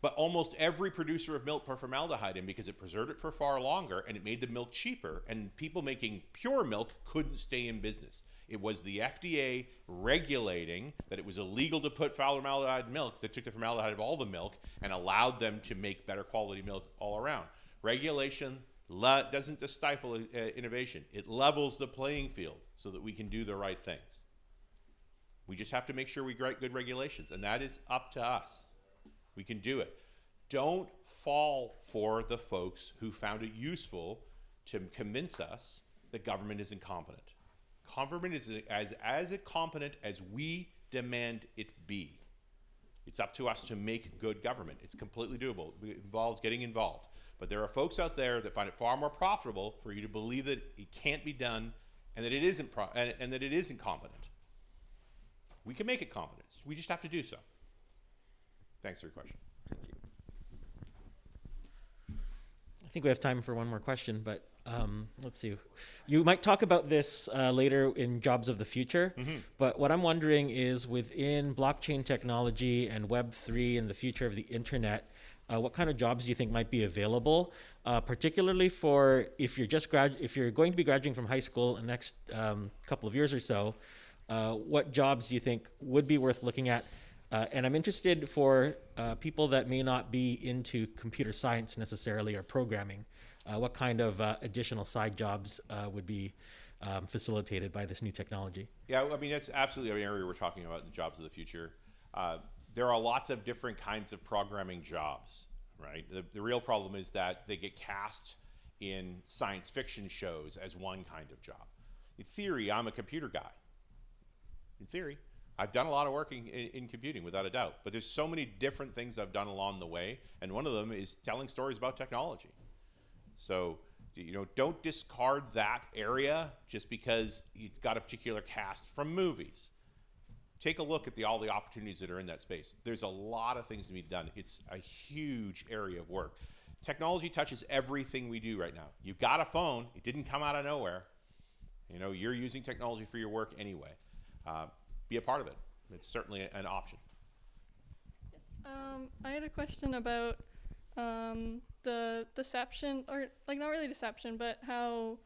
But almost every producer of milk put formaldehyde in because it preserved it for far longer and it made the milk cheaper, and people making pure milk couldn't stay in business. It was the FDA regulating that it was illegal to put formaldehyde in milk that took the formaldehyde out of all the milk and allowed them to make better quality milk all around. Regulation doesn't just stifle innovation. It levels the playing field so that we can do the right things. We just have to make sure we write good regulations, and that is up to us. We can do it. Don't fall for the folks who found it useful to convince us that government is incompetent. Government is as incompetent as we demand it be. It's up to us to make good government. It's completely doable. It involves getting involved. But there are folks out there that find it far more profitable for you to believe that it can't be done and that it isn't and that it isn't competent. We can make it competent. We just have to do so. Thanks for your question. Thank you. I think we have time for one more question, but let's see. You might talk about this later in Jobs of the Future, but what I'm wondering is within blockchain technology and Web3 and the future of the internet, what kind of jobs do you think might be available, particularly for if you're going to be graduating from high school in the next couple of years or so, what jobs do you think would be worth looking at? And I'm interested for people that may not be into computer science necessarily or programming, what kind of additional side jobs would be facilitated by this new technology? Yeah, I mean, that's absolutely an area we're talking about in the jobs of the future. There are lots of different kinds of programming jobs, right? The real problem is that they get cast in science fiction shows as one kind of job. In theory, I'm a computer guy. In theory. I've done a lot of work in computing, without a doubt. But there's so many different things I've done along the way, and one of them is telling stories about technology. So, don't discard that area just because it's got a particular cast from movies. Take a look at all the opportunities that are in that space. There's a lot of things to be done. It's a huge area of work. Technology touches everything we do right now. You've got a phone. It didn't come out of nowhere. You're using technology for your work anyway. Be a part of it. It's certainly an option. I had a question about the deception, or not really deception, but how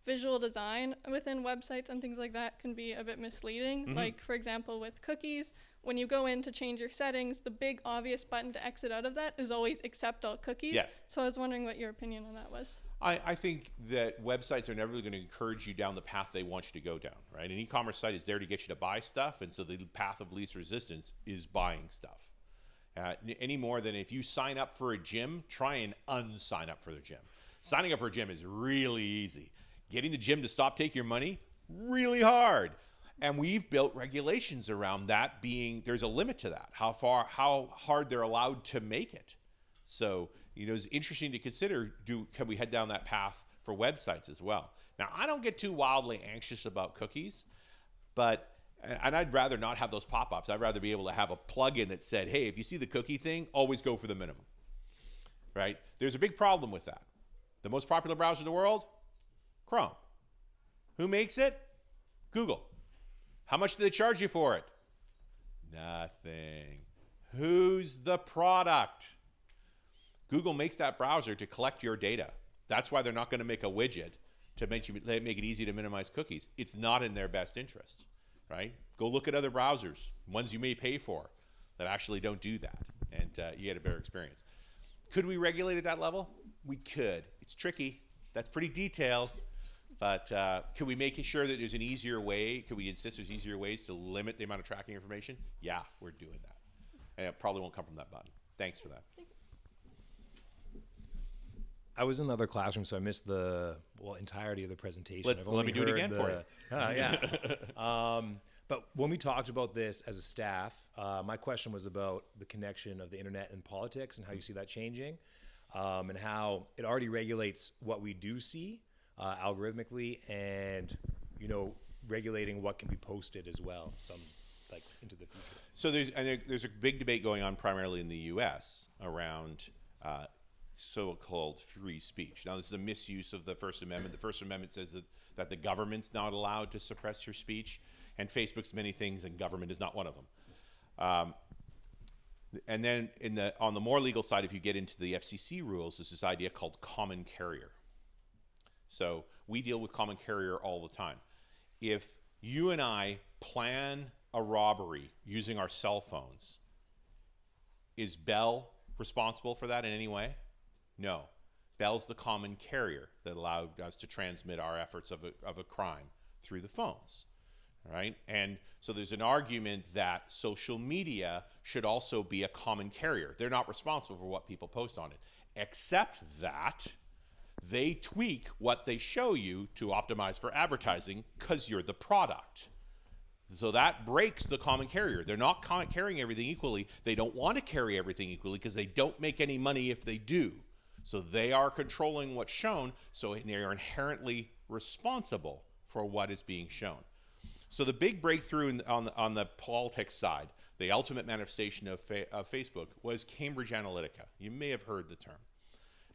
visual design within websites and things like that can be a bit misleading. Like, for example, with cookies, when you go in to change your settings, the big obvious button to exit out of that is always accept all cookies. Yes. So I was wondering what your opinion on that was. I think that websites are never really going to encourage you down the path they want you to go down, right? An e-commerce site is there to get you to buy stuff, and so the path of least resistance is buying stuff. Any more than if you sign up for a gym, try and unsign up for the gym. Signing up for a gym is really easy. Getting the gym to stop taking your money, really hard. And we've built regulations around that there's a limit to that, how hard they're allowed to make it. So, it's interesting to consider, can we head down that path for websites as well? Now, I don't get too wildly anxious about cookies, and I'd rather not have those pop-ups. I'd rather be able to have a plugin that said, hey, if you see the cookie thing, always go for the minimum, right? There's a big problem with that. The most popular browser in the world? Chrome. Who makes it? Google. How much do they charge you for it? Nothing. Who's the product? Google makes that browser to collect your data. That's why they're not going to make a widget to make it easy to minimize cookies. It's not in their best interest, right? Go look at other browsers, ones you may pay for, that actually don't do that, and you get a better experience. Could we regulate at that level? We could. It's tricky. That's pretty detailed. But can we make sure that there's an easier way? Could we insist there's easier ways to limit the amount of tracking information? Yeah, we're doing that. And it probably won't come from that button. Thanks for that. I was in the other classroom, so I missed the entirety of the presentation. Let me do it again for you. Yeah. But when we talked about this as a staff, my question was about the connection of the internet and politics and how you see that changing, and how it already regulates what we do see algorithmically, and regulating what can be posted as well, into the future. So there's a big debate going on primarily in the U.S. around so-called free speech. Now, this is a misuse of the First Amendment. The First Amendment says that the government's not allowed to suppress your speech, and Facebook's many things, and government is not one of them. And then on the more legal side, if you get into the FCC rules, there's this idea called common carrier. So we deal with common carrier all the time. If you and I plan a robbery using our cell phones, is Bell responsible for that in any way? No. Bell's the common carrier that allowed us to transmit our efforts of a crime through the phones. Right? And so there's an argument that social media should also be a common carrier. They're not responsible for what people post on it, except that they tweak what they show you to optimize for advertising because you're the product. So that breaks the common carrier. They're not carrying everything equally. They don't want to carry everything equally because they don't make any money if they do. So they are controlling what's shown, so they are inherently responsible for what is being shown. So the big breakthrough on the politics side, the ultimate manifestation of Facebook, was Cambridge Analytica. You may have heard the term.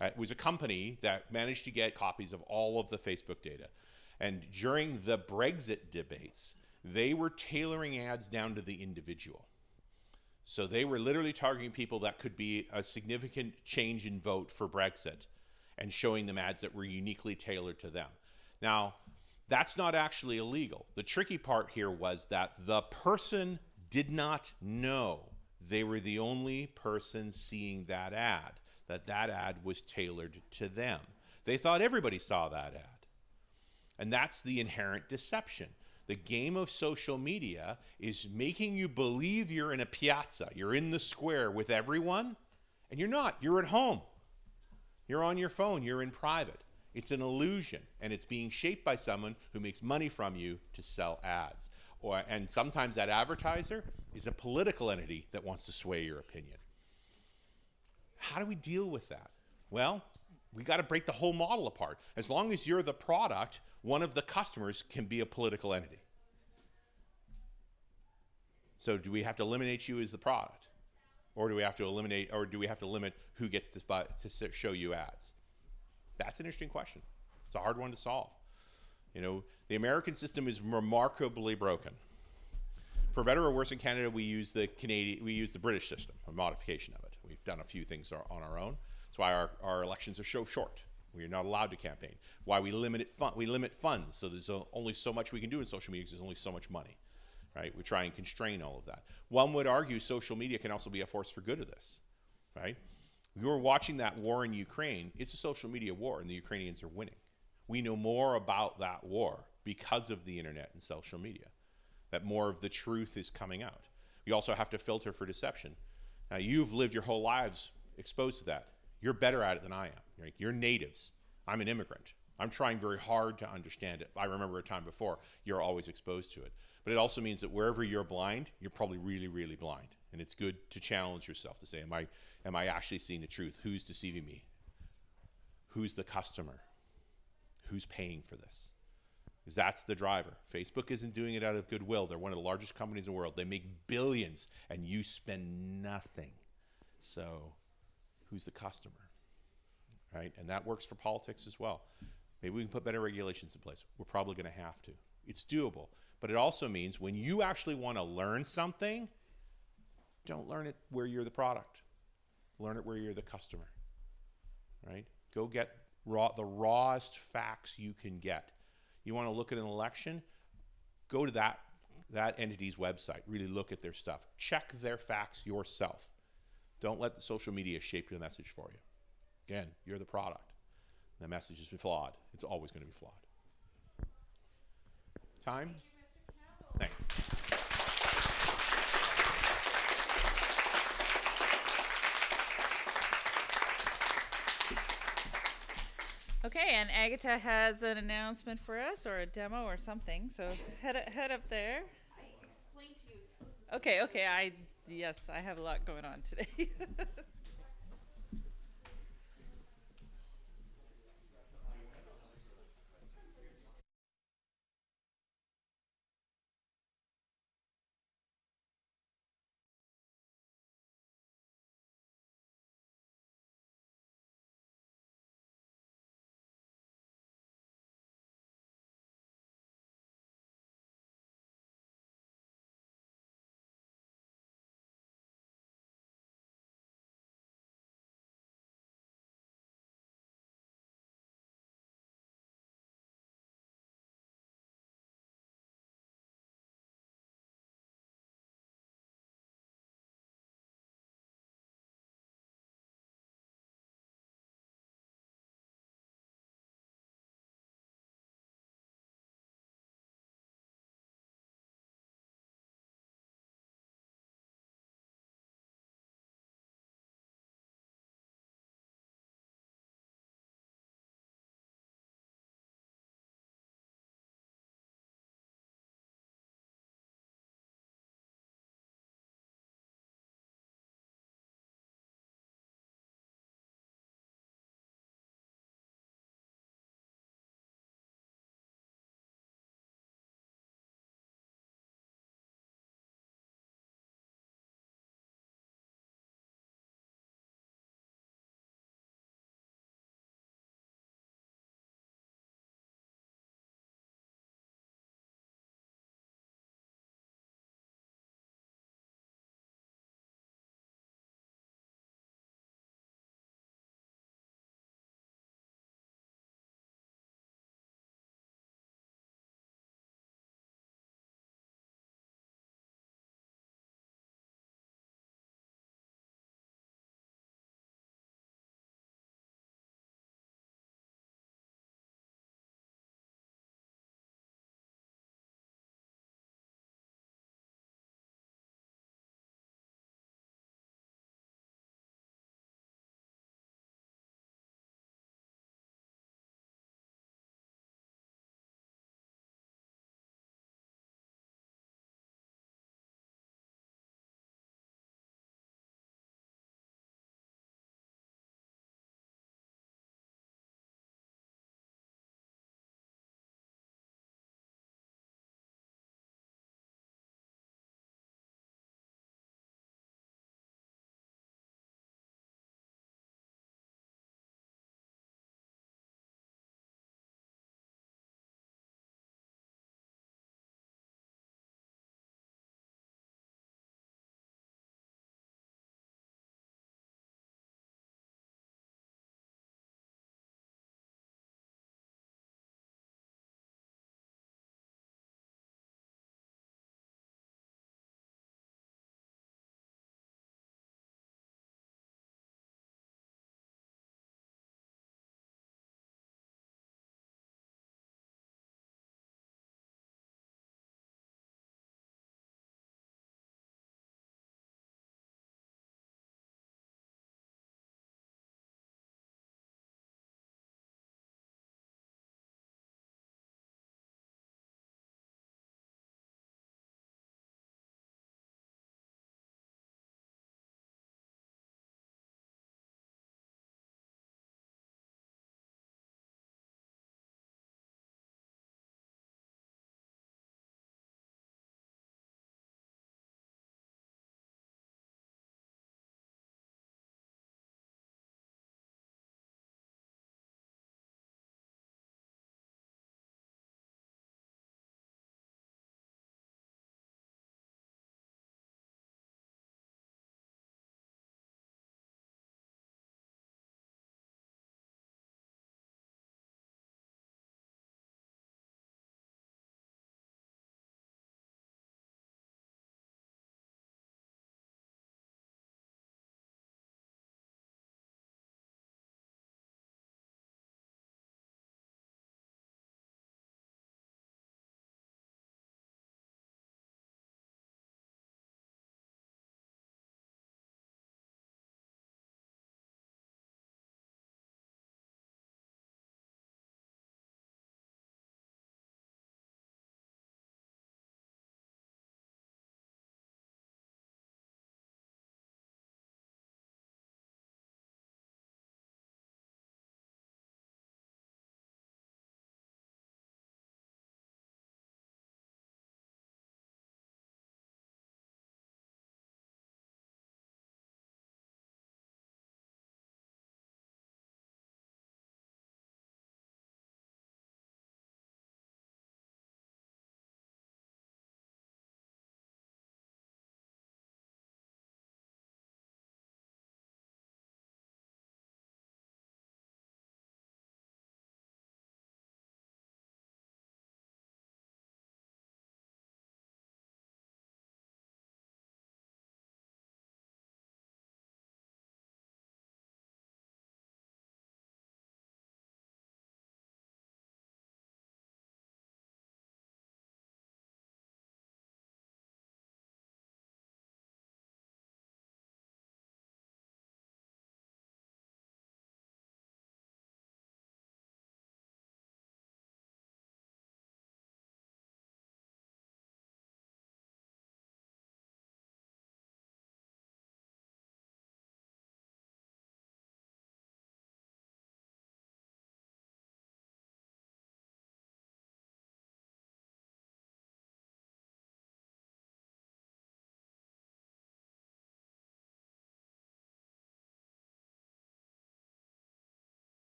It was a company that managed to get copies of all of the Facebook data. And during the Brexit debates, they were tailoring ads down to the individual. So they were literally targeting people that could be a significant change in vote for Brexit and showing them ads that were uniquely tailored to them. Now, that's not actually illegal. The tricky part here was that the person did not know they were the only person seeing that ad was tailored to them. They thought everybody saw that ad. And that's the inherent deception. The game of social media is making you believe you're in a piazza, you're in the square with everyone, and you're not. You're at home. You're on your phone, you're in private. It's an illusion, and it's being shaped by someone who makes money from you to sell ads. And sometimes that advertiser is a political entity that wants to sway your opinion. How do we deal with that? Well, we got to break the whole model apart. As long as you're the product, one of the customers can be a political entity. So do we have to eliminate you as the product? Or do we have to limit who gets to show you ads? That's an interesting question. It's a hard one to solve. You know, the American system is remarkably broken. For better or worse, in Canada, we use the British system, a modification of it. We've done a few things on our own. That's why our elections are so short. We're not allowed to campaign. Why we limit funds. So there's only so much we can do in social media because there's only so much money, right? We try and constrain all of that. One would argue social media can also be a force for good of this, right? We were watching that war in Ukraine. It's a social media war, and the Ukrainians are winning. We know more about that war because of the internet and social media, that more of the truth is coming out. You also have to filter for deception. Now, you've lived your whole lives exposed to that. You're better at it than I am. Right? You're natives. I'm an immigrant. I'm trying very hard to understand it. I remember a time before, you're always exposed to it. But it also means that wherever you're blind, you're probably really, really blind. And it's good to challenge yourself to say, am I actually seeing the truth? Who's deceiving me? Who's the customer? Who's paying for this? Because that's the driver. Facebook isn't doing it out of goodwill. They're one of the largest companies in the world. They make billions, and you spend nothing. So who's the customer? Right? And that works for politics as well. Maybe we can put better regulations in place. We're probably going to have to. It's doable. But it also means when you actually want to learn something, don't learn it where you're the product. Learn it where you're the customer. Right? Go get the rawest facts you can get. You want to look at an election? Go to that entity's website. Really look at their stuff. Check their facts yourself. Don't let the social media shape your message for you. Again, you're the product. The message is flawed. It's always going to be flawed. Time? Thank you, Mr. Campbell. Thanks. Okay, and Agata has an announcement for us, or a demo, or something. So head up there. I explained to you explicitly. Okay. Yes, I have a lot going on today.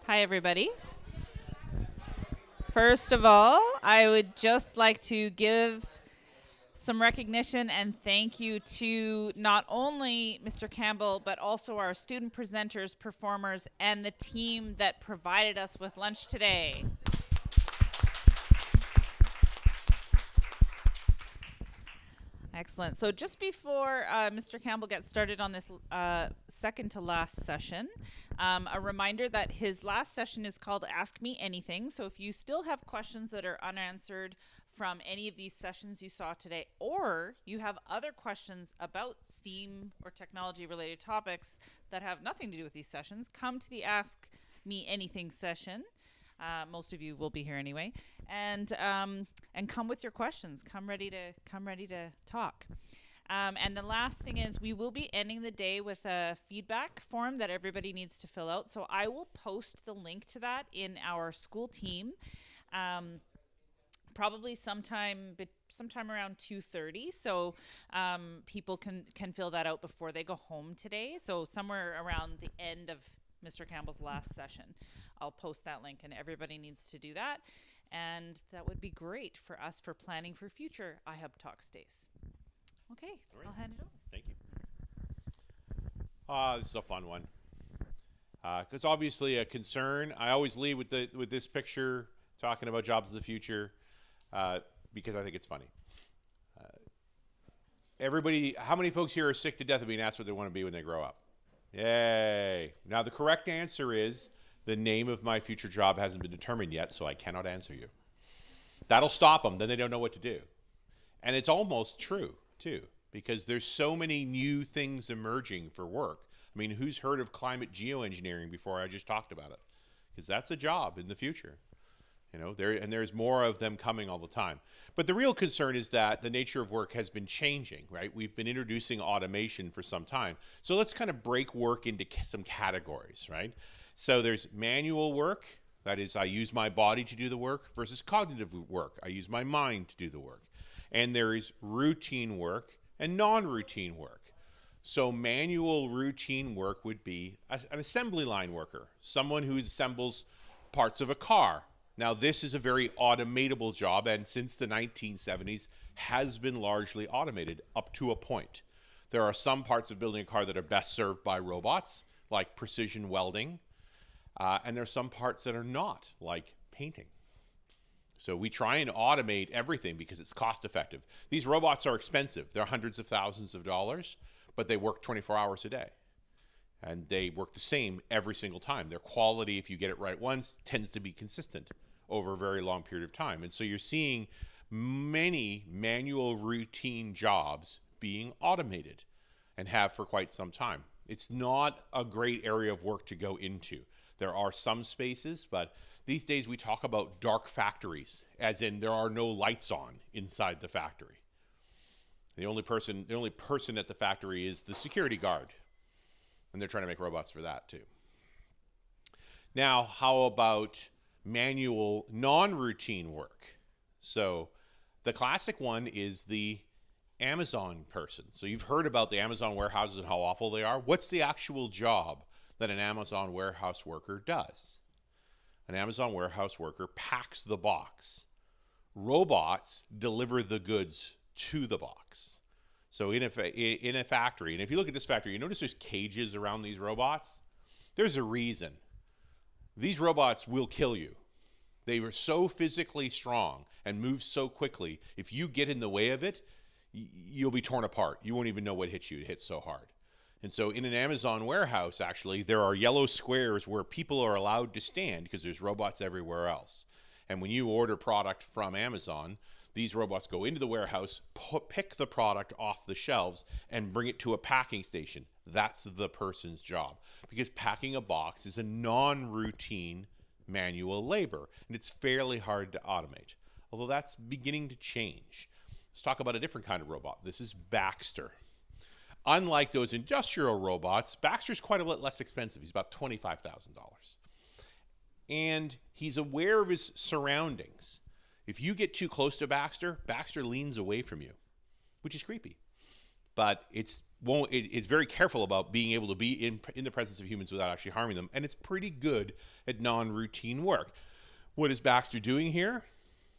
Hi, everybody. First of all, I would just like to give some recognition and thank you to not only Mr. Campbell, but also our student presenters, performers, and the team that provided us with lunch today. Excellent. So just before Mr. Campbell gets started on this second to last session, a reminder that his last session is called Ask Me Anything. So if you still have questions that are unanswered from any of these sessions you saw today, or you have other questions about STEAM or technology related topics that have nothing to do with these sessions, come to the Ask Me Anything session. Most of you will be here anyway, and come with your questions. Come ready to talk. And the last thing is, we will be ending the day with a feedback form that everybody needs to fill out. So I will post the link to that in our school team, probably sometime around 2:30. So people can fill that out before they go home today. So somewhere around the end of Mr. Campbell's last session, I'll post that link, and everybody needs to do that. And that would be great for us for planning for future iHub Talks days. Okay, right. I'll hand it over. Thank you. This is a fun one. Because obviously a concern. I always lead with this picture talking about jobs of the future because I think it's funny. Everybody, how many folks here are sick to death of being asked what they want to be when they grow up? Yay. Now the correct answer is the name of my future job hasn't been determined yet, so I cannot answer you. That'll stop them. Then they don't know what to do. And it's almost true, too, because there's so many new things emerging for work. I mean, who's heard of climate geoengineering before I just talked about it? Because that's a job in the future. You know, there's more of them coming all the time. But the real concern is that the nature of work has been changing, right? We've been introducing automation for some time. So let's kind of break work into some categories, right? So there's manual work, that is, I use my body to do the work, versus cognitive work. I use my mind to do the work. And there is routine work and non-routine work. So manual routine work would be an assembly line worker, someone who assembles parts of a car. Now, this is a very automatable job, and since the 1970s has been largely automated up to a point. There are some parts of building a car that are best served by robots, like precision welding, and there are some parts that are not, like painting. So we try and automate everything because it's cost effective. These robots are expensive. They're hundreds of thousands of dollars, but they work 24 hours a day. And they work the same every single time. Their quality, if you get it right once, tends to be consistent over a very long period of time. And so you're seeing many manual routine jobs being automated and have for quite some time. It's not a great area of work to go into. There are some spaces, but these days we talk about dark factories, as in there are no lights on inside the factory. The only person at the factory is the security guard. And they're trying to make robots for that too. Now, how about manual non-routine work? So the classic one is the Amazon person. So you've heard about the Amazon warehouses and how awful they are. What's the actual job that an Amazon warehouse worker does? An Amazon warehouse worker packs the box. Robots deliver the goods to the box. So in a factory, and if you look at this factory, you notice there's cages around these robots. There's a reason. These robots will kill you. They are so physically strong and move so quickly. If you get in the way of it, you'll be torn apart. You won't even know what hit you. It hits so hard. And so in an Amazon warehouse, actually, there are yellow squares where people are allowed to stand because there's robots everywhere else. And when you order product from Amazon, these robots go into the warehouse, pick the product off the shelves, and bring it to a packing station. That's the person's job. Because packing a box is a non-routine manual labor, and it's fairly hard to automate. Although that's beginning to change. Let's talk about a different kind of robot. This is Baxter. Unlike those industrial robots, Baxter's quite a bit less expensive. He's about $25,000. And he's aware of his surroundings. If you get too close to Baxter, Baxter leans away from you, which is creepy. But it's it's very careful about being able to be in the presence of humans without actually harming them, and it's pretty good at non-routine work. What is Baxter doing here?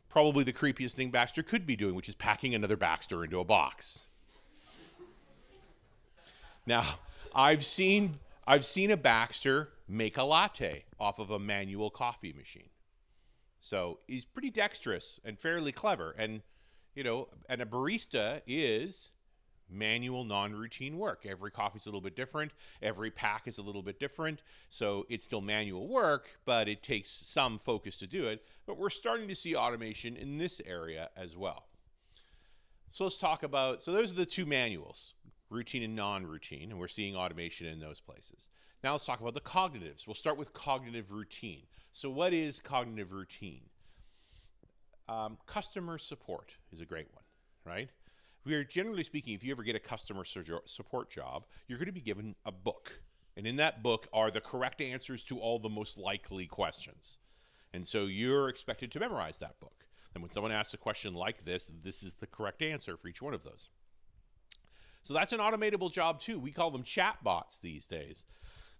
Probably the creepiest thing Baxter could be doing, which is packing another Baxter into a box. Now, I've seen a Baxter make a latte off of a manual coffee machine. So he's pretty dexterous and fairly clever. And, and a barista is manual, non-routine work. Every coffee's a little bit different. Every pack is a little bit different. So it's still manual work, but it takes some focus to do it. But we're starting to see automation in this area as well. So let's talk about, so those are the two manuals, routine and non-routine, and we're seeing automation in those places. Now let's talk about the cognitives. We'll start with cognitive routine. So what is cognitive routine? Customer support is a great one, right? We are generally speaking, if you ever get a customer support job, you're going to be given a book. And in that book are the correct answers to all the most likely questions. And so you're expected to memorize that book. And when someone asks a question like this is the correct answer for each one of those. So that's an automatable job too. We call them chatbots these days.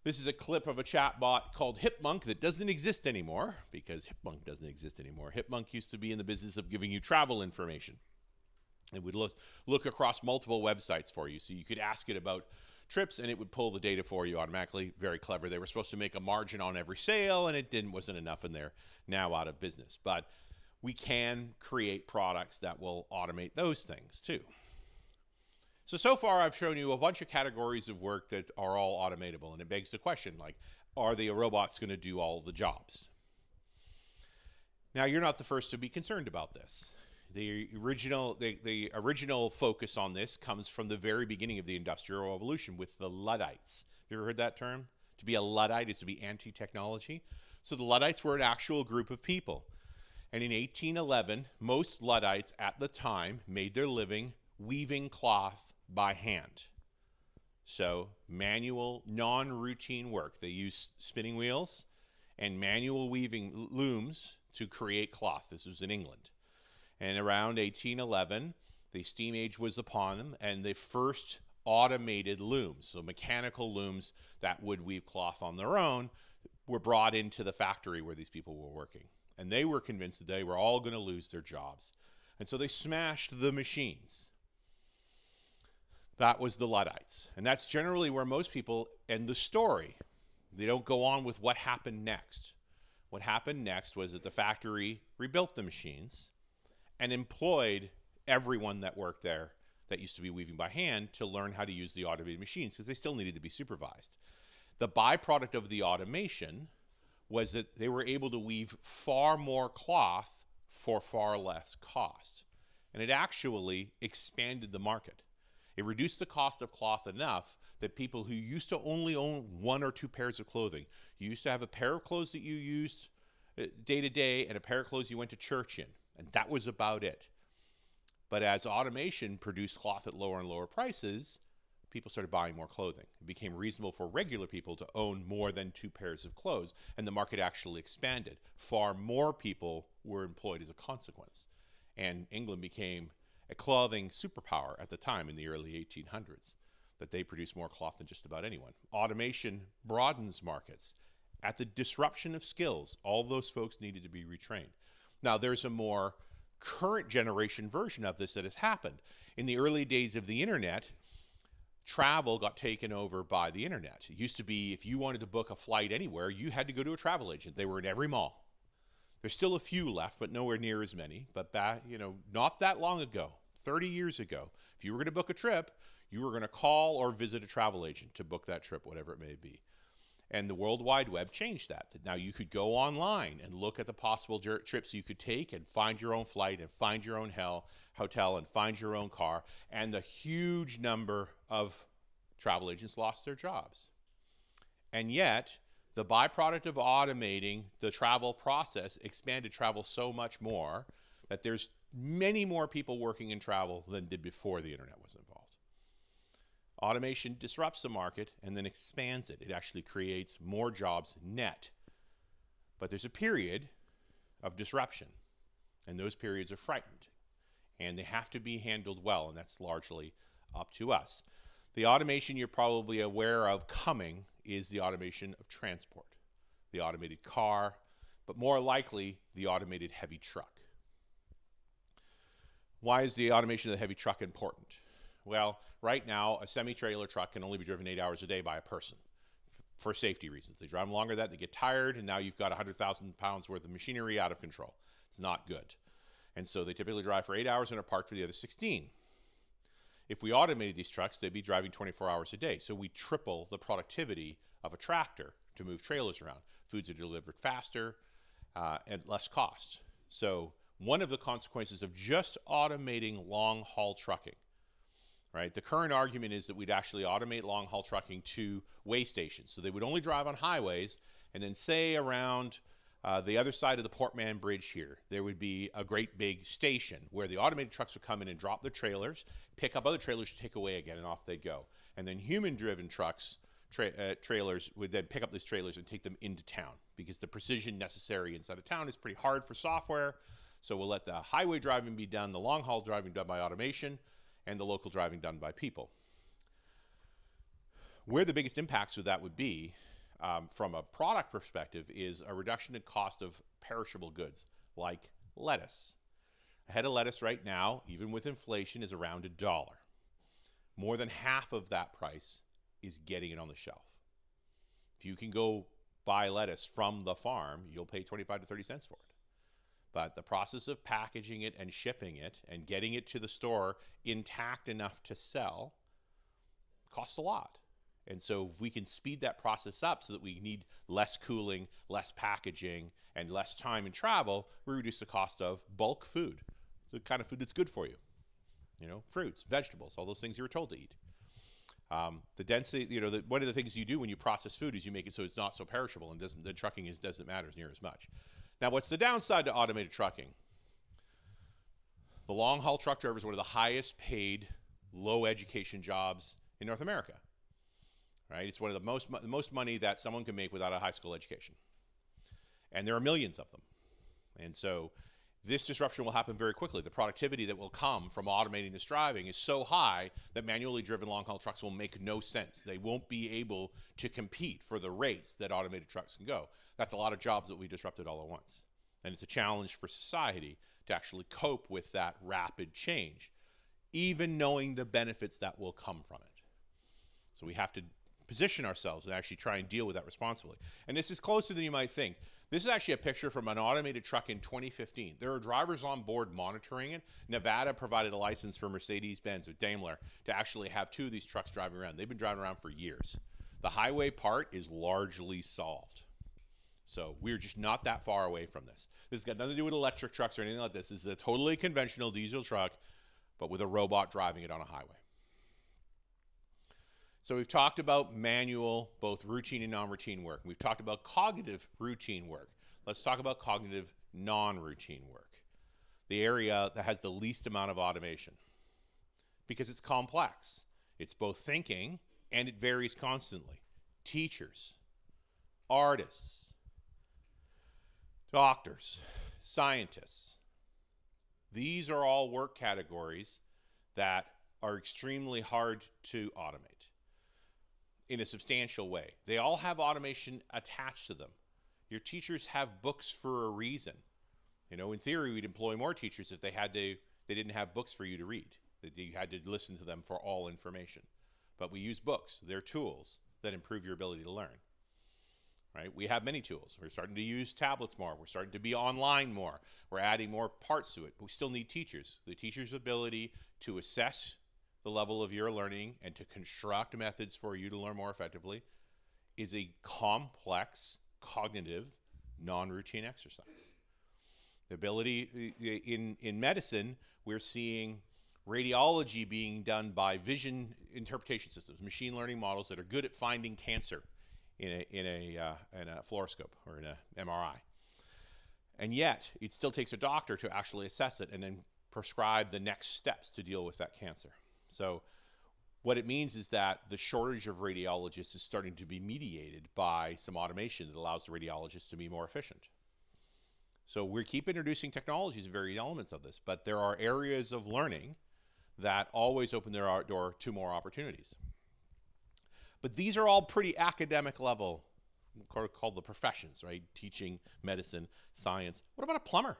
This is a clip of a chatbot called Hipmunk that doesn't exist anymore because Hipmunk doesn't exist anymore. Hipmunk used to be in the business of giving you travel information. It would look across multiple websites for you. So you could ask it about trips and it would pull the data for you automatically. Very clever. They were supposed to make a margin on every sale and it wasn't enough, and they're now out of business. But we can create products that will automate those things too. So far I've shown you a bunch of categories of work that are all automatable, and it begs the question, like, are the robots going to do all the jobs? Now, you're not the first to be concerned about this. The original focus on this comes from the very beginning of the Industrial Revolution with the Luddites. Have you ever heard that term? To be a Luddite is to be anti-technology. So the Luddites were an actual group of people. And in 1811, most Luddites at the time made their living weaving cloth by hand. So manual, non-routine work. They used spinning wheels and manual weaving looms to create cloth. This was in England. And around 1811, the steam age was upon them, and the first automated looms, so mechanical looms that would weave cloth on their own, were brought into the factory where these people were working. And they were convinced that they were all going to lose their jobs. And so they smashed the machines. That was the Luddites. And that's generally where most people end the story. They don't go on with what happened next. What happened next was that the factory rebuilt the machines and employed everyone that worked there that used to be weaving by hand to learn how to use the automated machines, because they still needed to be supervised. The byproduct of the automation was that they were able to weave far more cloth for far less cost. And it actually expanded the market. It reduced the cost of cloth enough that people who used to only own one or two pairs of clothing, you used to have a pair of clothes that you used day to day and a pair of clothes you went to church in, and that was about it. But as automation produced cloth at lower and lower prices, people started buying more clothing. It became reasonable for regular people to own more than two pairs of clothes, and the market actually expanded. Far more people were employed as a consequence, and England became a clothing superpower at the time in the early 1800s, that they produced more cloth than just about anyone. Automation broadens markets. At the disruption of skills, all those folks needed to be retrained. Now, there's a more current generation version of this that has happened. In the early days of the internet, travel got taken over by the internet. It used to be, if you wanted to book a flight anywhere, you had to go to a travel agent. They were in every mall. There's still a few left, but nowhere near as many. But back, not that long ago, 30 years ago, if you were going to book a trip, you were going to call or visit a travel agent to book that trip, whatever it may be. And the World Wide Web changed that. Now you could go online and look at the possible trips you could take and find your own flight and find your own hotel and find your own car. And the huge number of travel agents lost their jobs. And yet, the byproduct of automating the travel process expanded travel so much more that there's many more people working in travel than did before the internet was involved. Automation disrupts the market and then expands it. It actually creates more jobs net. But there's a period of disruption, and those periods are frightened. And they have to be handled well, and that's largely up to us. The automation you're probably aware of coming is the automation of transport, the automated car, but more likely the automated heavy truck. Why is the automation of the heavy truck important? Well, right now, a semi-trailer truck can only be driven 8 hours a day by a person for safety reasons. They drive them longer than that, they get tired, and now you've got 100,000 pounds worth of machinery out of control. It's not good. And so they typically drive for 8 hours and are parked for the other 16. If we automated these trucks, they'd be driving 24 hours a day. So we triple the productivity of a tractor to move trailers around. Foods are delivered faster and less cost. So one of the consequences of just automating long-haul trucking, right? The current argument is that we'd actually automate long-haul trucking to way stations. So they would only drive on highways, and then say around the other side of the Portman Bridge here, there would be a great big station where the automated trucks would come in and drop their trailers, pick up other trailers to take away again, and off they'd go. And then human-driven trucks, trailers, would then pick up these trailers and take them into town, because the precision necessary inside of town is pretty hard for software. So we'll let the highway driving be done, the long-haul driving done by automation, and the local driving done by people. Where the biggest impacts of that would be, from a product perspective, is a reduction in cost of perishable goods like lettuce. A head of lettuce right now, even with inflation, is around $1. More than half of that price is getting it on the shelf. If you can go buy lettuce from the farm, you'll pay 25 to 30 cents for it. But the process of packaging it and shipping it and getting it to the store intact enough to sell costs a lot. And so if we can speed that process up so that we need less cooling, less packaging, and less time and travel, we reduce the cost of bulk food, the kind of food that's good for you. You know, fruits, vegetables, all those things you were told to eat. The density, you know, one of the things you do when you process food is you make it so it's not so perishable, and the trucking doesn't matter near as much. Now, what's the downside to automated trucking? The long-haul truck driver is one of the highest paid, low education jobs in North America. Right? It's one of the most money that someone can make without a high school education. And there are millions of them. And so this disruption will happen very quickly. The productivity that will come from automating this driving is so high that manually driven long-haul trucks will make no sense. They won't be able to compete for the rates that automated trucks can go. That's a lot of jobs that we disrupted all at once. And it's a challenge for society to actually cope with that rapid change, even knowing the benefits that will come from it. So we have to position ourselves and actually try and deal with that responsibly. And this is closer than you might think. This is actually a picture from an automated truck in 2015. There are drivers on board monitoring it. Nevada provided a license for Mercedes-Benz or Daimler to actually have 2 of these trucks driving around. They've been driving around for years. The highway part is largely solved. So we're just not that far away from this. This has got nothing to do with electric trucks or anything like this. This is a totally conventional diesel truck, but with a robot driving it on a highway. So we've talked about manual, both routine and non-routine work. We've talked about cognitive routine work. Let's talk about cognitive non-routine work, the area that has the least amount of automation, because it's complex. It's both thinking and it varies constantly. Teachers, artists, doctors, scientists. These are all work categories that are extremely hard to automate in a substantial way. They all have automation attached to them. Your teachers have books for a reason. You know, in theory, we'd employ more teachers if they didn't have books for you to read, that you had to listen to them for all information. But we use books. They're tools that improve your ability to learn. Right? We have many tools. We're starting to use tablets more. We're starting to be online more. We're adding more parts to it. But we still need teachers. The teacher's ability to assess the level of your learning and to construct methods for you to learn more effectively is a complex, cognitive, non-routine exercise. The ability in medicine, we're seeing radiology being done by vision interpretation systems, machine learning models that are good at finding cancer in a fluoroscope or in an MRI. And yet, it still takes a doctor to actually assess it and then prescribe the next steps to deal with that cancer. So what it means is that the shortage of radiologists is starting to be mediated by some automation that allows the radiologists to be more efficient. So we keep introducing technologies in various elements of this, but there are areas of learning that always open their door to more opportunities. But these are all pretty academic level, called the professions, right? Teaching, medicine, science. What about a plumber?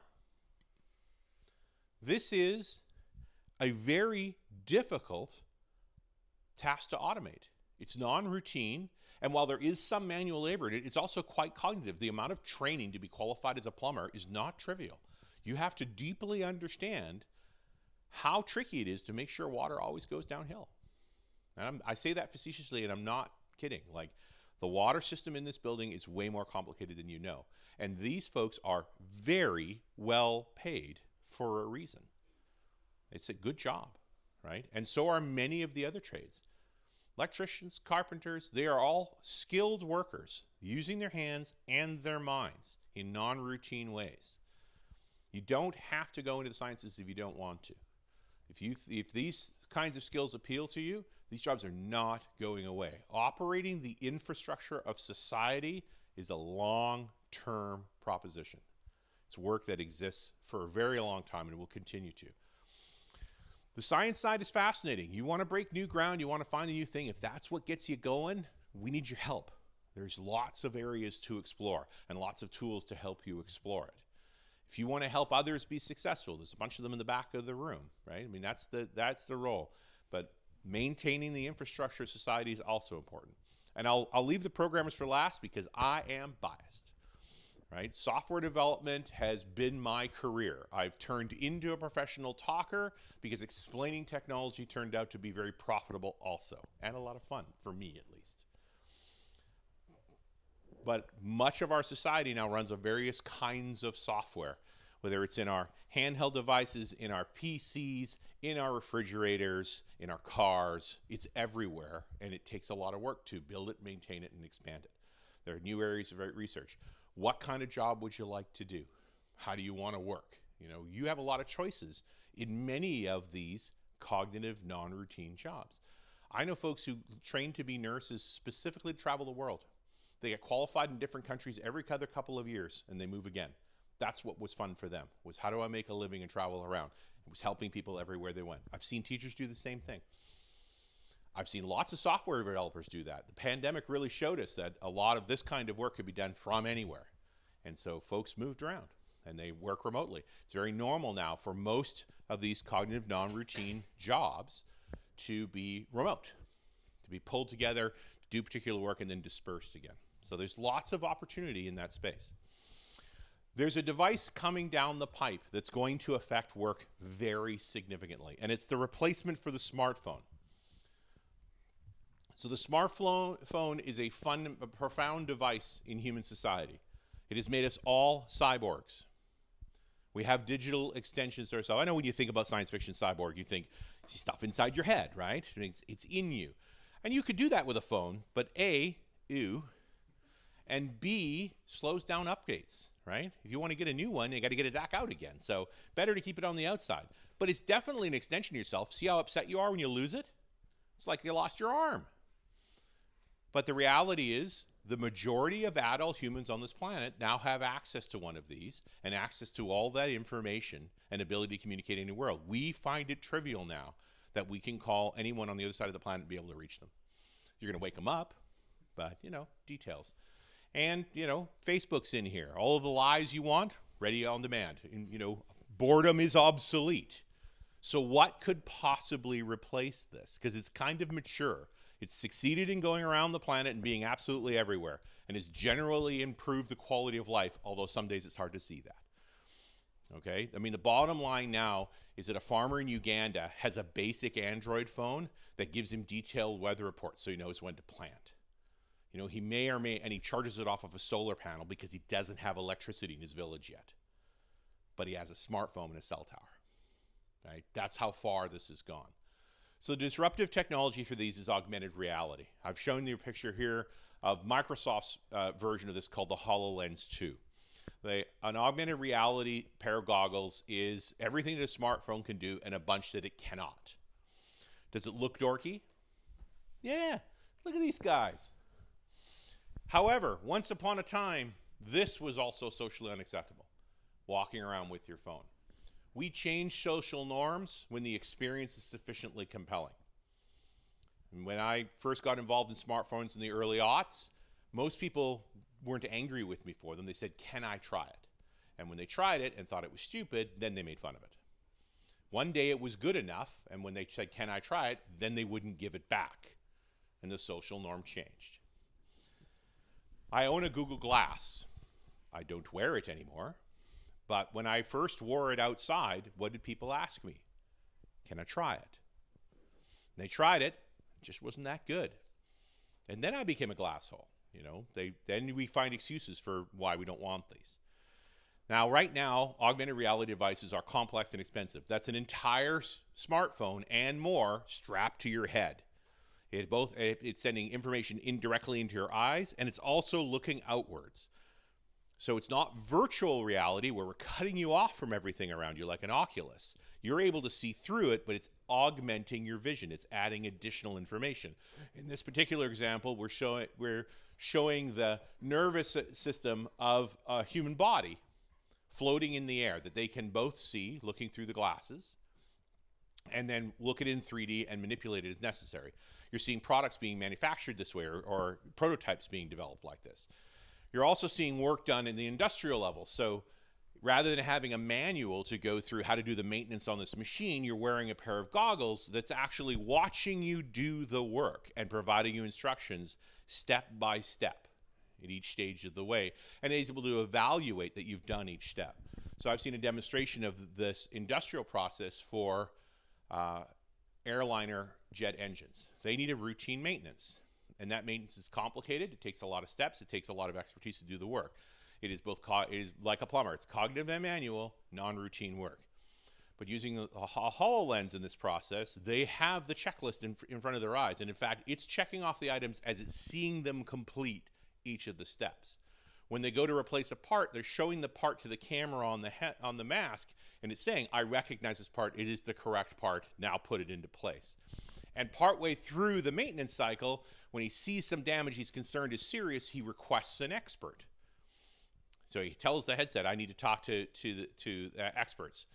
This is a very difficult task to automate. It's non-routine, and while there is some manual labor in it, it's also quite cognitive. The amount of training to be qualified as a plumber is not trivial. You have to deeply understand how tricky it is to make sure water always goes downhill. And I say that facetiously, and I'm not kidding. Like, the water system in this building is way more complicated than you know. And these folks are very well paid for a reason. It's a good job, right? And so are many of the other trades. Electricians, carpenters, they are all skilled workers using their hands and their minds in non-routine ways. You don't have to go into the sciences if you don't want to. If these kinds of skills appeal to you, these jobs are not going away. Operating the infrastructure of society is a long-term proposition. It's work that exists for a very long time and will continue to. The science side is fascinating. You want to break new ground, you want to find a new thing. If that's what gets you going, we need your help. There's lots of areas to explore and lots of tools to help you explore it. If you want to help others be successful, there's a bunch of them in the back of the room, right? I mean, that's the role. But maintaining the infrastructure of society is also important. And I'll leave the programmers for last because I am biased, right? Software development has been my career. I've turned into a professional talker because explaining technology turned out to be very profitable also, and a lot of fun, for me at least. But much of our society now runs on various kinds of software, whether it's in our handheld devices, in our PCs, in our refrigerators, in our cars. It's everywhere, and it takes a lot of work to build it, maintain it, and expand it. There are new areas of research. What kind of job would you like to do? How do you want to work? You know, you have a lot of choices in many of these cognitive, non-routine jobs. I know folks who train to be nurses specifically to travel the world. They get qualified in different countries every other couple of years, and they move again. That's what was fun for them, was how do I make a living and travel around? It was helping people everywhere they went. I've seen teachers do the same thing. I've seen lots of software developers do that. The pandemic really showed us that a lot of this kind of work could be done from anywhere. And so folks moved around, and they work remotely. It's very normal now for most of these cognitive non-routine jobs to be remote, to be pulled together, to do particular work, and then dispersed again. So there's lots of opportunity in that space. There's a device coming down the pipe that's going to affect work very significantly, and it's the replacement for the smartphone. So the smartphone is a fun, a profound device in human society. It has made us all cyborgs. We have digital extensions to ourselves. I know when you think about science fiction cyborg, you think stuff inside your head, right? It's in you. And you could do that with a phone, but A, ew, and B, slows down updates, right? If you want to get a new one, you got to get it back out again. So better to keep it on the outside. But it's definitely an extension of yourself. See how upset you are when you lose it? It's like you lost your arm. But the reality is the majority of adult humans on this planet now have access to one of these and access to all that information and ability to communicate in the world. We find it trivial now that we can call anyone on the other side of the planet and be able to reach them. You're going to wake them up, but, you know, details. And, you know, Facebook's in here. All of the lies you want, ready on demand. And, you know, boredom is obsolete. So what could possibly replace this? Because it's kind of mature. It's succeeded in going around the planet and being absolutely everywhere, and has generally improved the quality of life, although some days it's hard to see that. Okay? I mean, the bottom line now is that a farmer in Uganda has a basic Android phone that gives him detailed weather reports so he knows when to plant. You know, he may or may, and he charges it off of a solar panel because he doesn't have electricity in his village yet. But he has a smartphone and a cell tower. Right? That's how far this has gone. So the disruptive technology for these is augmented reality. I've shown you a picture here of Microsoft's version of this called the HoloLens 2. An augmented reality pair of goggles is everything that a smartphone can do and a bunch that it cannot. Does it look dorky? Yeah, look at these guys. However, once upon a time, this was also socially unacceptable, walking around with your phone. We change social norms when the experience is sufficiently compelling. And when I first got involved in smartphones in the early aughts, most people weren't angry with me for them. They said, can I try it? And when they tried it and thought it was stupid, then they made fun of it. One day it was good enough, and when they said, can I try it, then they wouldn't give it back. And the social norm changed. I own a Google Glass. I don't wear it anymore. But when I first wore it outside, what did people ask me? Can I try it? And they tried it, just wasn't that good. And then I became a glass hole. You know, then we find excuses for why we don't want these. Now, right now, augmented reality devices are complex and expensive. That's an entire smartphone and more strapped to your head. It's sending information indirectly into your eyes, and it's also looking outwards. So it's not virtual reality where we're cutting you off from everything around you like an Oculus. You're able to see through it, but it's augmenting your vision. It's adding additional information. In this particular example, we're showing the nervous system of a human body floating in the air that they can both see looking through the glasses, and then look at it in 3D and manipulate it as necessary. You're seeing products being manufactured this way, or prototypes being developed like this. You're also seeing work done in the industrial level. So rather than having a manual to go through how to do the maintenance on this machine, you're wearing a pair of goggles that's actually watching you do the work and providing you instructions step by step at each stage of the way, and is able to evaluate that you've done each step. So I've seen a demonstration of this industrial process for airliner jet engines. They need a routine maintenance. And that maintenance is complicated. It takes a lot of steps. It takes a lot of expertise to do the work. It is it is like a plumber. It's cognitive and manual, non-routine work. But using a HoloLens in this process, they have the checklist in front of their eyes. And in fact, it's checking off the items as it's seeing them complete each of the steps. When they go to replace a part, they're showing the part to the camera on the mask, and it's saying, I recognize this part. It is the correct part. Now put it into place. And partway through the maintenance cycle, when he sees some damage he's concerned is serious, he requests an expert. So he tells the headset, I need to talk to experts.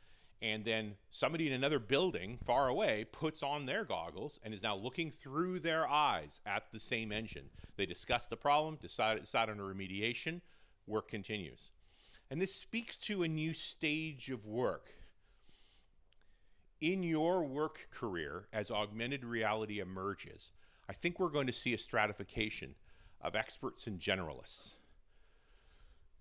And then somebody in another building far away puts on their goggles and is now looking through their eyes at the same engine. They discuss the problem, decide on a remediation, work continues. And this speaks to a new stage of work. In your work career, as augmented reality emerges, I think we're going to see a stratification of experts and generalists.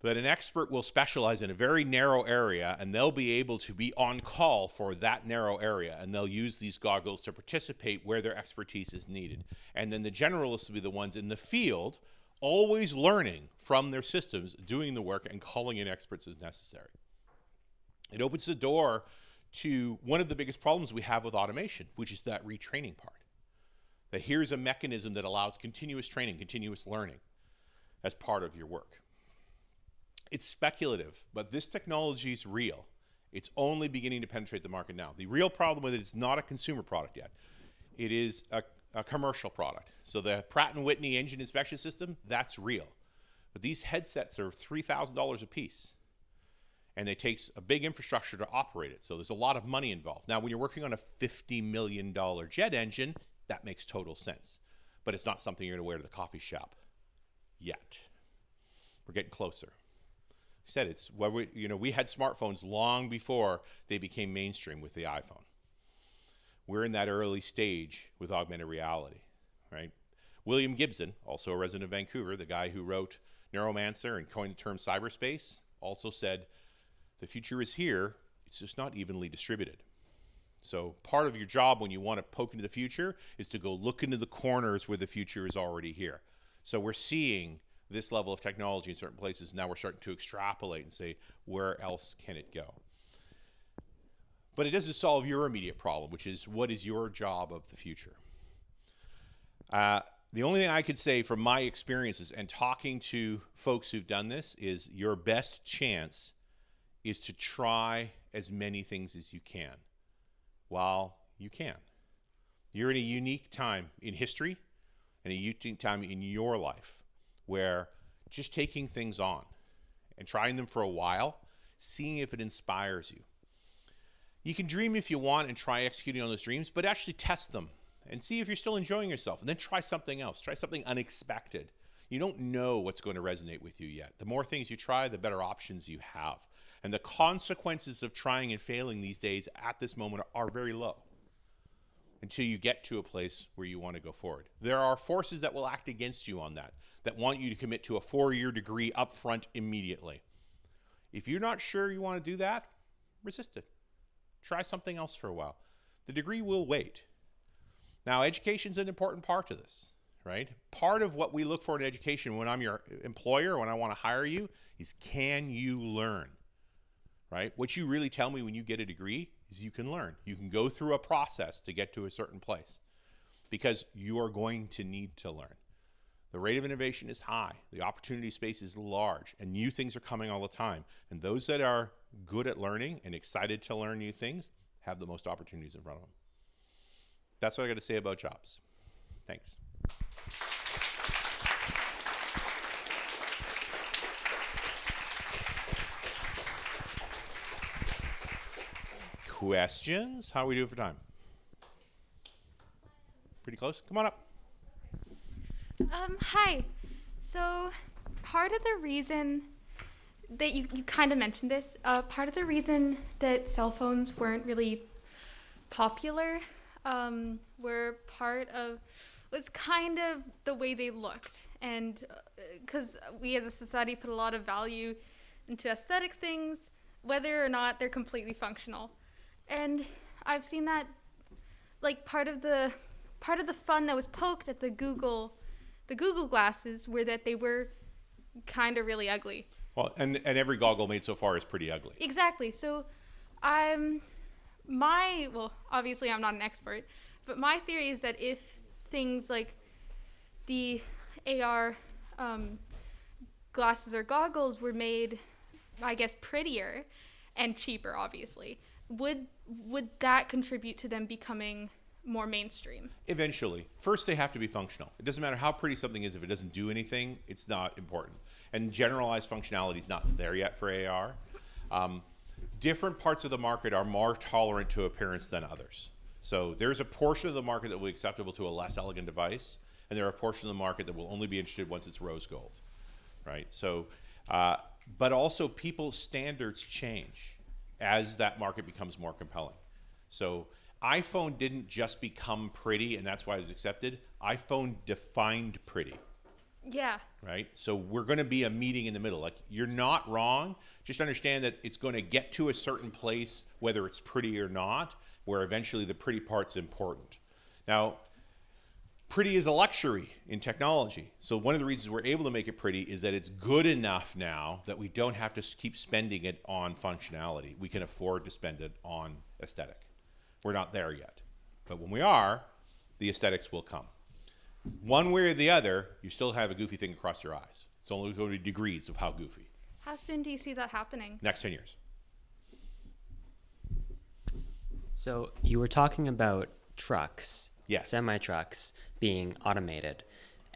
That an expert will specialize in a very narrow area, and they'll be able to be on call for that narrow area, and they'll use these goggles to participate where their expertise is needed. And then the generalists will be the ones in the field, always learning from their systems, doing the work, and calling in experts as necessary. It opens the door to one of the biggest problems we have with automation, which is that retraining part. That here's a mechanism that allows continuous training, continuous learning as part of your work. It's speculative, but this technology is real. It's only beginning to penetrate the market now. The real problem with it is not a consumer product yet. It is a commercial product. So the Pratt & Whitney engine inspection system, that's real. But these headsets are $3,000 a piece. And it takes a big infrastructure to operate it. So there's a lot of money involved. Now, when you're working on a $50 million jet engine, that makes total sense. But it's not something you're going to wear to the coffee shop yet. We're getting closer. I said it's where we had smartphones long before they became mainstream with the iPhone. We're in that early stage with augmented reality, right? William Gibson, also a resident of Vancouver, the guy who wrote Neuromancer and coined the term cyberspace, also said, the future is here, it's just not evenly distributed. So part of your job when you want to poke into the future is to go look into the corners where the future is already here. So we're seeing this level of technology in certain places. Now we're starting to extrapolate and say, where else can it go? But it doesn't solve your immediate problem, which is what is your job of the future? The only thing I could say from my experiences and talking to folks who've done this is your best chance is to try as many things as you can while you can. You're in a unique time in history and a unique time in your life where just taking things on and trying them for a while, seeing if it inspires you. You can dream if you want and try executing on those dreams, but actually test them and see if you're still enjoying yourself, and then try something else. Try something unexpected. You don't know what's going to resonate with you yet. The more things you try, the better options you have. And the consequences of trying and failing these days at this moment are very low until you get to a place where you want to go forward. There are forces that will act against you on that want you to commit to a 4-year degree up front immediately. If you're not sure you want to do that, resist it. Try something else for a while. The degree will wait. Now, education's an important part of this, right? Part of what we look for in education when I'm your employer, when I want to hire you, is can you learn, right? What you really tell me when you get a degree is you can learn. You can go through a process to get to a certain place because you are going to need to learn. The rate of innovation is high. The opportunity space is large, and new things are coming all the time. And those that are good at learning and excited to learn new things have the most opportunities in front of them. That's what I got to say about jobs. Thanks. Questions? How are we doing for time? Pretty close? Come on up. Hi. So part of the reason that you kind of mentioned this, part of the reason that cell phones weren't really popular was kind of the way they looked. And because we as a society put a lot of value into aesthetic things, whether or not they're completely functional. And I've seen that, like, part of the fun that was poked at the Google glasses were that they were kind of really ugly. Well, and every goggle made so far is pretty ugly. Exactly. So obviously I'm not an expert, but my theory is that if things like the AR glasses or goggles were made, I guess, prettier and cheaper, obviously, would that contribute to them becoming more mainstream? Eventually. First, they have to be functional. It doesn't matter how pretty something is. If it doesn't do anything, it's not important. And generalized functionality is not there yet for AR. Different parts of the market are more tolerant to appearance than others. So there's a portion of the market that will be acceptable to a less elegant device, and there are a portion of the market that will only be interested once it's rose gold, right? So, but also people's standards change as that market becomes more compelling. So iPhone didn't just become pretty and that's why it was accepted. iPhone defined pretty. Yeah. Right? So we're going to be a meeting in the middle. Like, you're not wrong. Just understand that it's going to get to a certain place, whether it's pretty or not, where eventually the pretty part's important. Now, pretty is a luxury in technology. So one of the reasons we're able to make it pretty is that it's good enough now that we don't have to keep spending it on functionality. We can afford to spend it on aesthetic. We're not there yet. But when we are, the aesthetics will come. One way or the other, you still have a goofy thing across your eyes. It's only going to be degrees of how goofy. How soon do you see that happening? Next 10 years. So you were talking about trucks, yes, semi-trucks being automated.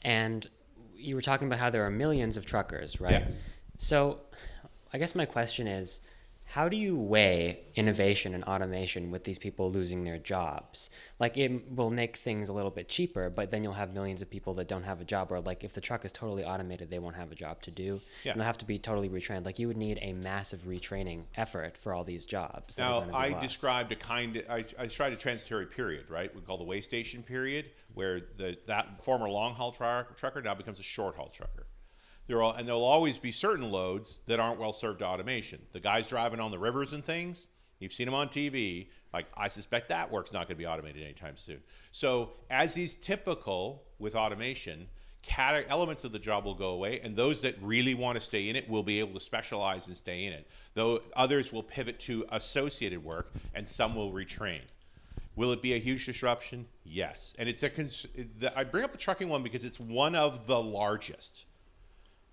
And you were talking about how there are millions of truckers, right? Yes. So I guess my question is, how do you weigh innovation and automation with these people losing their jobs? Like, it will make things a little bit cheaper, but then you'll have millions of people that don't have a job, or like if the truck is totally automated, they won't have a job to do. Yeah. And they'll have to be totally retrained. Like, you would need a massive retraining effort for all these jobs. Now, I described I tried a transitory period, right? We call the way station period, where that former long haul trucker now becomes a short haul trucker. There'll always be certain loads that aren't well served to automation. The guys driving on the rivers and things, you've seen them on TV. Like, I suspect that work's not going to be automated anytime soon. So, as is typical with automation, elements of the job will go away, and those that really want to stay in it will be able to specialize and stay in it. Though others will pivot to associated work, and some will retrain. Will it be a huge disruption? Yes. And I bring up the trucking one because it's one of the largest.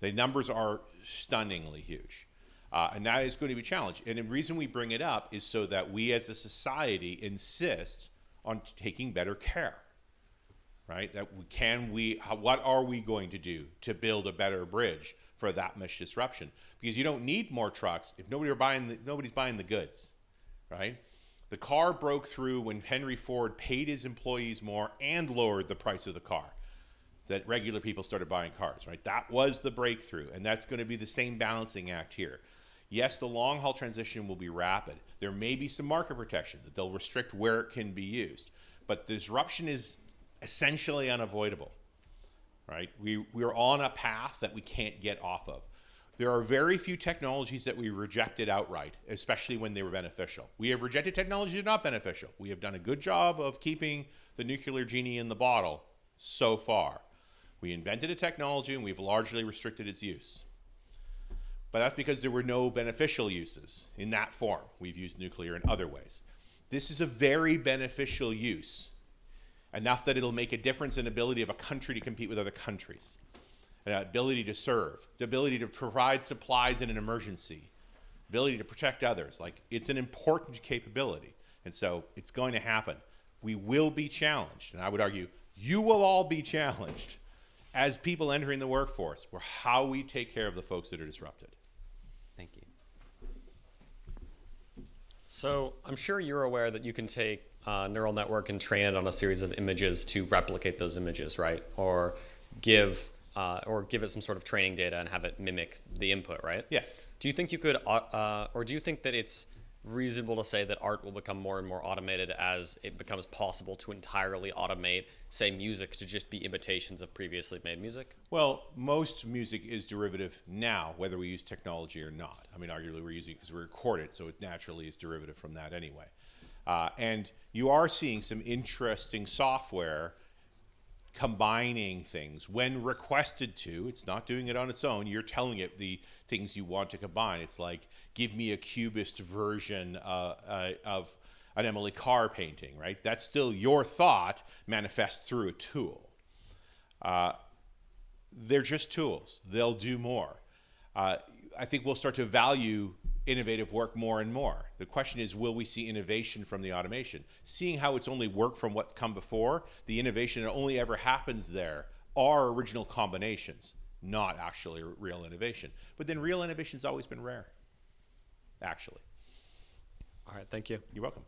The numbers are stunningly huge. And that is going to be a challenge. And the reason we bring it up is so that we as a society insist on taking better care, right? What are we going to do to build a better bridge for that much disruption? Because you don't need more trucks if nobody's buying the goods, right? The car broke through when Henry Ford paid his employees more and lowered the price of the car. That regular people started buying cars, right? That was the breakthrough, and that's going to be the same balancing act here. Yes, the long haul transition will be rapid. There may be some market protection that they'll restrict where it can be used, but disruption is essentially unavoidable, right? We're on a path that we can't get off of. There are very few technologies that we rejected outright, especially when they were beneficial. We have rejected technologies that are not beneficial. We have done a good job of keeping the nuclear genie in the bottle so far. We invented a technology and we've largely restricted its use. But that's because there were no beneficial uses in that form. We've used nuclear in other ways. This is a very beneficial use, enough that it'll make a difference in the ability of a country to compete with other countries, an ability to serve, the ability to provide supplies in an emergency, ability to protect others. Like, it's an important capability. And so it's going to happen. We will be challenged. And I would argue you will all be challenged as people entering the workforce, were how we take care of the folks that are disrupted. Thank you. So I'm sure you're aware that you can take a neural network and train it on a series of images to replicate those images, right? Or give it some sort of training data and have it mimic the input, right? Yes. Do you think you could, or do you think that it's reasonable to say that art will become more and more automated as it becomes possible to entirely automate, say, music to just be imitations of previously made music? Well, most music is derivative now, whether we use technology or not. I mean, arguably we're using it because we record it, so it naturally is derivative from that anyway. And you are seeing some interesting software combining things when requested to. It's not doing it on its own. You're telling it the things you want to combine. It's like, give me a cubist version of an Emily Carr painting, right? That's still your thought manifest through a tool. They're just tools. They'll do more. I think we'll start to value innovative work more and more. The question is, will we see innovation from the automation? Seeing how it's only worked from what's come before, the innovation that only ever happens there are original combinations, not actually real innovation. But then real innovation's always been rare, actually. All right, thank you. You're welcome.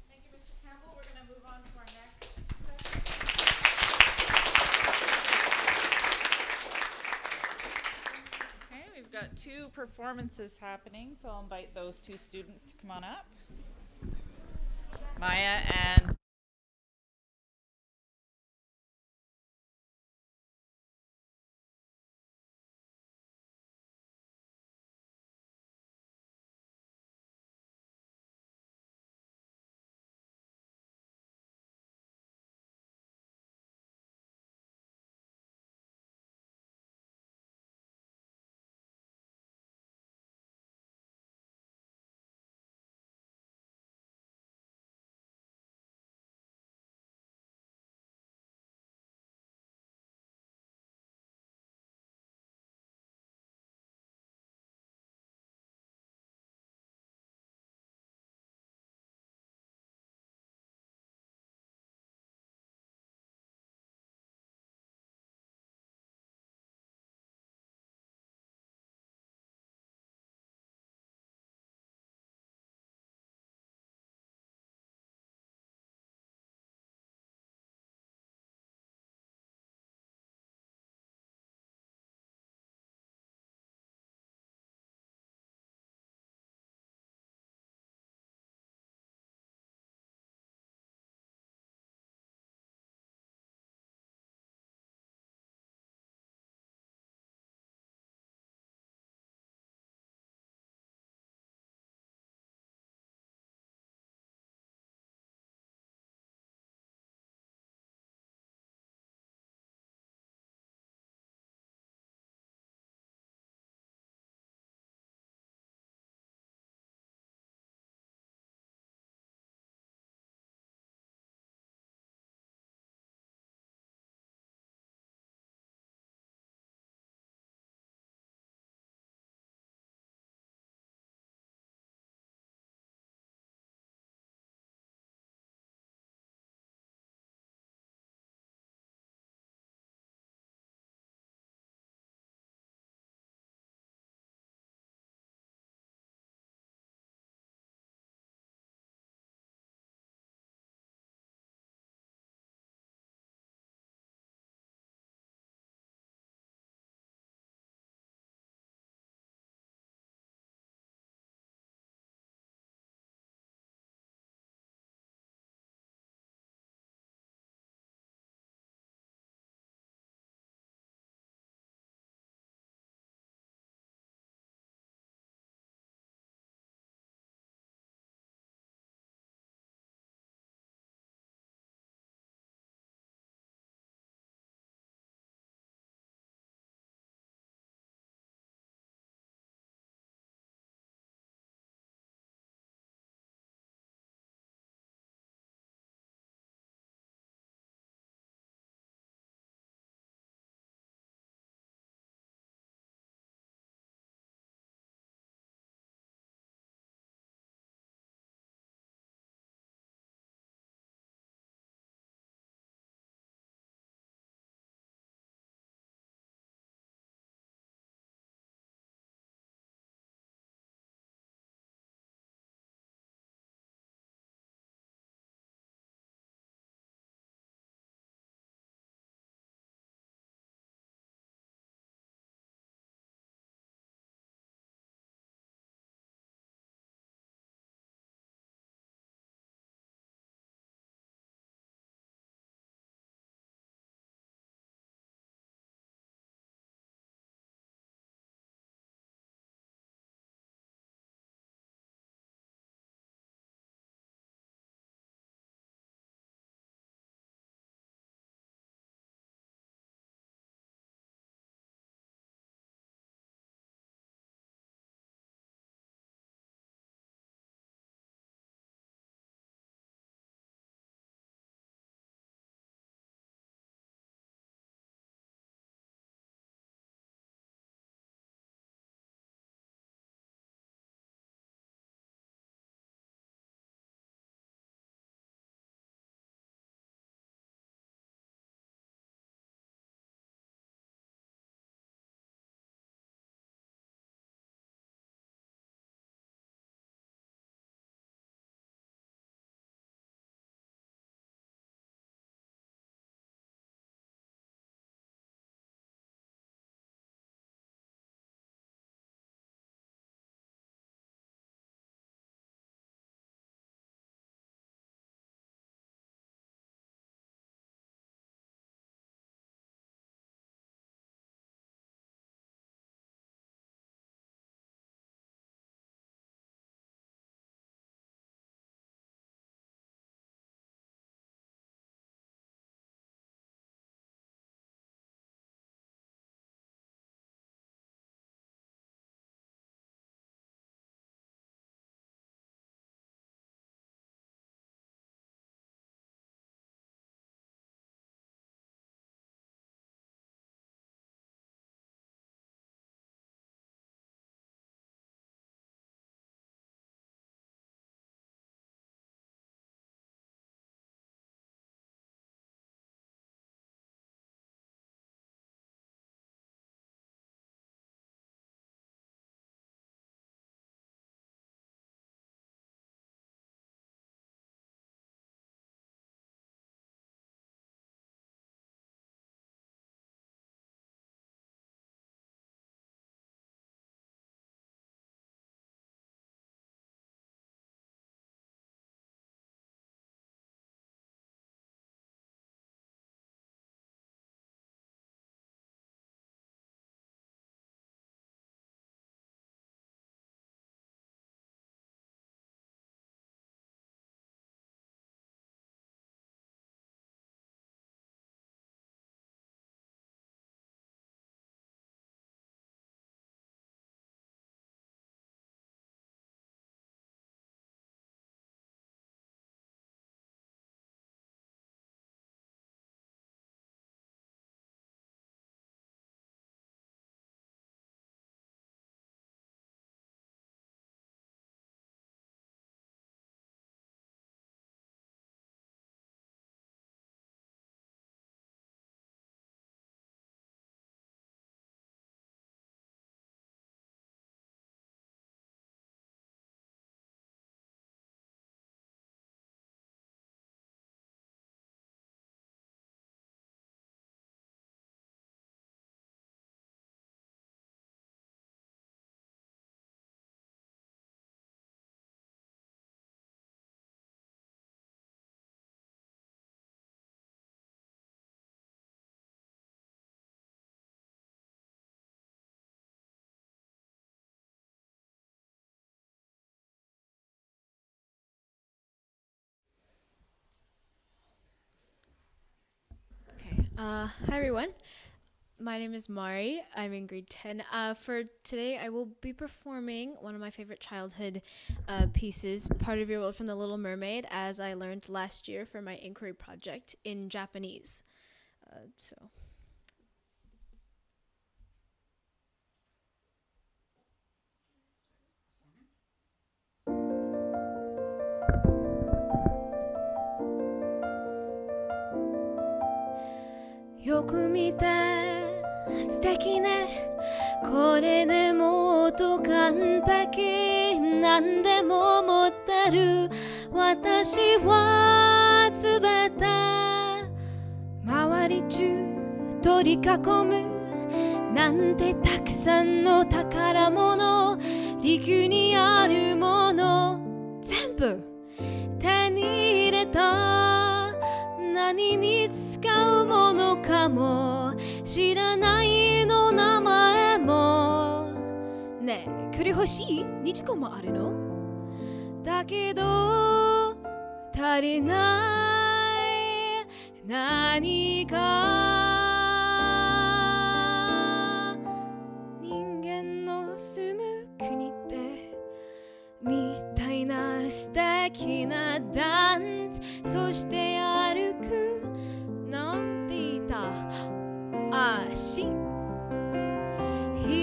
Thank you, Mr. Campbell. We're going to move on to our next session. Okay, we've got two performances happening, so I'll invite those two students to come on up. Maiya and Hi everyone. My name is Mari. I'm in grade 10. For today, I will be performing one of my favorite childhood pieces, Part of Your World from The Little Mermaid, as I learned last year for my inquiry project in Japanese. So. よく見て素敵ねこれでもっと完璧何でも持ってる私はすべて周り中取り囲むなんてたくさんの宝物陸にあるもの全部手に入れた何に使うものかも知らないの名前もねえ栗欲しい20個もあるのだけど足りない何か人間の住む国ってみたいな素敵なダンスそして歩くなんて言った足入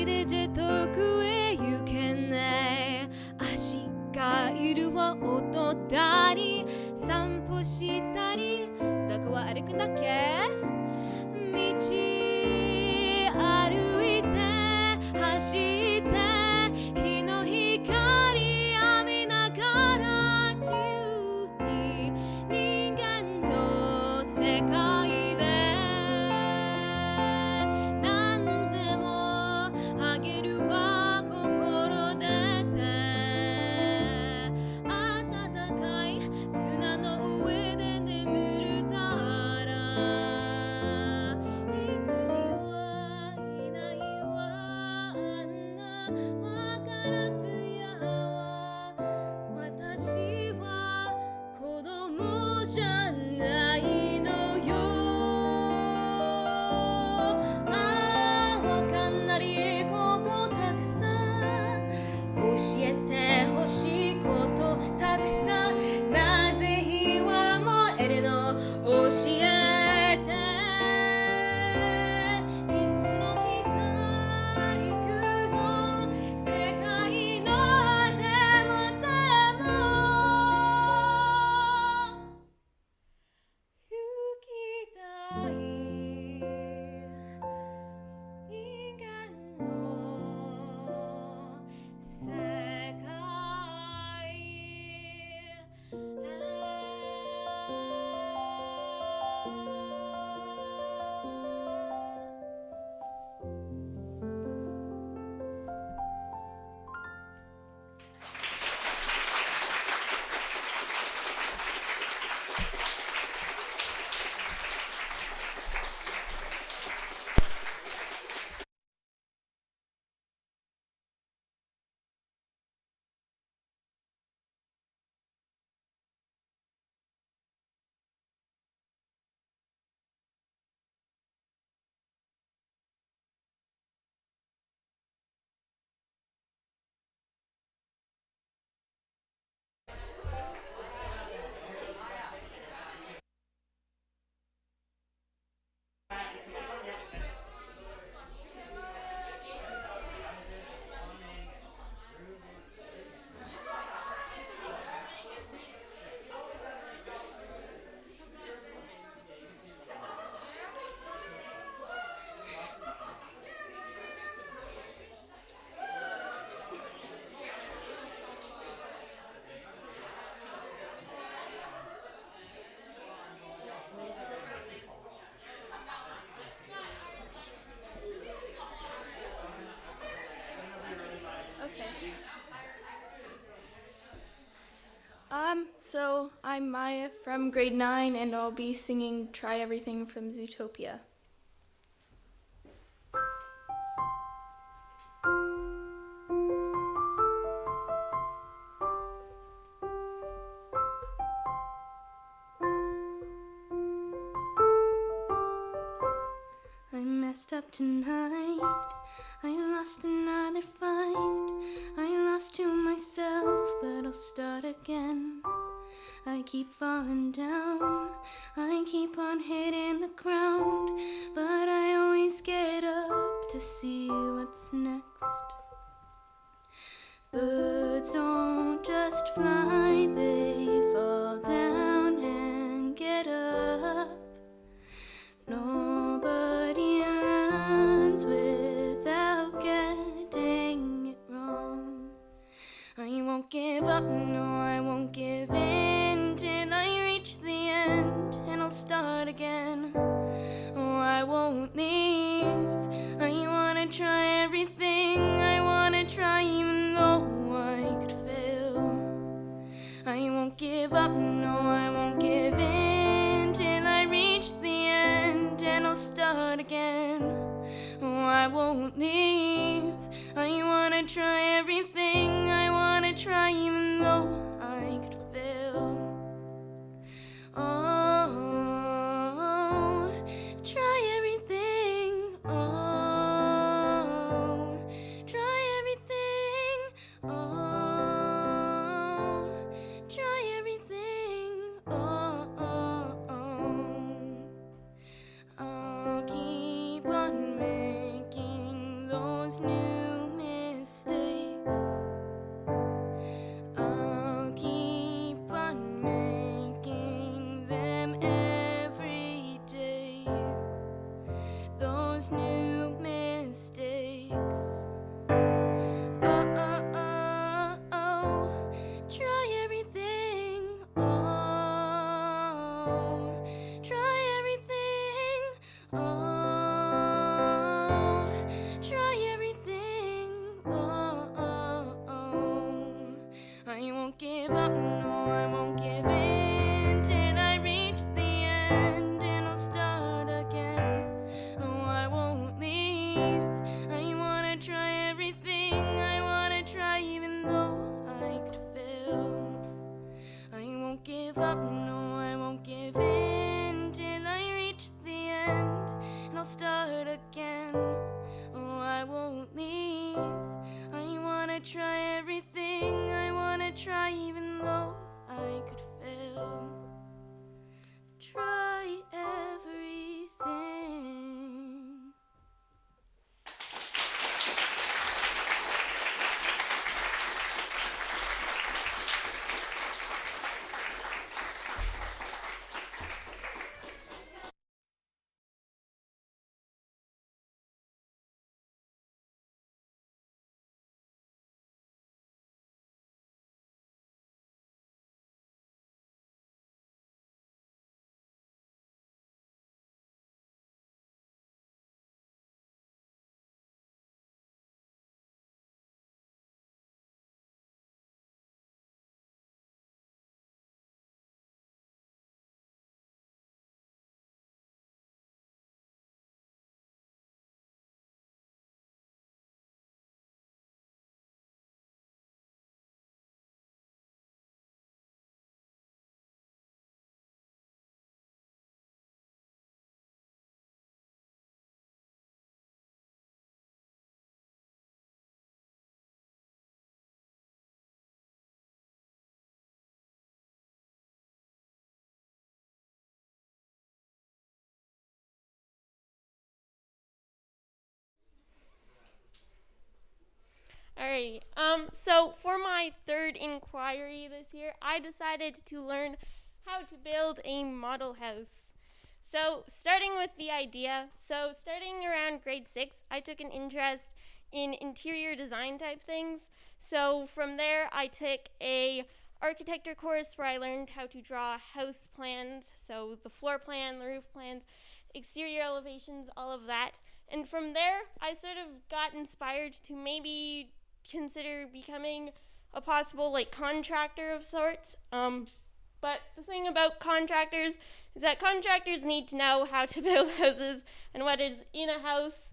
れじ遠くへ行けない足がいるは音だり散歩したりどこは歩くんだっけ道歩いて走って日の光浴びながら自由に人間の世界で何でもあげるわ心出て暖かい砂の上で眠るたら陸にはいないわあんなわからすやは私は子供じゃないのよああわかんないことたくさん教えてほしいことたくさんなぜ火は燃えるの教えていつの日か陸の世界のでも行きたい人間の世界So I'm Maiya from grade 9 and I'll be singing Try Everything from Zootopia. messed up tonight. I lost another fight. I lost to myself, but I'll start again. I keep falling down. I keep on hitting the ground, but I always get up to see what's next. Birds don't just fly, they fall down and get up. Nobody learns without getting it wrong. I won't give up, no, I won't give in till I reach the end, and I'll start again. Oh, I won't leave. I wanna try everything. I wanna try even though I could fail. I won't give up, no, I won't give in till I reach the end, and I'll start again. Oh, I won't leave. I wanna try everything. I wanna try even though I could fail. Oh, try everything. Oh, try everything. Oh, try everything. I'll keep on making those new mistakes. I'll keep on making them every day. Those new mistakes. Oh, oh, oh, oh. Try everything. Oh, try everything. Oh, try everything. I won't give up, no, I won't give in till I reach the end, and I'll start again. Oh, I won't leave. I wanna try everything. I wanna try even though I could fail. I won't give up, no, I won't give in till I reach the end, and I'll start again. Oh, I won't leave. I wanna try everything. I wanna try even though I could fail. Try everything. Alrighty. So for my third inquiry this year, I decided to learn how to build a model house. So starting with the idea, starting around grade 6, I took an interest in interior design type things. So from there, I took a architecture course where I learned how to draw house plans, so the floor plan, the roof plans, exterior elevations, all of that. And from there, I sort of got inspired to maybe consider becoming a possible contractor of sorts. But the thing about contractors is that contractors need to know how to build houses and what is in a house.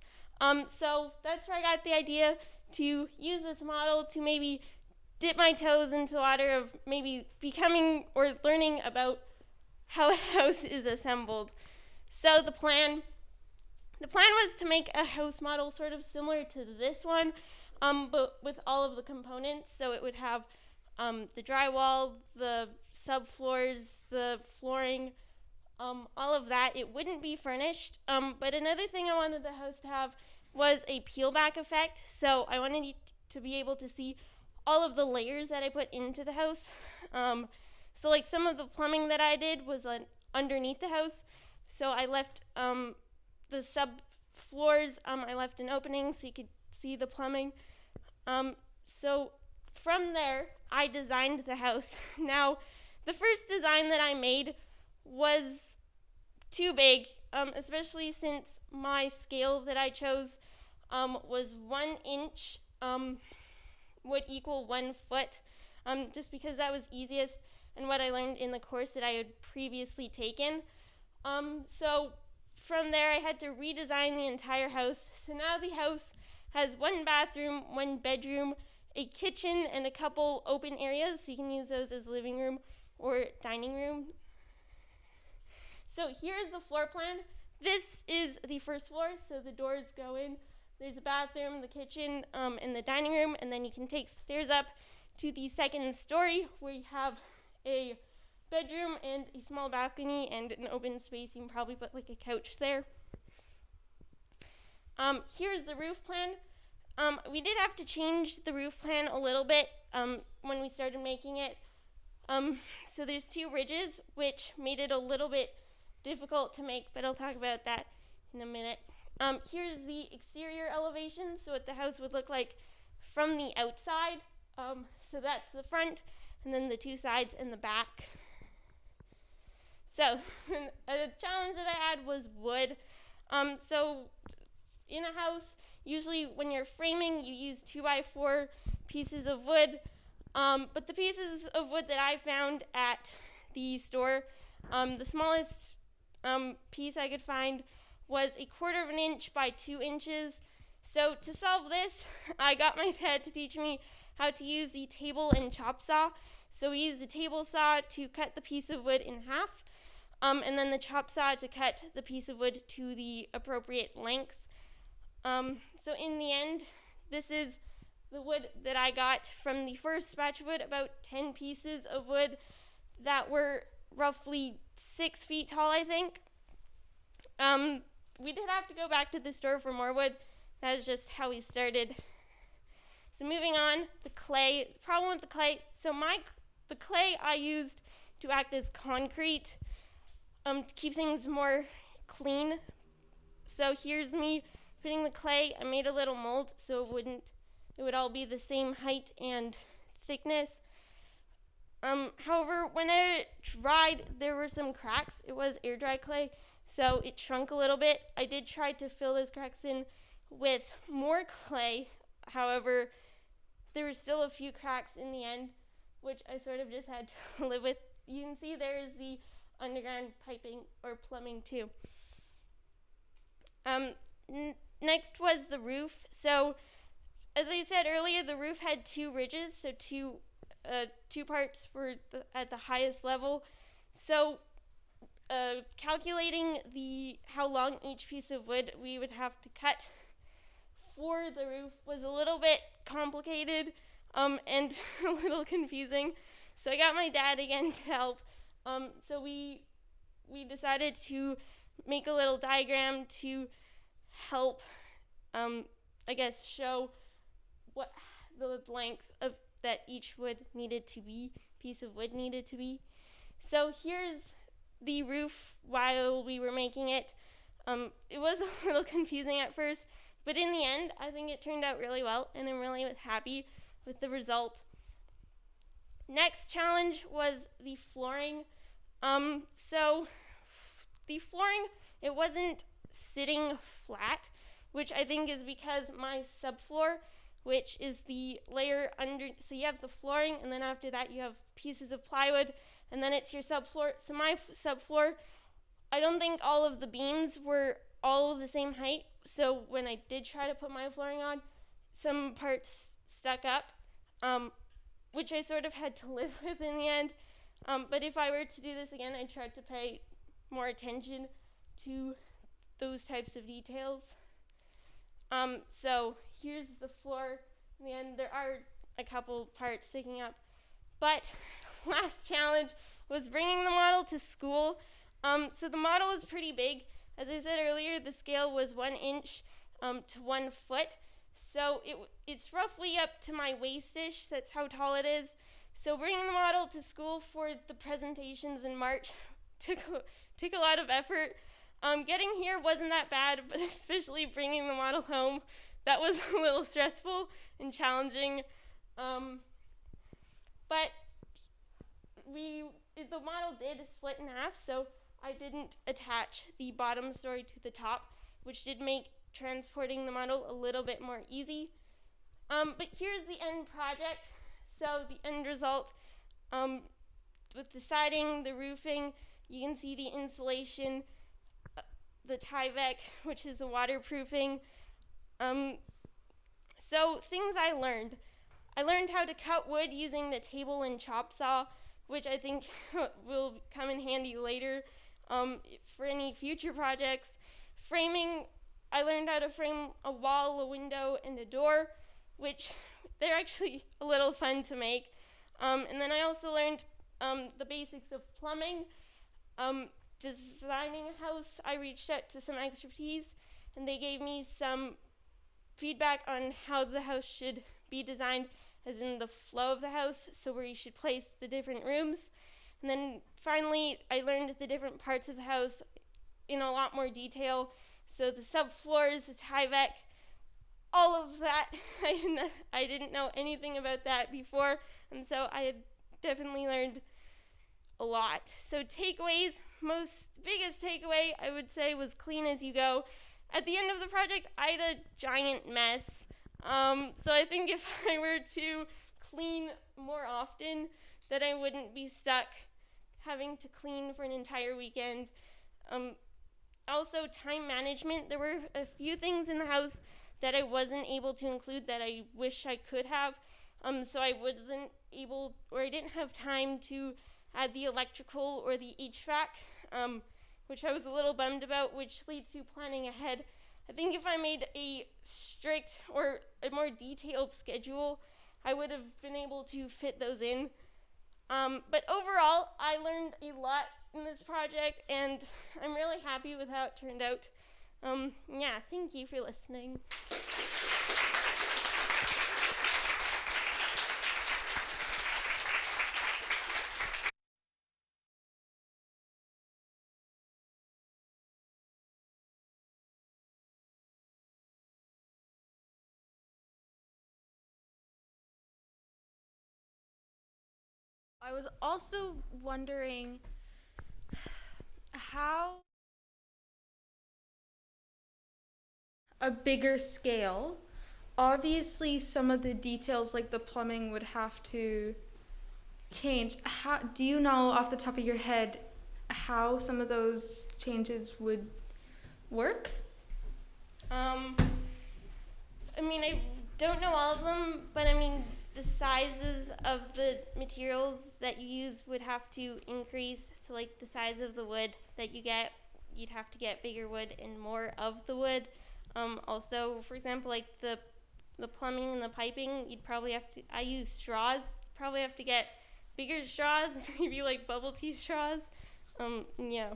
So that's where I got the idea to use this model to maybe dip my toes into the water of maybe becoming or learning about how a house is assembled. So the plan The plan was to make a house model sort of similar to this one, but with all of the components. So it would have the drywall, the subfloors, the flooring, all of that. It wouldn't be furnished. But another thing I wanted the house to have was a peel back effect. So I wanted you to be able to see all of the layers that I put into the house. So like some of the plumbing that I did was underneath the house. So I left the subfloors, I left an opening so you could see the plumbing. So from there, I designed the house. Now, the first design that I made was too big, especially since my scale that I chose was 1 inch would equal 1 foot, just because that was easiest and what I learned in the course that I had previously taken. So from there, I had to redesign the entire house. So now the house has 1 bathroom, 1 bedroom, a kitchen, and a couple open areas, so you can use those as living room or dining room. So here's the floor plan. This is the first floor, so the doors go in. There's a bathroom, the kitchen, and the dining room, and then you can take stairs up to the second story where you have a bedroom and a small balcony and an open space. You can probably put like a couch there. Here's the roof plan. We did have to change the roof plan a little bit when we started making it. So there's 2 ridges, which made it a little bit difficult to make, but I'll talk about that in a minute. Here's the exterior elevation, so what the house would look like from the outside. So that's the front, and then the 2 sides and the back. So a challenge that I had was wood. So in a house, usually when you're framing, you use 2x4 pieces of wood. But the pieces of wood that I found at the store, the smallest piece I could find was 1/4 inch by 2 inches. So to solve this, I got my dad to teach me how to use the table and chop saw. So we used the table saw to cut the piece of wood in half, and then the chop saw to cut the piece of wood to the appropriate length. So in the end, this is the wood that I got from the first batch of wood, about 10 pieces of wood that were roughly 6 feet tall, I think. We did have to go back to the store for more wood. That is just how we started. So moving on, the clay. The problem with the clay, so the clay I used to act as concrete to keep things more clean. So here's me putting the clay. I made a little mold so it would all be the same height and thickness. However, when I dried, there were some cracks. It was air dry clay, so it shrunk a little bit. I did try to fill those cracks in with more clay. However, there were still a few cracks in the end, which I sort of just had to live with. You can see there is the underground piping or plumbing too. Next was the roof. So, as I said earlier, the roof had 2 ridges, so two parts were at the highest level. So, calculating how long each piece of wood we would have to cut for the roof was a little bit complicated and a little confusing. So I got my dad again to help. So we decided to make a little diagram to help, I guess, show what the length of that each piece of wood needed to be. So here's the roof while we were making it. It was a little confusing at first, but in the end, I think it turned out really well, and I'm really happy with the result. Next challenge was the flooring. So the flooring, it wasn't sitting flat, which I think is because my subfloor, which is the layer under, so you have the flooring, and then after that you have pieces of plywood, and then it's your subfloor. So my subfloor, I don't think all of the beams were all of the same height, so when I did try to put my flooring on, some parts stuck up, which I sort of had to live with in the end. But if I were to do this again, I'd try to pay more attention to those types of details. So here's the floor, and there are a couple parts sticking up. But last challenge was bringing the model to school. So the model is pretty big. As I said earlier, the scale was 1 inch to 1 foot. So it's roughly up to my waist-ish. That's how tall it is. So bringing the model to school for the presentations in March took a lot of effort. Getting here wasn't that bad, but especially bringing the model home, that was a little stressful and challenging. But the model did split in half, so I didn't attach the bottom story to the top, which did make transporting the model a little bit more easy. But here's the end project. So the end result, with the siding, the roofing, you can see the insulation, the Tyvek, which is the waterproofing. So things I learned. I learned how to cut wood using the table and chop saw, which I think will come in handy later for any future projects. Framing, I learned how to frame a wall, a window, and a door, which they're actually a little fun to make. And then I also learned the basics of plumbing. Designing a house, I reached out to some expertise, and they gave me some feedback on how the house should be designed, as in the flow of the house, so where you should place the different rooms. And then finally, I learned the different parts of the house in a lot more detail. So the subfloors, the Tyvek, all of that, I didn't know anything about that before, and so I had definitely learned a lot. So takeaways, biggest takeaway I would say was clean as you go. At the end of the project, I had a giant mess. So I think if I were to clean more often, that I wouldn't be stuck having to clean for an entire weekend. Also, time management. There were a few things in the house that I wasn't able to include that I wish I could have. So I wasn't able, or I didn't have time to add the electrical or the HVAC, which I was a little bummed about, which leads to planning ahead. I think if I made a strict or a more detailed schedule, I would have been able to fit those in. But overall, I learned a lot in this project, and I'm really happy with how it turned out. Yeah, thank you for listening. I was also wondering how a bigger scale, obviously some of the details like the plumbing would have to change. How do you know off the top of your head how some of those changes would work? I mean, I don't know all of them, but I mean, the sizes of the materials that you use would have to increase. So like the size of the wood that you get, you'd have to get bigger wood and more of the wood. Also, for example, like the plumbing and the piping, you'd probably have to, I use straws, probably have to get bigger straws, maybe like bubble tea straws. Yeah.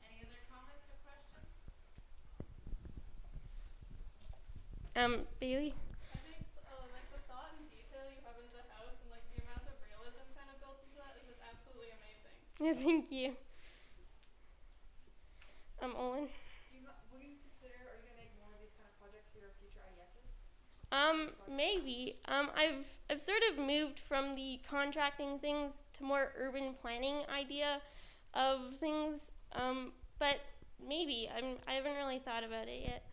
Any other comments or questions? Bailey? I think like the thought and detail you have into the house and like the amount of realism kind of built into that is just absolutely amazing. Yeah, thank you. Olin? Will you consider, are you gonna make more of these kind of projects for your future IDSs? Maybe. I've sort of moved from the contracting things to more urban planning idea of things. But maybe. I haven't really thought about it yet.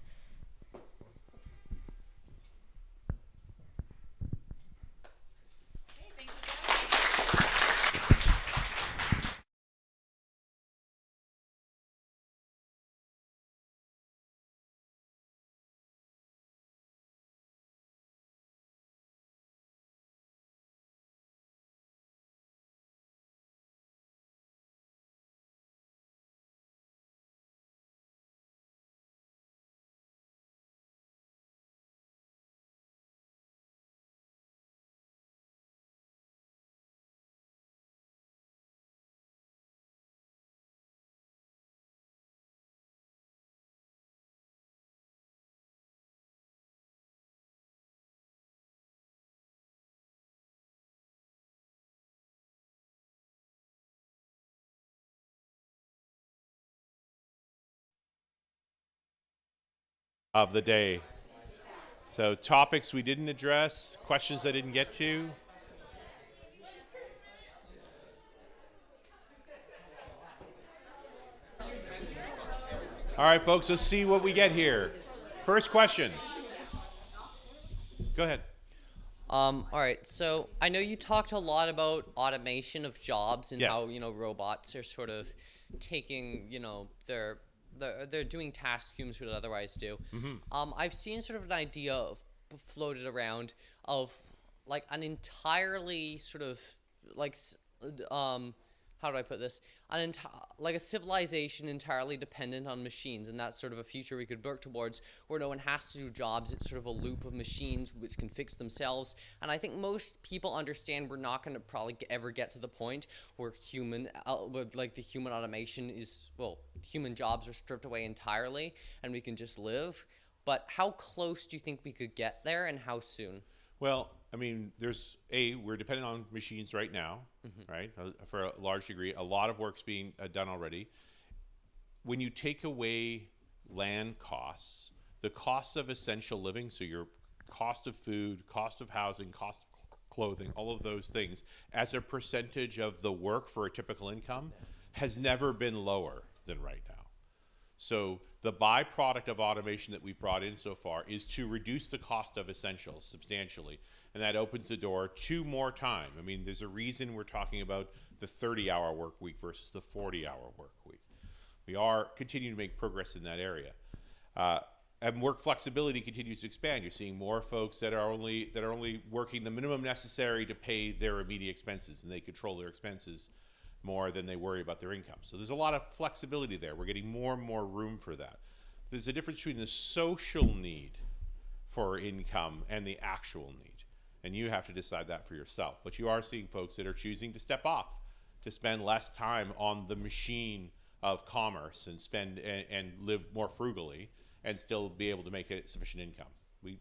of the day. So topics we didn't address, questions I didn't get to. All right, folks, let's see what we get here. First question. Go ahead. All right, so I know you talked a lot about automation of jobs and Yes. how, robots are sort of taking, they're doing tasks humans would otherwise do. I've seen sort of an idea floated around of like an entirely sort of like, how do I put this? Like a civilization entirely dependent on machines, and that's sort of a future we could work towards, where no one has to do jobs. It's sort of a loop of machines which can fix themselves. And I think most people understand we're not going to probably ever get to the point where the human automation is, human jobs are stripped away entirely, and we can just live. But how close do you think we could get there, and how soon? Well, I mean, we're dependent on machines right now, right? For a large degree, a lot of work's being done already. When you take away land costs, the costs of essential living, so your cost of food, cost of housing, cost of clothing, all of those things, as a percentage of the work for a typical income, has never been lower than right now. So the byproduct of automation that we've brought in so far is to reduce the cost of essentials substantially. And that opens the door to more time. I mean, there's a reason we're talking about the 30-hour work week versus the 40-hour work week. We are continuing to make progress in that area. And work flexibility continues to expand. You're seeing more folks that are only working the minimum necessary to pay their immediate expenses, and they control their expenses more than they worry about their income. So there's a lot of flexibility there. We're getting more and more room for that. There's a difference between the social need for income and the actual need. And you have to decide that for yourself. But you are seeing folks that are choosing to step off, to spend less time on the machine of commerce and live more frugally and still be able to make a sufficient income.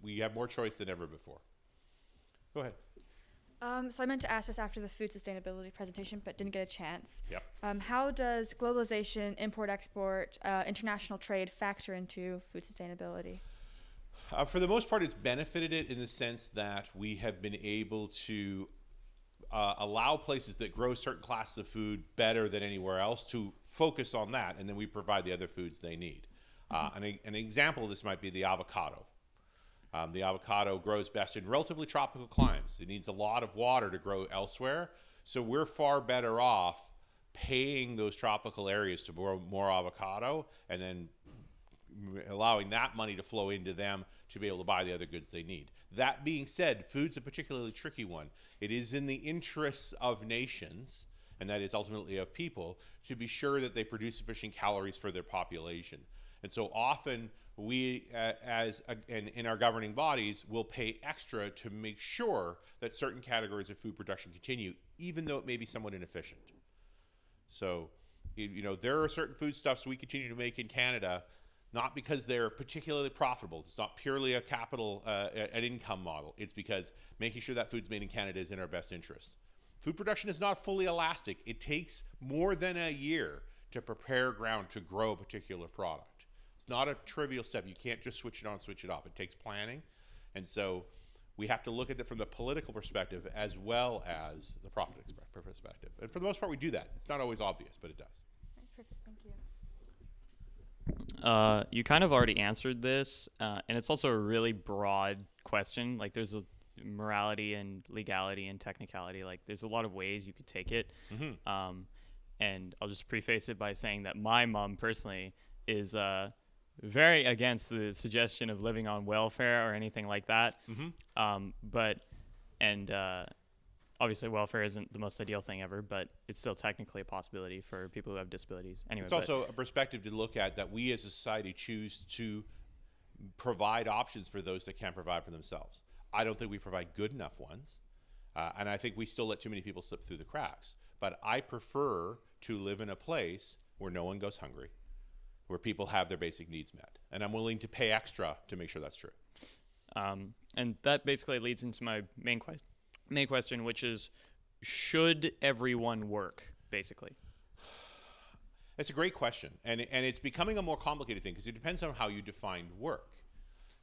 We have more choice than ever before. Go ahead. So I meant to ask this after the food sustainability presentation, but didn't get a chance. Yep. How does globalization, import-export, international trade factor into food sustainability? For the most part, it's benefited it in the sense that we have been able to allow places that grow certain classes of food better than anywhere else to focus on that, and then we provide the other foods they need. An example of this might be the avocado. The avocado grows best in relatively tropical climates. It needs a lot of water to grow elsewhere. So we're far better off paying those tropical areas to grow more avocado and then allowing that money to flow into them to be able to buy the other goods they need. That being said, food's a particularly tricky one. It is in the interests of nations, and that is ultimately of people, to be sure that they produce sufficient calories for their population. And so often we, in our governing bodies, will pay extra to make sure that certain categories of food production continue, even though it may be somewhat inefficient. So, there are certain foodstuffs we continue to make in Canada, not because they're particularly profitable. It's not purely a capital, an income model. It's because making sure that food's made in Canada is in our best interest. Food production is not fully elastic. It takes more than a year to prepare ground to grow a particular product. It's not a trivial step. You can't just switch it on, switch it off. It takes planning. And so we have to look at it from the political perspective as well as the profit perspective. And for the most part, we do that. It's not always obvious, but it does. Perfect. Thank you. You kind of already answered this, and it's also a really broad question. Like, there's a morality and legality and technicality. Like, there's a lot of ways you could take it. And I'll just preface it by saying that my mom personally is very against the suggestion of living on welfare or anything like that. Obviously welfare isn't the most ideal thing ever, but it's still technically a possibility for people who have disabilities. Anyway, it's also a perspective to look at that we as a society choose to provide options for those that can't provide for themselves. I don't think we provide good enough ones, and I think we still let too many people slip through the cracks. But I prefer to live in a place where no one goes hungry, where people have their basic needs met. And I'm willing to pay extra to make sure that's true. And that basically leads into my main question, which is, should everyone work, basically? That's a great question. And it's becoming a more complicated thing because it depends on how you define work.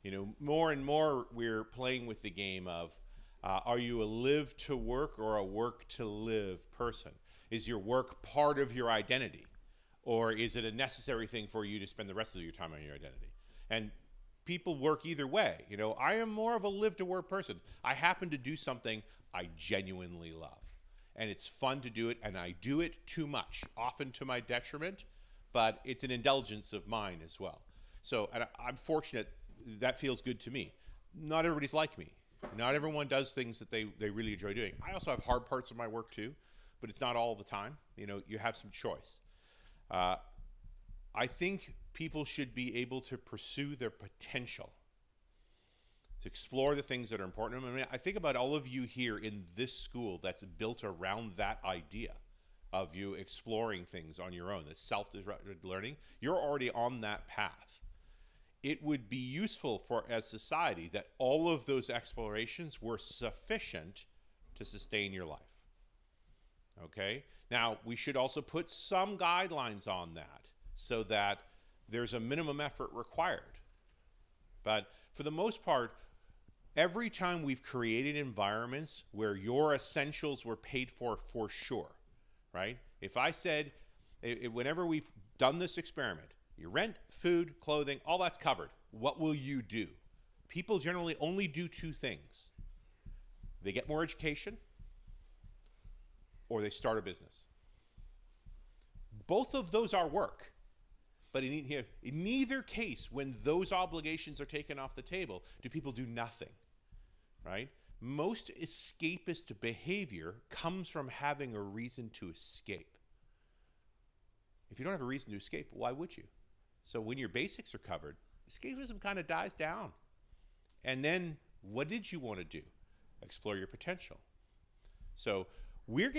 You know, more and more we're playing with the game of, are you a live to work or a work to live person? Is your work part of your identity? Or is it a necessary thing for you to spend the rest of your time on your identity? And people work either way. You know, I am more of a live to work person. I happen to do something I genuinely love. And it's fun to do it, and I do it too much, often to my detriment, but it's an indulgence of mine as well. So I'm fortunate that feels good to me. Not everybody's like me. Not everyone does things that they really enjoy doing. I also have hard parts of my work too, but it's not all the time. You know, you have some choice. I think people should be able to pursue their potential, to explore the things that are important. I mean, I think about all of you here in this school that's built around that idea of you exploring things on your own, that self-directed learning. You're already on that path. It would be useful for as society that all of those explorations were sufficient to sustain your life. Okay? Now, we should also put some guidelines on that so that there's a minimum effort required. But for the most part, every time we've created environments where your essentials were paid for sure, right? If I said, whenever we've done this experiment, your rent, food, clothing, all that's covered. What will you do? People generally only do two things. They get more education, or they start a business. Both of those are work. But in neither case, when those obligations are taken off the table, do people do nothing, right? Most escapist behavior comes from having a reason to escape. If you don't have a reason to escape, why would you? So when your basics are covered, escapism kind of dies down. And then what did you want to do? Explore your potential. So we're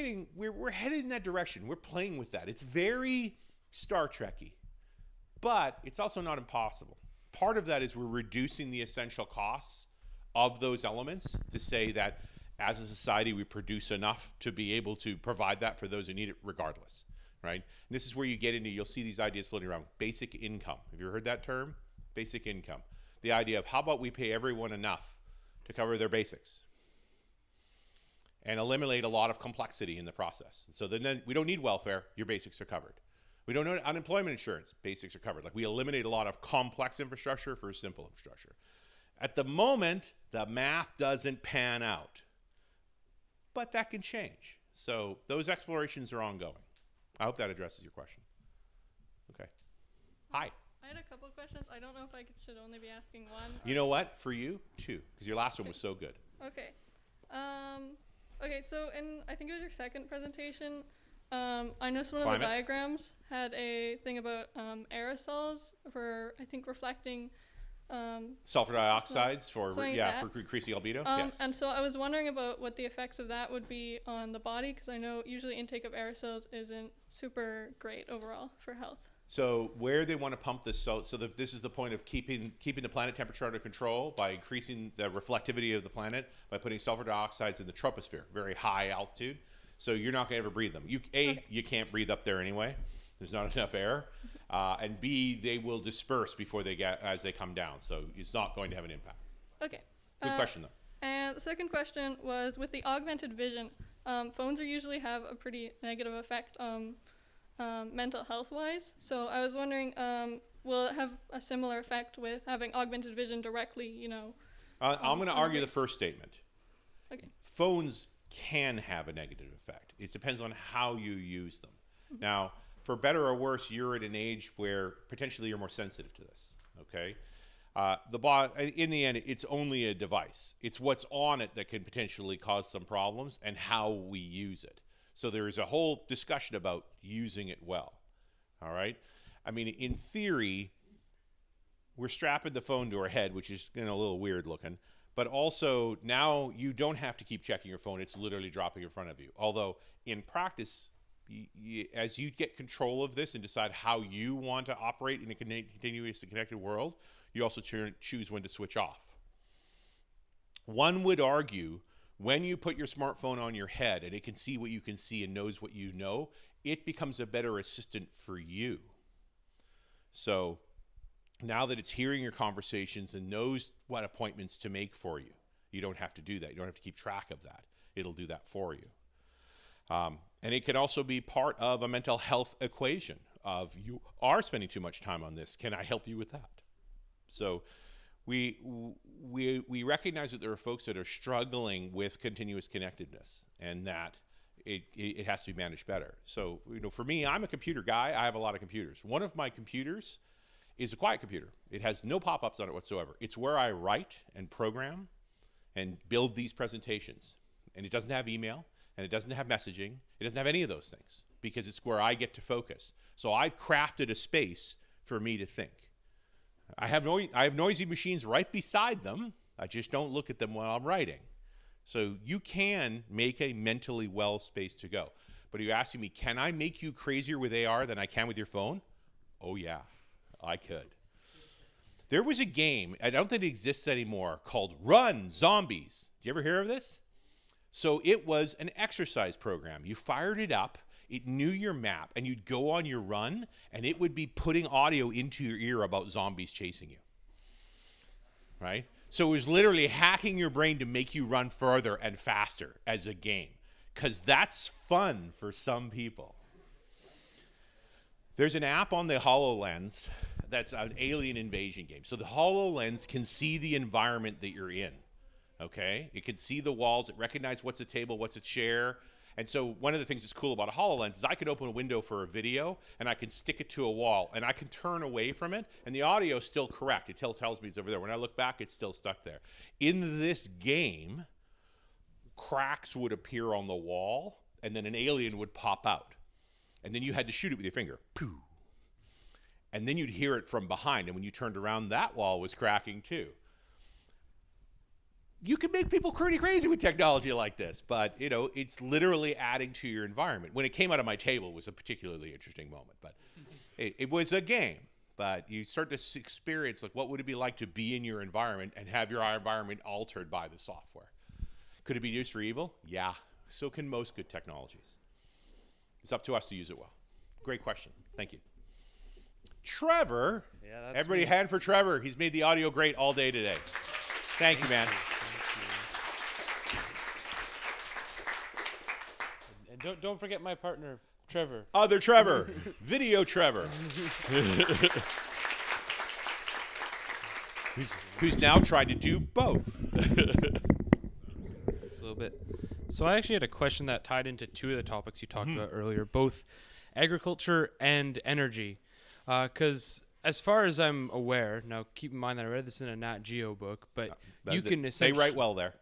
headed in that direction. We're playing with that. It's very Star Trek-y, but it's also not impossible. Part of that is we're reducing the essential costs of those elements to say that as a society, we produce enough to be able to provide that for those who need it regardless. Right? And this is where you get into, you'll see these ideas floating around. Basic income. Have you ever heard that term? Basic income. The idea of how about we pay everyone enough to cover their basics and eliminate a lot of complexity in the process. So then we don't need welfare. Your basics are covered. We don't need unemployment insurance. Basics are covered. Like we eliminate a lot of complex infrastructure for simple infrastructure. At the moment, the math doesn't pan out, but that can change. So those explorations are ongoing. I hope that addresses your question. Okay. Hi. I had a couple of questions. I don't know if I should only be asking one. You know what? For you, two, because your last one was so good. Okay. Okay, so I think it was your second presentation, I noticed one of the diagrams had a thing about aerosols for, I think, reflecting sulfur dioxides for increasing albedo. Yes. And so I was wondering about what the effects of that would be on the body, because I know usually intake of aerosols isn't super great overall for health. So where they want to pump this, this is the point of keeping the planet temperature under control by increasing the reflectivity of the planet by putting sulfur dioxides in the troposphere, very high altitude. So you're not going to ever breathe them. You can't breathe up there anyway. There's not enough air. And B, they will disperse before as they come down. So it's not going to have an impact. Okay. Good question, though. And the second question was, with the augmented vision, phones usually have a pretty negative effect mental health-wise. So I was wondering, will it have a similar effect with having augmented vision directly, I'm going to argue the first statement. Okay. Phones can have a negative effect. It depends on how you use them. Mm-hmm. Now, for better or worse, you're at an age where potentially you're more sensitive to this, okay? In the end, it's only a device. It's what's on it that can potentially cause some problems and how we use it. So there is a whole discussion about using it well, all right? I mean, in theory, we're strapping the phone to our head, which is a little weird looking, but also now you don't have to keep checking your phone. It's literally dropping in front of you. Although in practice, as you get control of this and decide how you want to operate in a continuously connected world, you also choose when to switch off. One would argue when you put your smartphone on your head and it can see what you can see and knows what you know, it becomes a better assistant for you. So now that it's hearing your conversations and knows what appointments to make for you, you don't have to do that. You don't have to keep track of that. It'll do that for you. And it can also be part of a mental health equation of, you are spending too much time on this. Can I help you with that? So we recognize that there are folks that are struggling with continuous connectedness, and that it has to be managed better. So, for me, I'm a computer guy. I have a lot of computers. One of my computers is a quiet computer. It has no pop-ups on it whatsoever. It's where I write and program and build these presentations. And it doesn't have email, and it doesn't have messaging. It doesn't have any of those things, because it's where I get to focus. So I've crafted a space for me to think. I have noisy machines right beside them. I just don't look at them while I'm writing. So you can make a mentally well space to go. But are you asking me, can I make you crazier with AR than I can with your phone? Oh yeah, I could. There was a game, I don't think it exists anymore, called Run Zombies. Did you ever hear of this? So it was an exercise program. You fired it up, it knew your map, and you'd go on your run, and it would be putting audio into your ear about zombies chasing you. Right? So it was literally hacking your brain to make you run further and faster as a game, because that's fun for some people. There's an app on the HoloLens that's an alien invasion game. So the HoloLens can see the environment that you're in, okay? It can see the walls. It recognizes what's a table, what's a chair. And so one of the things that's cool about a HoloLens is I could open a window for a video, and I can stick it to a wall, and I can turn away from it, and the audio is still correct. It tells me it's over there. When I look back, it's still stuck there. In this game, cracks would appear on the wall, and then an alien would pop out. And then you had to shoot it with your finger. Pooh. And then you'd hear it from behind, and when you turned around, that wall was cracking too. You can make people pretty crazy with technology like this, but it's literally adding to your environment. When it came out of my table, it was a particularly interesting moment, but it was a game. But you start to experience, like, what would it be like to be in your environment and have your environment altered by the software? Could it be used for evil? Yeah. So can most good technologies. It's up to us to use it well. Great question. Thank you. Trevor. Yeah, that's everybody, me. hand for Trevor. He's made the audio great all day today. Thank you, man. And don't forget my partner, Trevor. Other Trevor. Video Trevor. who's now trying to do both. Just a little bit. So I actually had a question that tied into two of the topics you talked about earlier, both agriculture and energy. Because as far as I'm aware, now keep in mind that I read this in a Nat Geo book, but you can essentially... They write well there.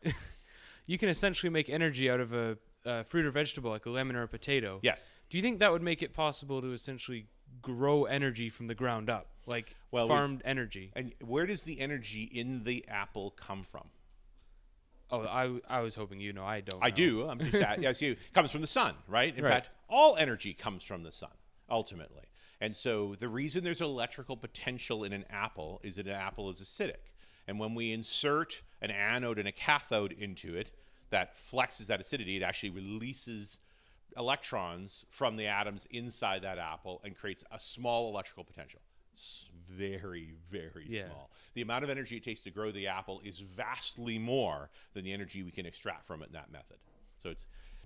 You can essentially make energy out of a fruit or vegetable, like a lemon or a potato. Yes. Do you think that would make it possible to essentially grow energy from the ground up, like farmed energy? And where does the energy in the apple come from? Oh, I was hoping you know. I don't know. I do. I'm just asking you. It comes from the sun, right? In fact, all energy comes from the sun, ultimately. And so the reason there's electrical potential in an apple is that an apple is acidic. And when we insert an anode and a cathode into it that flexes that acidity, it actually releases electrons from the atoms inside that apple and creates a small electrical potential. It's very, very small. The amount of energy it takes to grow the apple is vastly more than the energy we can extract from it in that method. So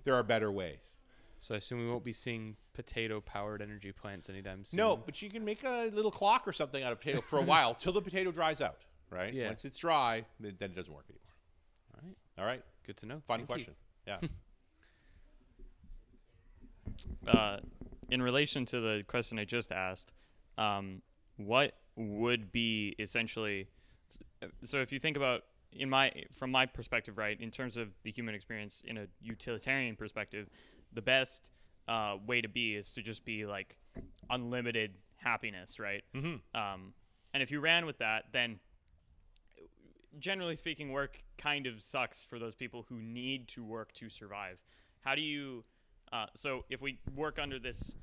there are better ways. So I assume we won't be seeing potato-powered energy plants anytime soon. No, but you can make a little clock or something out of potato for a while till the potato dries out, right? Yeah. Once it's dry, then it doesn't work anymore. All right. Good to know. Fun Thank question. you. Yeah. In relation to the question I just asked, what would be essentially, so if you think about from my perspective, right, in terms of the human experience in a utilitarian perspective, the best way to be is to just be like unlimited happiness, right? Mm-hmm. And if you ran with that, then generally speaking, work kind of sucks for those people who need to work to survive. How do you, so if we work under this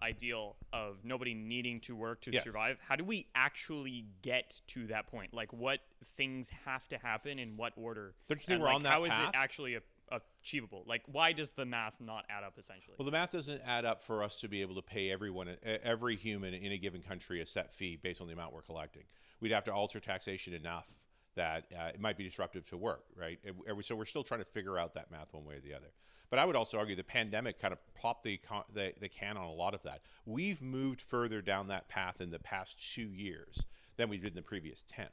ideal of nobody needing to work to survive, how do we actually get to that point? Like, what things have to happen in what order? Don't you think we're on that how path? Is it actually achievable? Like, why does the math not add up essentially? Well, the math doesn't add up for us to be able to pay every human in a given country a set fee based on the amount we're collecting. We'd have to alter taxation enough that it might be disruptive to work, right? So we're still trying to figure out that math one way or the other. But I would also argue the pandemic kind of popped the can on a lot of that. We've moved further down that path in the past 2 years than we did in the previous 10.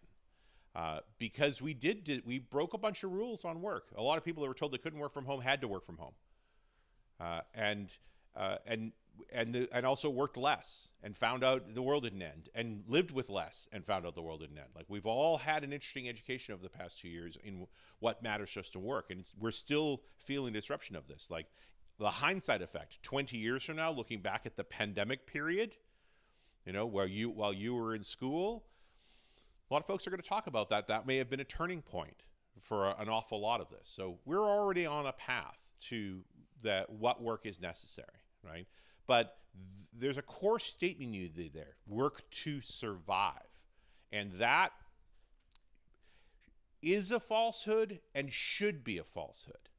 Because we broke a bunch of rules on work. A lot of people that were told they couldn't work from home had to work from home, and also worked less and found out the world didn't end, and lived with less and found out the world didn't end. Like, we've all had an interesting education over the past 2 years in what matters to us to work, and we're still feeling disruption of this. Like, the hindsight effect, 20 years from now, looking back at the pandemic period, while you were in school. A lot of folks are going to talk about that. That may have been a turning point for an awful lot of this. So we're already on a path to what work is necessary, right? But there's a core statement you did there: work to survive. And that is a falsehood and should be a falsehood.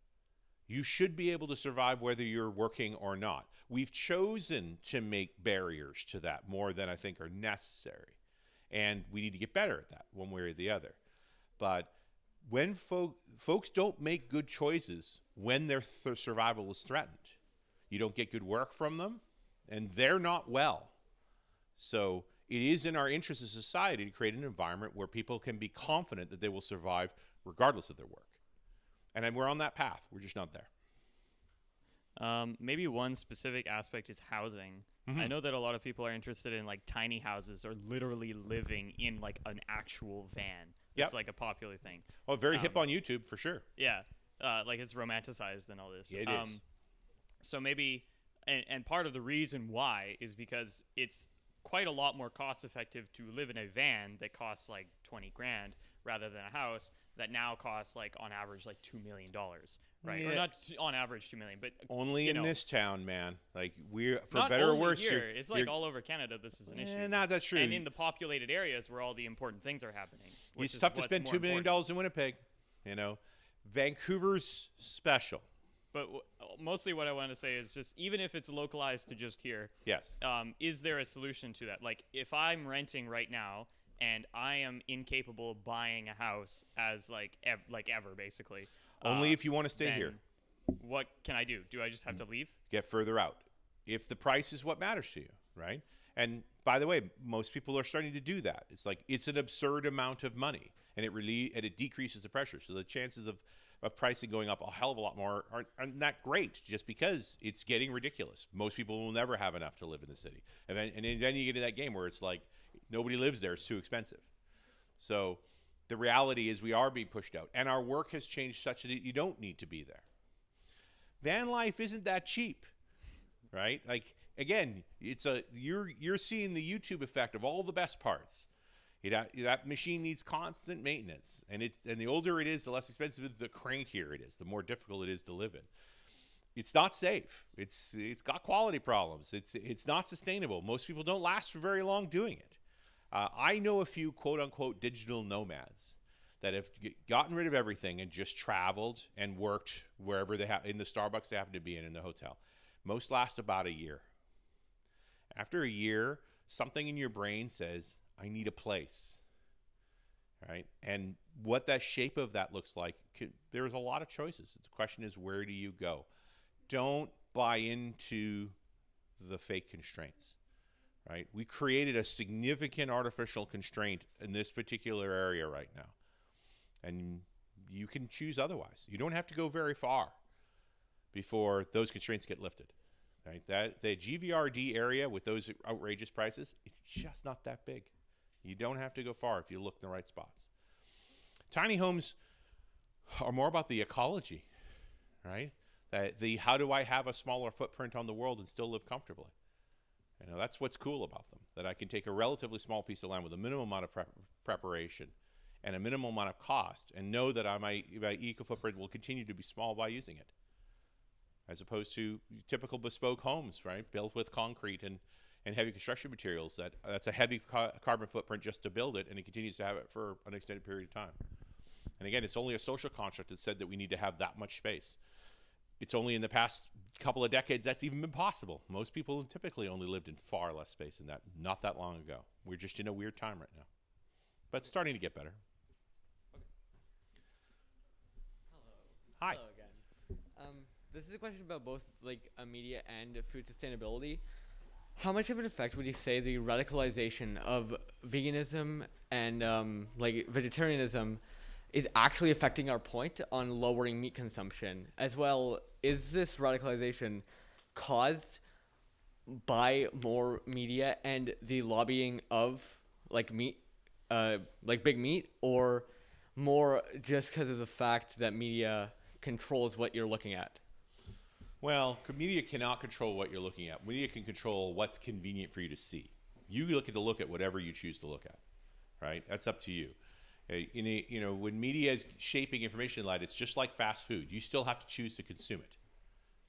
You should be able to survive whether you're working or not. We've chosen to make barriers to that more than I think are necessary. And we need to get better at that one way or the other. But when folks don't make good choices when their survival is threatened, you don't get good work from them, and they're not well. So it is in our interest as a society to create an environment where people can be confident that they will survive regardless of their work. And we're on that path. We're just not there. Maybe one specific aspect is housing. Mm-hmm. I know that a lot of people are interested in like tiny houses or literally living in like an actual van. Yep. It's like a popular thing. Oh, very hip on YouTube for sure. Yeah. Like it's romanticized and all this. Yeah, it is. So maybe, and part of the reason why is because it's quite a lot more cost effective to live in a van that costs like 20 grand rather than a house that now costs like on average like $2 million, right? Yeah. Or not on average 2 million, but only in this town, man. Like, we're for not better or only worse. Here. It's like all over Canada. This is an issue. Not that true. And in the populated areas where all the important things are happening, It's tough to spend $2 million in Winnipeg. Vancouver's special. But mostly what I want to say is just even if it's localized to just here, yes. Is there a solution to that? Like if I'm renting right now and I am incapable of buying a house as ever basically. Only if you want to stay here. What can I do? Do I just have to leave? Get further out. If the price is what matters to you, right? And by the way, most people are starting to do that. It's like it's an absurd amount of money, and it decreases the pressure. So the chances of pricing going up a hell of a lot more aren't that great, just because it's getting ridiculous. Most people will never have enough to live in the city, and then you get into that game where it's like nobody lives there; it's too expensive. So the reality is we are being pushed out, and our work has changed such that you don't need to be there. Van life isn't that cheap, right? Like again, you're seeing the YouTube effect of all the best parts. That machine needs constant maintenance, and the older it is, the less expensive, the crankier it is, the more difficult it is to live in. It's not safe. It's got quality problems. It's not sustainable. Most people don't last for very long doing it. I know a few quote unquote digital nomads that have gotten rid of everything and just traveled and worked wherever they have in the Starbucks they happen to be in the hotel. Most last about a year. After a year, something in your brain says, I need a place, right? And what that shape of that looks like, there's a lot of choices. The question is, where do you go? Don't buy into the fake constraints, right? We created a significant artificial constraint in this particular area right now, and you can choose otherwise. You don't have to go very far before those constraints get lifted. Right? That the GVRD area with those outrageous prices, it's just not that big. You don't have to go far if you look in the right spots. Tiny homes are more about the ecology, right? How do I have a smaller footprint on the world and still live comfortably? That's what's cool about them, that I can take a relatively small piece of land with a minimal amount of preparation and a minimal amount of cost and know that my eco footprint will continue to be small by using it, as opposed to typical bespoke homes, right? Built with concrete and heavy construction materials. That's a heavy carbon footprint just to build it, and it continues to have it for an extended period of time. And again, it's only a social construct that said that we need to have that much space. It's only in the past couple of decades that's even been possible. Most people typically only lived in far less space than that, not that long ago. We're just in a weird time right now. But it's starting to get better. Hi. Hello again. This is a question about both like media and food sustainability. How much of an effect would you say the radicalization of veganism and like vegetarianism is actually affecting our point on lowering meat consumption? As well, is this radicalization caused by more media and the lobbying of like meat, like big meat, or more just because of the fact that media controls what you're looking at? Well, media cannot control what you're looking at. Media can control what's convenient for you to see. You get to look at whatever you choose to look at, right? That's up to you. When media is shaping information light, it's just like fast food. You still have to choose to consume it.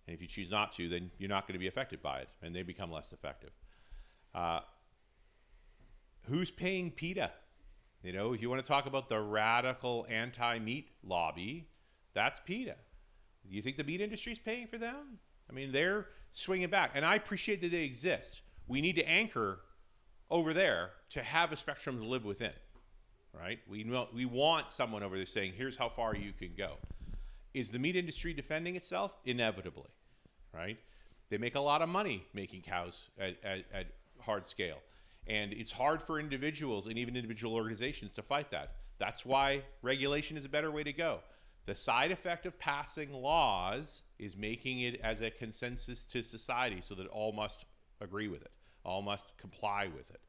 And if you choose not to, then you're not going to be affected by it, and they become less effective. Who's paying PETA? If you want to talk about the radical anti-meat lobby, that's PETA. Do you think the meat industry is paying for them? I mean, they're swinging back, and I appreciate that they exist. We need to anchor over there to have a spectrum to live within, right? We want someone over there saying, here's how far you can go. Is the meat industry defending itself? Inevitably, right? They make a lot of money making cows at hard scale, and it's hard for individuals and even individual organizations to fight that. That's why regulation is a better way to go. The side effect of passing laws is making it as a consensus to society so that all must agree with it, all must comply with it.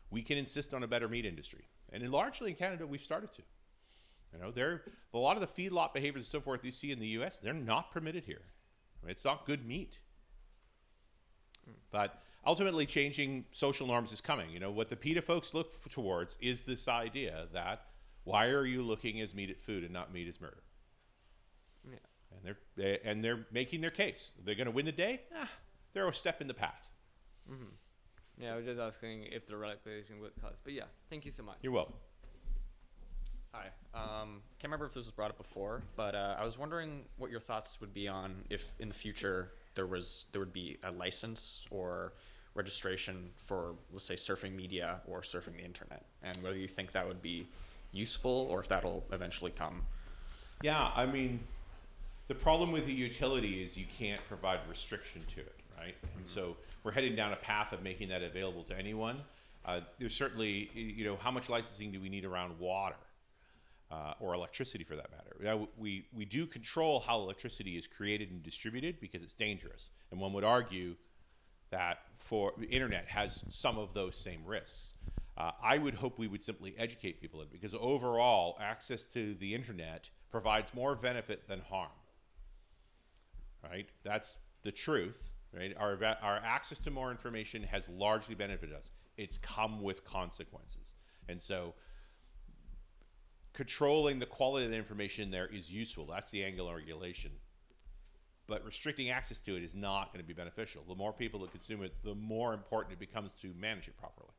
We can insist on a better meat industry. And largely in Canada, we've started to. A lot of the feedlot behaviors and so forth you see in the US, they're not permitted here. I mean, it's not good meat. But ultimately, changing social norms is coming. What the PETA folks look towards is this idea that why are you looking as meat at food and not meat as murder? Yeah. And they're making their case. They're going to win the day. They're a step in the path. Mm-hmm. Yeah, I was just asking if the radicalization would cause. But yeah, thank you so much. You're welcome. Hi. Can't remember if this was brought up before, but I was wondering what your thoughts would be on if in the future there would be a license or registration for, let's say, surfing media or surfing the internet, and whether you think that would be useful or if that'll eventually come. Yeah, I mean, the problem with the utility is you can't provide restriction to it, right? Mm-hmm. And so we're heading down a path of making that available to anyone. There's certainly, how much licensing do we need around water or electricity for that matter? Now, we do control how electricity is created and distributed because it's dangerous. And one would argue that for the internet has some of those same risks. I would hope we would simply educate people in it because overall access to the internet provides more benefit than harm, right? That's the truth, right? Our access to more information has largely benefited us. It's come with consequences. And so controlling the quality of the information there is useful. That's the angle of regulation. But restricting access to it is not going to be beneficial. The more people that consume it, the more important it becomes to manage it properly.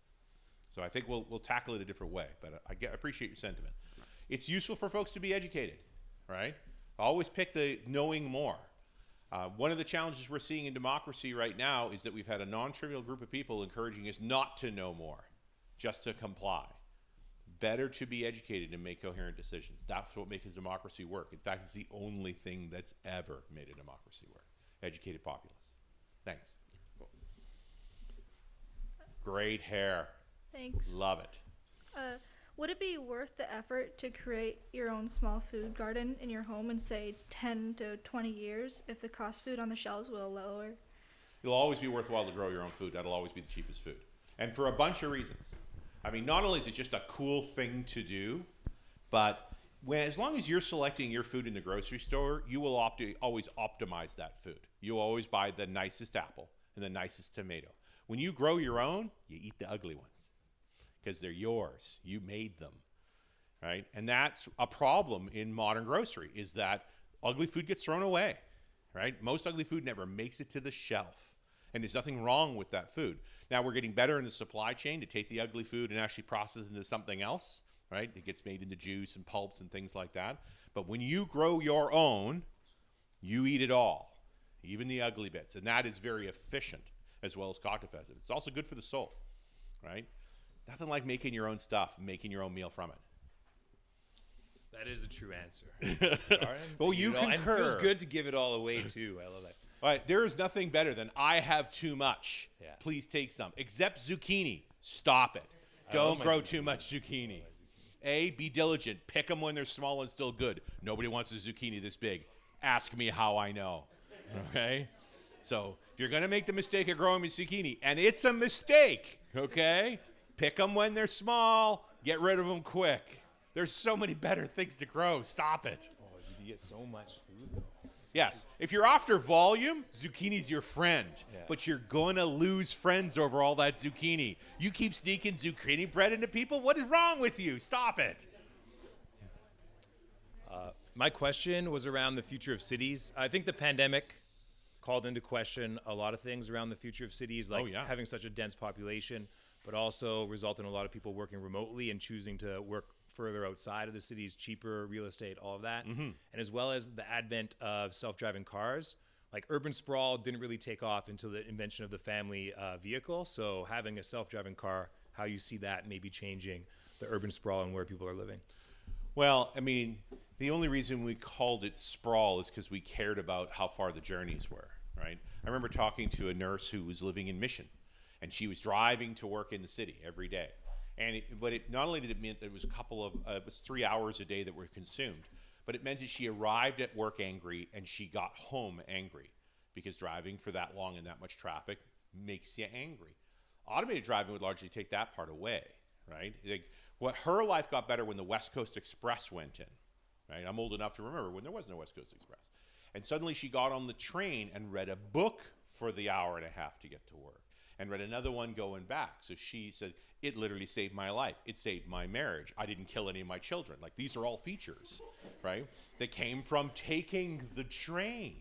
So I think we'll tackle it a different way, but I appreciate your sentiment. It's useful for folks to be educated, right? Always pick the knowing more. One of the challenges we're seeing in democracy right now is that we've had a non-trivial group of people encouraging us not to know more, just to comply. Better to be educated and make coherent decisions. That's what makes a democracy work. In fact, it's the only thing that's ever made a democracy work. Educated populace. Thanks. Cool. Great hair. Thanks. Love it. Would it be worth the effort to create your own small food garden in your home in, say, 10 to 20 years if the cost food on the shelves will lower? It'll always be worthwhile to grow your own food. That'll always be the cheapest food. And for a bunch of reasons. I mean, not only is it just a cool thing to do, but as long as you're selecting your food in the grocery store, you will always optimize that food. You always buy the nicest apple and the nicest tomato. When you grow your own, you eat the ugly ones because they're yours. You made them, right? And that's a problem in modern grocery is that ugly food gets thrown away, right? Most ugly food never makes it to the shelf. And there's nothing wrong with that food. Now we're getting better in the supply chain to take the ugly food and actually process it into something else. right? It gets made into juice and pulps and things like that. But when you grow your own, you eat it all, even the ugly bits. And that is very efficient as well as cost effective. It's also good for the soul, right? Nothing like making your own stuff, making your own meal from it. That is a true answer. Well, you concur. And it feels good to give it all away, too. I love that. All right, there is nothing better than I have too much. Yeah. Please take some. Except zucchini. Stop it. Don't grow too much zucchini. Be diligent. Pick them when they're small and still good. Nobody wants a zucchini this big. Ask me how I know. Okay? So if you're going to make the mistake of growing a zucchini, and it's a mistake, okay? Pick them when they're small. Get rid of them quick. There's so many better things to grow. Stop it. Oh, you get so much food, though. Yes, if you're after volume, zucchini's your friend. Yeah. But you're going to lose friends over all that zucchini. You keep sneaking zucchini bread into people? What is wrong with you? Stop it. My question was around the future of cities. I think the pandemic called into question a lot of things around the future of cities, like having such a dense population, but also resulted in a lot of people working remotely and choosing to work further outside of the cities, cheaper real estate, all of that. And as well as the advent of self-driving cars, like urban sprawl didn't really take off until the invention of the family vehicle. So having a self-driving car, how you see that maybe changing the urban sprawl and where people are living. Well, I mean, the only reason we called it sprawl is because we cared about how far the journeys were, right? I remember talking to a nurse who was living in Mission, and she was driving to work in the city every day. And it not only did it mean that it was it was 3 hours a day that were consumed, but it meant that she arrived at work angry and she got home angry, because driving for that long in that much traffic makes you angry. Automated driving would largely take that part away, right? Her life got better when the West Coast Express went in, right? I'm old enough to remember when there was no West Coast Express. And suddenly she got on the train and read a book for the hour and a half to get to work, and read another one going back. So she said, it literally saved my life. It saved my marriage. I didn't kill any of my children. Like, these are all features, right, that came from taking the train.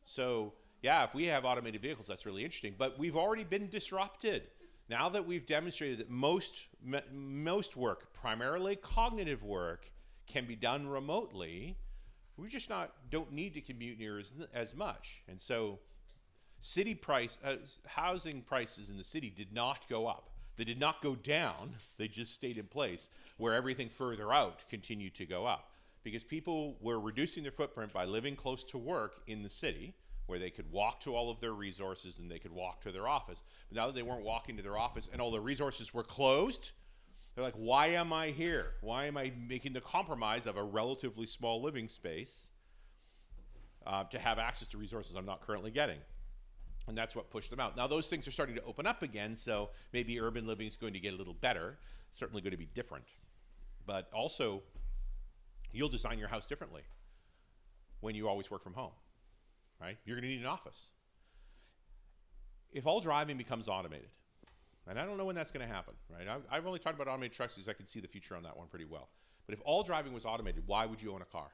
So yeah, if we have automated vehicles, that's really interesting. But we've already been disrupted. Now that we've demonstrated that most work, primarily cognitive work, can be done remotely, we just don't need to commute near as much. And so housing prices in the city did not go up. They did not go down. They just stayed in place, where everything further out continued to go up, because people were reducing their footprint by living close to work in the city, where they could walk to all of their resources and they could walk to their office. But now that they weren't walking to their office and all their resources were closed, they're like, why am I here? Why am I making the compromise of a relatively small living space to have access to resources I'm not currently getting? And that's what pushed them out. Now those things are starting to open up again, so maybe urban living is going to get a little better. It's certainly going to be different. But also, you'll design your house differently when you always work from home, right? You're going to need an office. If all driving becomes automated, and I don't know when that's going to happen, right? I've only talked about automated trucks because I can see the future on that one pretty well. But if all driving was automated, why would you own a car?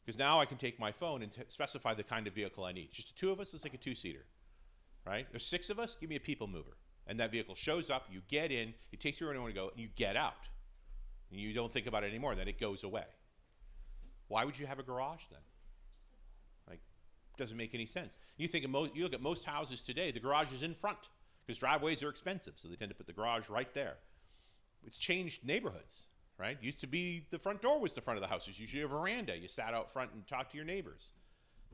Because now I can take my phone and specify the kind of vehicle I need. Just the two of us, let's take a two-seater, right? There's 6 of us, give me a people mover. And that vehicle shows up, you get in, it takes you where you want to go, and you get out. And you don't think about it anymore, then it goes away. Why would you have a garage then? Like, doesn't make any sense. You look at most houses today, the garage is in front, because driveways are expensive, so they tend to put the garage right there. It's changed neighborhoods. Right? Used to be the front door was the front of the house. There's usually a veranda. You sat out front and talked to your neighbors.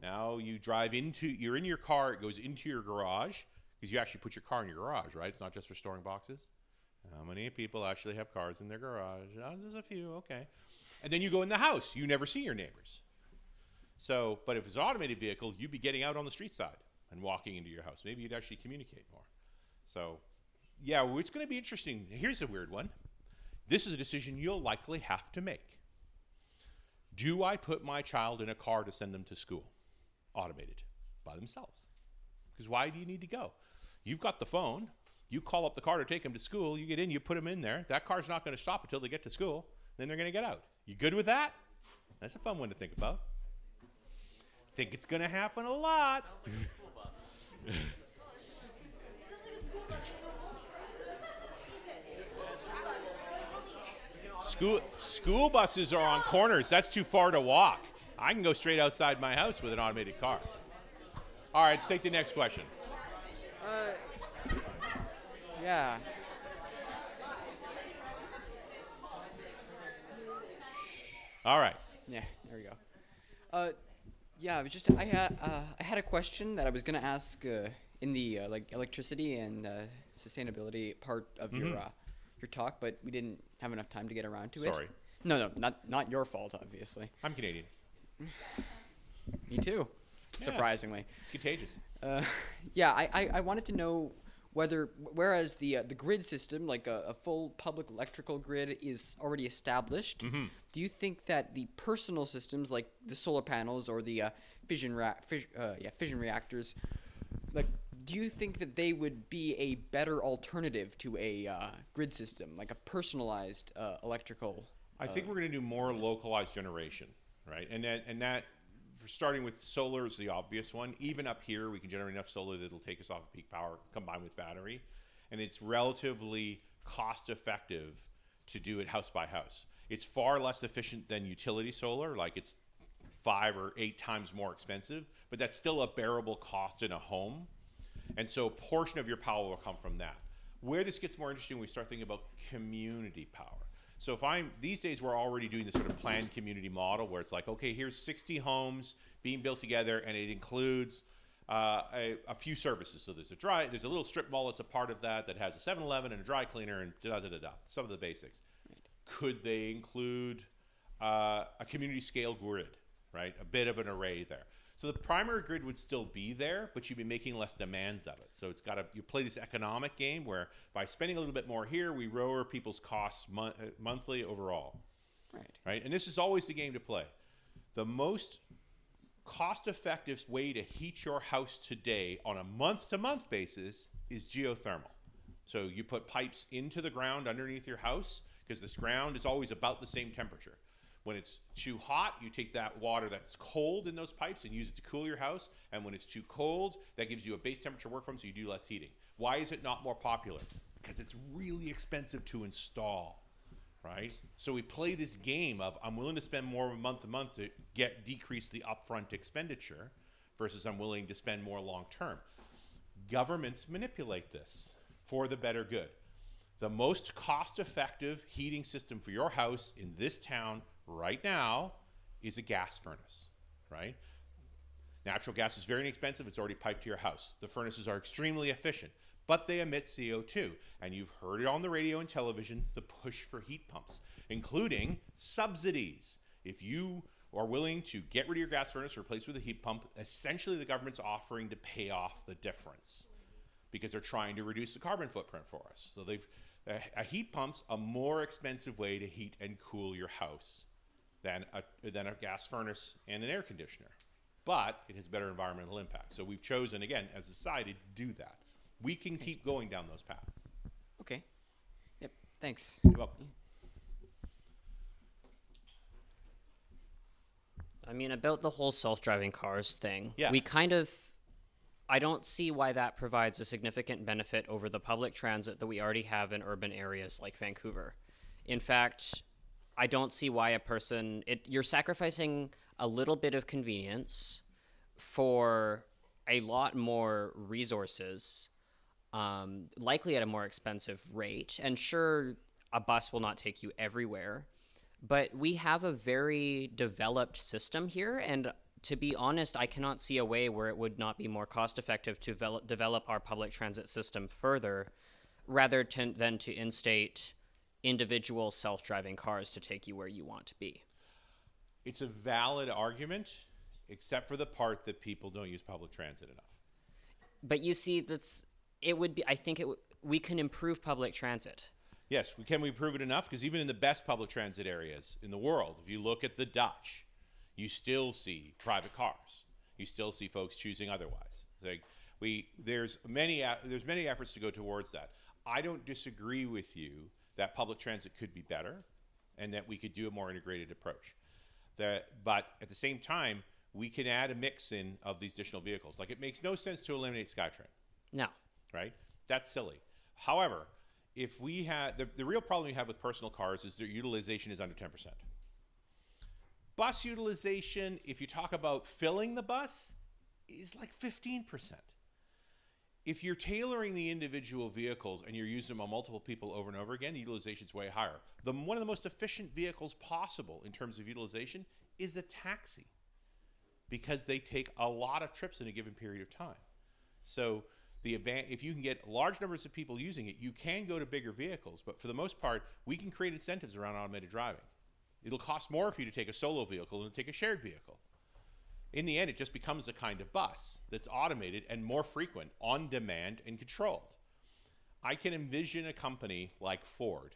Now you're in your car, it goes into your garage, because you actually put your car in your garage, right? It's not just for storing boxes. How many people actually have cars in their garage? Oh, there's a few, okay. And then you go in the house. You never see your neighbors. So, but if it's an automated vehicle, you'd be getting out on the street side and walking into your house. Maybe you'd actually communicate more. So, yeah, it's going to be interesting. Here's a weird one. This is a decision you'll likely have to make. Do I put my child in a car to send them to school? Automated, by themselves. Because why do you need to go? You've got the phone. You call up the car to take them to school. You get in, you put them in there. That car's not going to stop until they get to school. Then they're going to get out. You good with that? That's a fun one to think about. Think it's going to happen a lot. Sounds like a school bus. School buses are on corners. That's too far to walk. I can go straight outside my house with an automated car. All right, let's take the next question. Yeah. All right. Yeah, there we go. Yeah, I had a question that I was gonna ask in the like electricity and sustainability part of your talk, but we didn't have enough time to get around to it. Sorry. No, not your fault, obviously. I'm Canadian. Me too. Yeah. Surprisingly. It's contagious. Yeah, I wanted to know whereas the grid system, like a full public electrical grid, is already established, do you think that the personal systems like the solar panels or the fission reactors, like, do you think that they would be a better alternative to a grid system, like a personalized electrical? I think we're going to do more localized generation, right? And that for starting with solar is the obvious one. Even up here, we can generate enough solar that it'll take us off of peak power combined with battery. And it's relatively cost effective to do it house by house. It's far less efficient than utility solar, like it's 5 or 8 times more expensive, but that's still a bearable cost in a home. And so a portion of your power will come from that. Where this gets more interesting, we start thinking about community power. So these days we're already doing this sort of planned community model where it's like, okay, here's 60 homes being built together, and it includes a few services. So there's a little strip mall that's a part of that has a 7-Eleven and a dry cleaner and some of the basics. Right. Could they include a community scale grid, right? A bit of an array there. So the primary grid would still be there, but you'd be making less demands of it. So you play this economic game where by spending a little bit more here, we lower people's costs monthly overall. Right? And this is always the game to play. The most cost-effective way to heat your house today on a month-to-month basis is geothermal. So you put pipes into the ground underneath your house because this ground is always about the same temperature. When it's too hot, you take that water that's cold in those pipes and use it to cool your house. And when it's too cold, that gives you a base temperature work from, so you do less heating. Why is it not more popular? Because it's really expensive to install, right? So we play this game of I'm willing to spend more month to month to decrease the upfront expenditure versus I'm willing to spend more long term. Governments manipulate this for the better good. The most cost-effective heating system for your house in this town right now is a gas furnace, right? Natural gas is very inexpensive. It's already piped to your house. The furnaces are extremely efficient, but they emit CO2. And you've heard it on the radio and television, the push for heat pumps, including subsidies. If you are willing to get rid of your gas furnace, replace it with a heat pump, essentially the government's offering to pay off the difference because they're trying to reduce the carbon footprint for us. So a heat pump's a more expensive way to heat and cool your house than a gas furnace and an air conditioner. But it has better environmental impact. So we've chosen, again, as a society, to do that. We can keep going down those paths. Okay. Yep. Thanks. You're welcome. I mean, about the whole self-driving cars thing, yeah. I don't see why that provides a significant benefit over the public transit that we already have in urban areas like Vancouver. In fact, I don't see why you're sacrificing a little bit of convenience for a lot more resources, likely at a more expensive rate. And sure, a bus will not take you everywhere, but we have a very developed system here, and to be honest, I cannot see a way where it would not be more cost effective to develop our public transit system further rather than to instate individual self-driving cars to take you where you want to be. It's a valid argument, except for the part that people don't use public transit enough. But you see, we can improve public transit. Yes, can we improve it enough? Because even in the best public transit areas in the world, if you look at the Dutch, you still see private cars. You still see folks choosing otherwise. There's many efforts to go towards that. I don't disagree with you that public transit could be better and that we could do a more integrated approach. But at the same time, we can add a mix in of these additional vehicles. Like, it makes no sense to eliminate SkyTrain. No. Right? That's silly. However, if we had, the real problem you have with personal cars is their utilization is under 10%. Bus utilization, if you talk about filling the bus, is like 15%. If you're tailoring the individual vehicles and you're using them on multiple people over and over again, the utilization is way higher. One of the most efficient vehicles possible in terms of utilization is a taxi, because they take a lot of trips in a given period of time. So if you can get large numbers of people using it, you can go to bigger vehicles. But for the most part, we can create incentives around automated driving. It'll cost more for you to take a solo vehicle than to take a shared vehicle. In the end, it just becomes a kind of bus that's automated and more frequent, on demand, and controlled. I can envision a company like Ford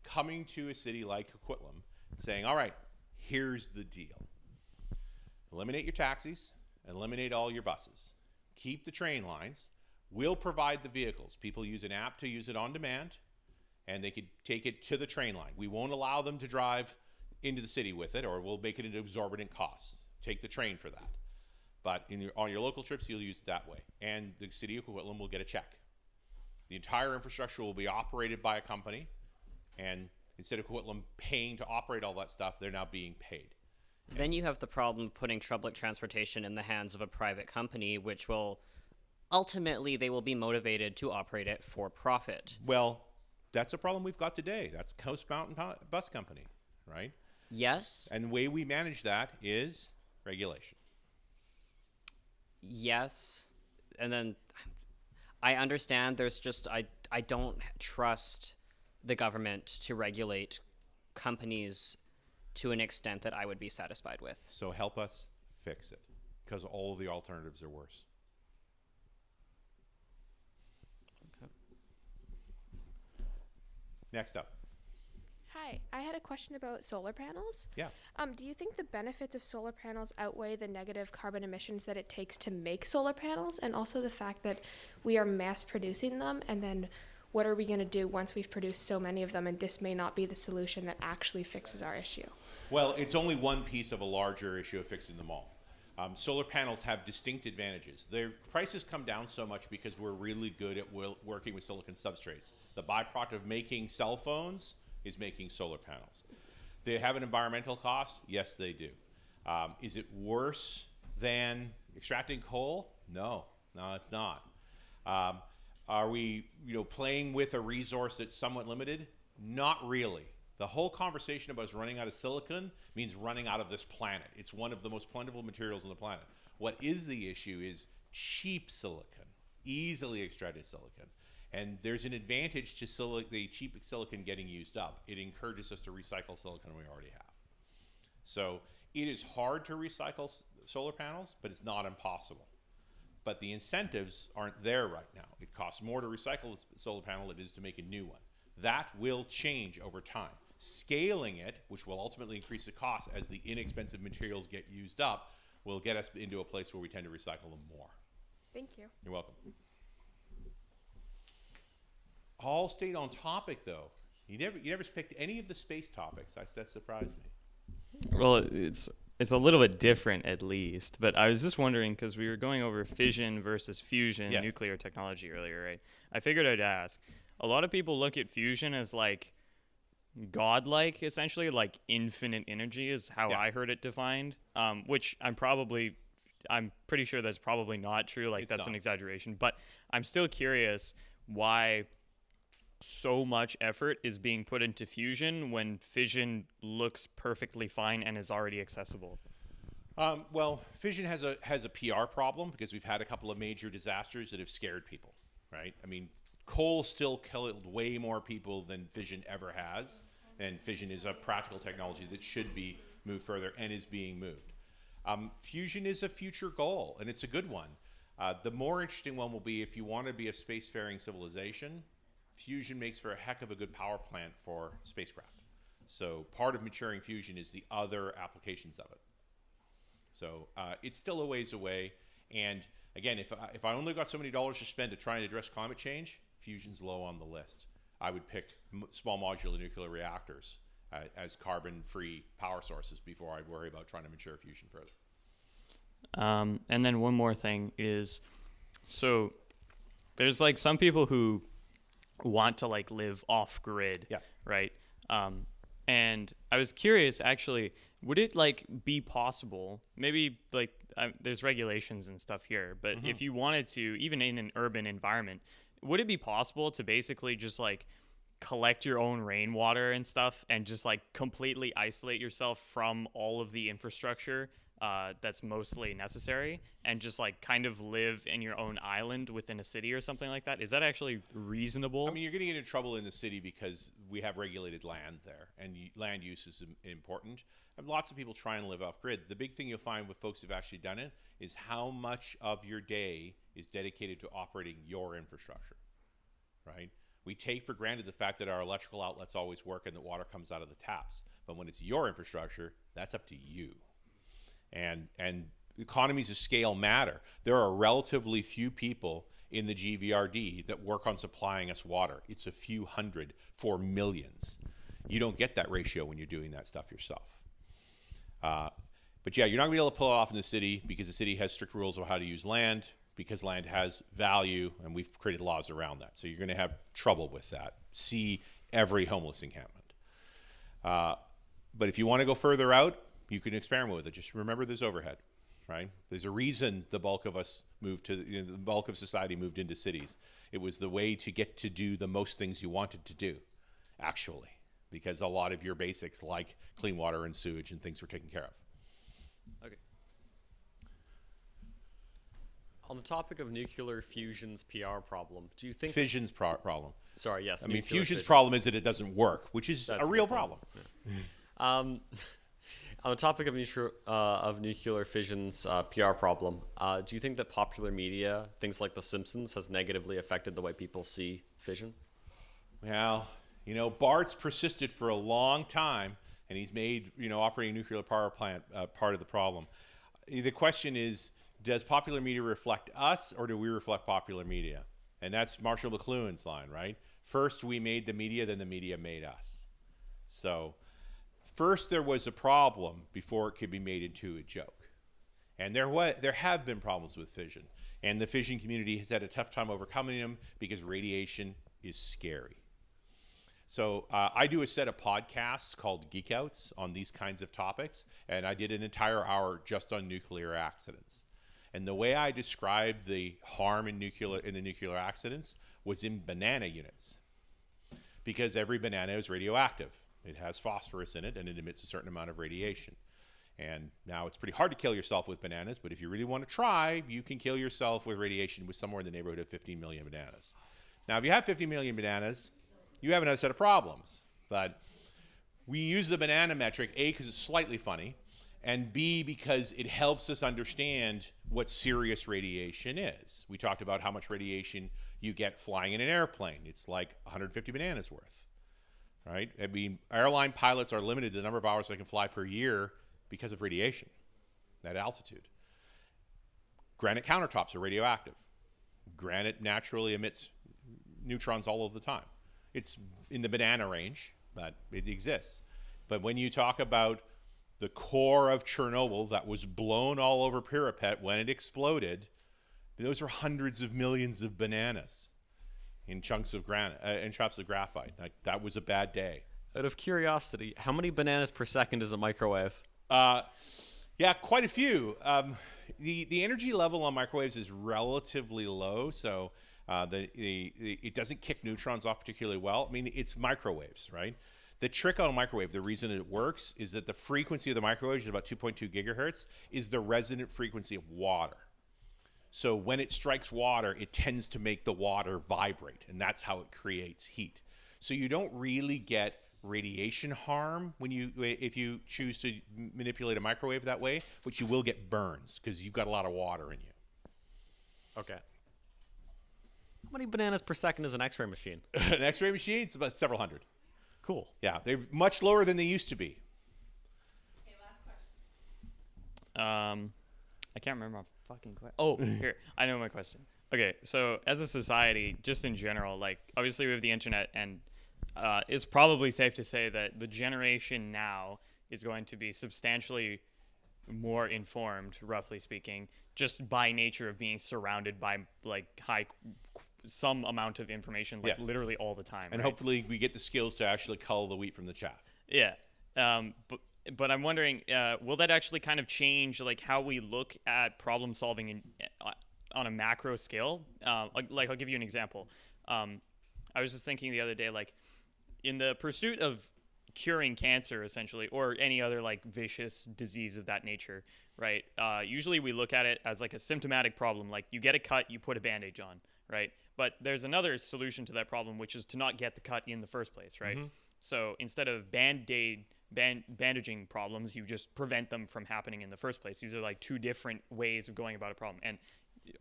coming to a city like Coquitlam saying, all right, here's the deal. Eliminate your taxis, eliminate all your buses. Keep the train lines. We'll provide the vehicles. People use an app to use it on demand, and they could take it to the train line. We won't allow them to drive into the city with it, or we'll make it into exorbitant costs. Take the train for that. But on your local trips, you'll use it that way. And the city of Coquitlam will get a check. The entire infrastructure will be operated by a company, and instead of Coquitlam paying to operate all that stuff, they're now being paid. Then you have the problem of putting public transportation in the hands of a private company, which will ultimately, they will be motivated to operate it for profit. Well, that's a problem we've got today. That's Coast Mountain Bus Company, right? Yes. And the way we manage that is regulation. Yes. And then I understand there's just, I don't trust the government to regulate companies to an extent that I would be satisfied with. So help us fix it, because all the alternatives are worse. Okay. Next up. Hi, I had a question about solar panels. Yeah. Do you think the benefits of solar panels outweigh the negative carbon emissions that it takes to make solar panels, and also the fact that we are mass producing them, and then what are we going to do once we've produced so many of them, and this may not be the solution that actually fixes our issue? Well, it's only one piece of a larger issue of fixing them all. Solar panels have distinct advantages. Their prices come down so much because we're really good at working with silicon substrates. The byproduct of making cell phones is making solar panels. They have an environmental cost? Yes, they do. Is it worse than extracting coal? No, it's not. Are we, playing with a resource that's somewhat limited? Not really. The whole conversation about us running out of silicon means running out of this planet. It's one of the most plentiful materials on the planet. What is the issue is cheap silicon, easily extracted silicon. And there's an advantage to the cheap silicon getting used up. It encourages us to recycle silicon we already have. So it is hard to recycle solar panels, but it's not impossible. But the incentives aren't there right now. It costs more to recycle a solar panel than it is to make a new one. That will change over time. Scaling it, which will ultimately increase the cost as the inexpensive materials get used up, will get us into a place where we tend to recycle them more. Thank you. You're welcome. All stayed on topic, though. You never picked any of the space topics. That surprised me. Well, it's a little bit different, at least. But I was just wondering, because we were going over fission versus fusion, Yes. nuclear technology earlier, right? I figured I'd ask. A lot of people look at fusion as like godlike, essentially, like infinite energy is how I heard it defined. Which I'm pretty sure that's probably not true. Like that's an exaggeration. But I'm still curious why so much effort is being put into fusion when fission looks perfectly fine and is already accessible. Well, fission has a PR problem because we've had a couple of major disasters that have scared people, right? I mean, coal still killed way more people than fission ever has, and fission is a practical technology that should be moved further and is being moved. Fusion is a future goal, and it's a good one. The more interesting one will be if you want to be a spacefaring civilization. Fusion makes for a heck of a good power plant for spacecraft. So part of maturing fusion is the other applications of it. So it's still a ways away. And again, if I only got so many dollars to spend to try and address climate change, fusion's low on the list. I would pick small modular nuclear reactors as carbon-free power sources before I'd worry about trying to mature fusion further. And then one more thing is, so there's like some people who want to like live off grid. Yeah. Right. And I was curious, actually, would it like be possible? Maybe like there's regulations and stuff here, but if you wanted to, even in an urban environment, would it be possible to basically just like collect your own rainwater and stuff and just like completely isolate yourself from all of the infrastructure that's mostly necessary and just like kind of live in your own island within a city or something like that? Is that actually reasonable? I mean, you're going to get into trouble in the city because we have regulated land there, and land use is important. And lots of people try and live off grid. The big thing you'll find with folks who've actually done it is how much of your day is dedicated to operating your infrastructure, right? We take for granted the fact that our electrical outlets always work and that water comes out of the taps. But when it's your infrastructure, that's up to you. And economies of scale matter. There are relatively few people in the GVRD that work on supplying us water. It's a few hundred for millions. You don't get that ratio when you're doing that stuff yourself. But yeah, you're not gonna be able to pull it off in the city because the city has strict rules of how to use land, because land has value, and we've created laws around that. So you're gonna have trouble with that. See every homeless encampment. But if you wanna go further out, you can experiment with it. Just remember there's overhead, right? There's a reason the bulk of us moved to, the bulk of society moved into cities. It was the way to get to do the most things you wanted to do, actually, because a lot of your basics like clean water and sewage and things were taken care of. Okay. On the topic of nuclear fusion's PR problem, do you think fission's problem? Sorry, yes. I mean, fusion's problem is that it doesn't work, which is a real problem. Yeah. On the topic of nuclear fission's PR problem, do you think that popular media, things like The Simpsons, has negatively affected the way people see fission? Well, you know, Bart's persisted for a long time, and he's made, you know, operating a nuclear power plant part of the problem. The question is, does popular media reflect us, or do we reflect popular media? And that's Marshall McLuhan's line, right? First we made the media, then the media made us. So first there was a problem before it could be made into a joke. And there have been problems with fission. And the fission community has had a tough time overcoming them because radiation is scary. So I do a set of podcasts called Geek Outs on these kinds of topics. And I did an entire hour just on nuclear accidents. And the way I described the harm in the nuclear accidents was in banana units. Because every banana is radioactive. It has phosphorus in it, and it emits a certain amount of radiation. And now it's pretty hard to kill yourself with bananas, but if you really want to try, you can kill yourself with radiation with somewhere in the neighborhood of 15 million bananas. Now, if you have 50 million bananas, you have another set of problems. But we use the banana metric, A, because it's slightly funny, and B, because it helps us understand what serious radiation is. We talked about how much radiation you get flying in an airplane. It's like 150 bananas worth. Right? I mean, airline pilots are limited to the number of hours they can fly per year because of radiation at altitude. Granite countertops are radioactive. Granite naturally emits neutrons all of the time. It's in the banana range, but it exists. But when you talk about the core of Chernobyl that was blown all over Pripyat when it exploded, those are hundreds of millions of bananas in chunks of granite, in chunks of graphite. Like, that was a bad day. Out of curiosity, how many bananas per second is a microwave? Yeah, quite a few. The energy level on microwaves is relatively low, so it doesn't kick neutrons off particularly well. I mean, it's microwaves, right? The trick on a microwave, the reason it works, is that the frequency of the microwave, which is about 2.2 gigahertz, is the resonant frequency of water. So when it strikes water, it tends to make the water vibrate, and that's how it creates heat. So you don't really get radiation harm if you choose to manipulate a microwave that way, but you will get burns because you've got a lot of water in you. Okay. How many bananas per second is an X-ray machine? An X-ray machine? It's about several hundred. Cool. Yeah, they're much lower than they used to be. Okay, last question. I can't remember my fucking question. Oh, here. I know my question. Okay, so as a society, just in general, like, obviously we have the internet, and it's probably safe to say that the generation now is going to be substantially more informed, roughly speaking, just by nature of being surrounded by, like, high some amount of information, like Yes. literally all the time. And right? hopefully we get the skills to actually cull the wheat from the chaff. Yeah. But I'm wondering, will that actually kind of change like how we look at problem solving on a macro scale? Like I'll give you an example. I was just thinking the other day, like in the pursuit of curing cancer, essentially, or any other like vicious disease of that nature, right? Usually we look at it as like a symptomatic problem. Like you get a cut, you put a bandage on, right? But there's another solution to that problem, which is to not get the cut in the first place, right? Mm-hmm. So instead of bandaging problems, you just prevent them from happening in the first place. These are like two different ways of going about a problem, and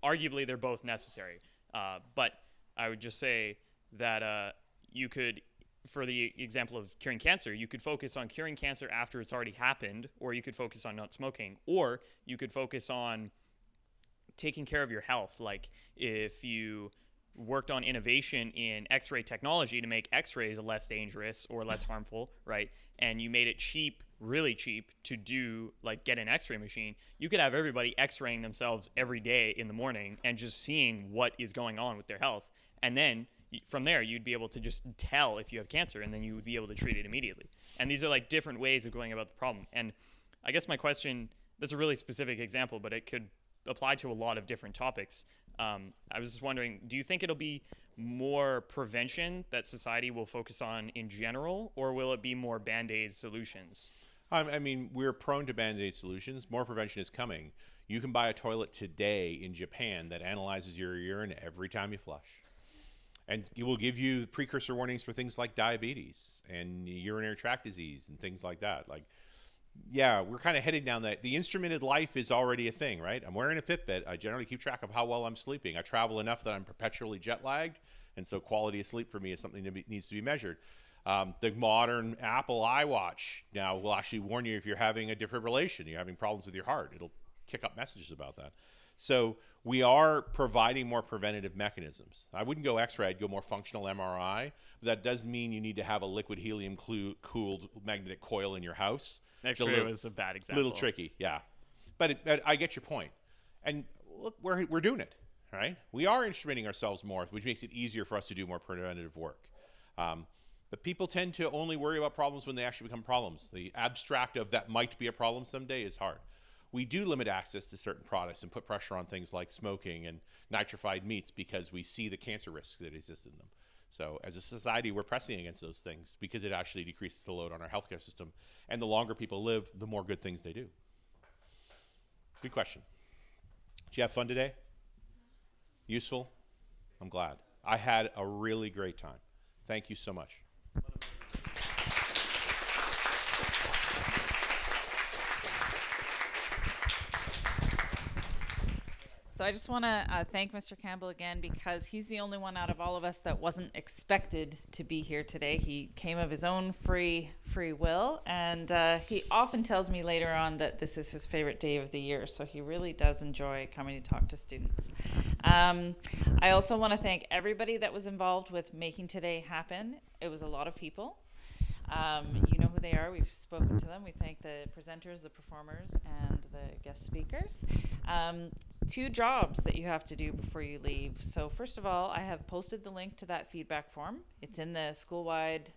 arguably they're both necessary. But I would just say that you could, for the example of curing cancer, you could focus on curing cancer after it's already happened, or you could focus on not smoking, or you could focus on taking care of your health. Like if you worked on innovation in X-ray technology to make X-rays less dangerous or less harmful, right? And you made it cheap, really cheap to do, like get an X-ray machine, you could have everybody X-raying themselves every day in the morning and just seeing what is going on with their health. And then from there, you'd be able to just tell if you have cancer, and then you would be able to treat it immediately. And these are like different ways of going about the problem. And I guess my question, this is a really specific example, but it could apply to a lot of different topics. I was just wondering, do you think it'll be more prevention that society will focus on in general, or will it be more Band-Aid solutions? I mean, we're prone to Band-Aid solutions. More prevention is coming. You can buy a toilet today in Japan that analyzes your urine every time you flush. And it will give you precursor warnings for things like diabetes and urinary tract disease and things like that. Like, yeah, we're kind of heading down that. The instrumented life is already a thing, right? I'm wearing a Fitbit. I generally keep track of how well I'm sleeping. I travel enough that I'm perpetually jet lagged, and so quality of sleep for me is something that needs to be measured. The modern Apple iWatch now will actually warn you if you're having a defibrillation, you're having problems with your heart. It'll kick up messages about that. So we are providing more preventative mechanisms. I wouldn't go X-ray, I'd go more functional MRI. But that does mean you need to have a liquid helium cooled magnetic coil in your house. X-ray was a bad example. Little tricky, yeah. But I get your point. And look, we're doing it, right? We are instrumenting ourselves more, which makes it easier for us to do more preventative work. But people tend to only worry about problems when they actually become problems. The abstract of that might be a problem someday is hard. We do limit access to certain products and put pressure on things like smoking and nitrified meats because we see the cancer risks that exist in them. So as a society, we're pressing against those things because it actually decreases the load on our healthcare system. And the longer people live, the more good things they do. Good question. Did you have fun today? Useful? I'm glad. I had a really great time. Thank you so much. So I just want to thank Mr. Campbell again, because he's the only one out of all of us that wasn't expected to be here today. He came of his own free will, and he often tells me later on that this is his favorite day of the year, so he really does enjoy coming to talk to students. I also want to thank everybody that was involved with making today happen. It was a lot of people. You know who they are. We've spoken to them. We thank the presenters, the performers, and the guest speakers. 2 jobs that you have to do before you leave. So first of all, I have posted the link to that feedback form. It's in the school-wide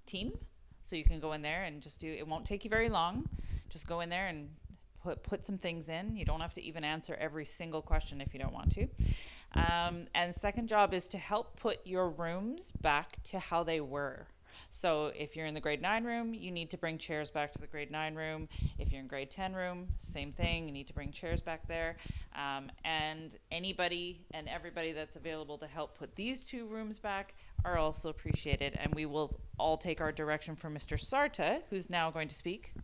team. So you can go in there and just do, it won't take you very long. Just go in there and put some things in. You don't have to even answer every single question if you don't want to. And second job is to help put your rooms back to how they were. So if you're in the grade 9 room, you need to bring chairs back to the grade 9 room. If you're in grade 10 room, same thing. You need to bring chairs back there. And anybody and everybody that's available to help put these 2 rooms back are also appreciated. And we will all take our direction from Mr. Sarta, who's now going to speak.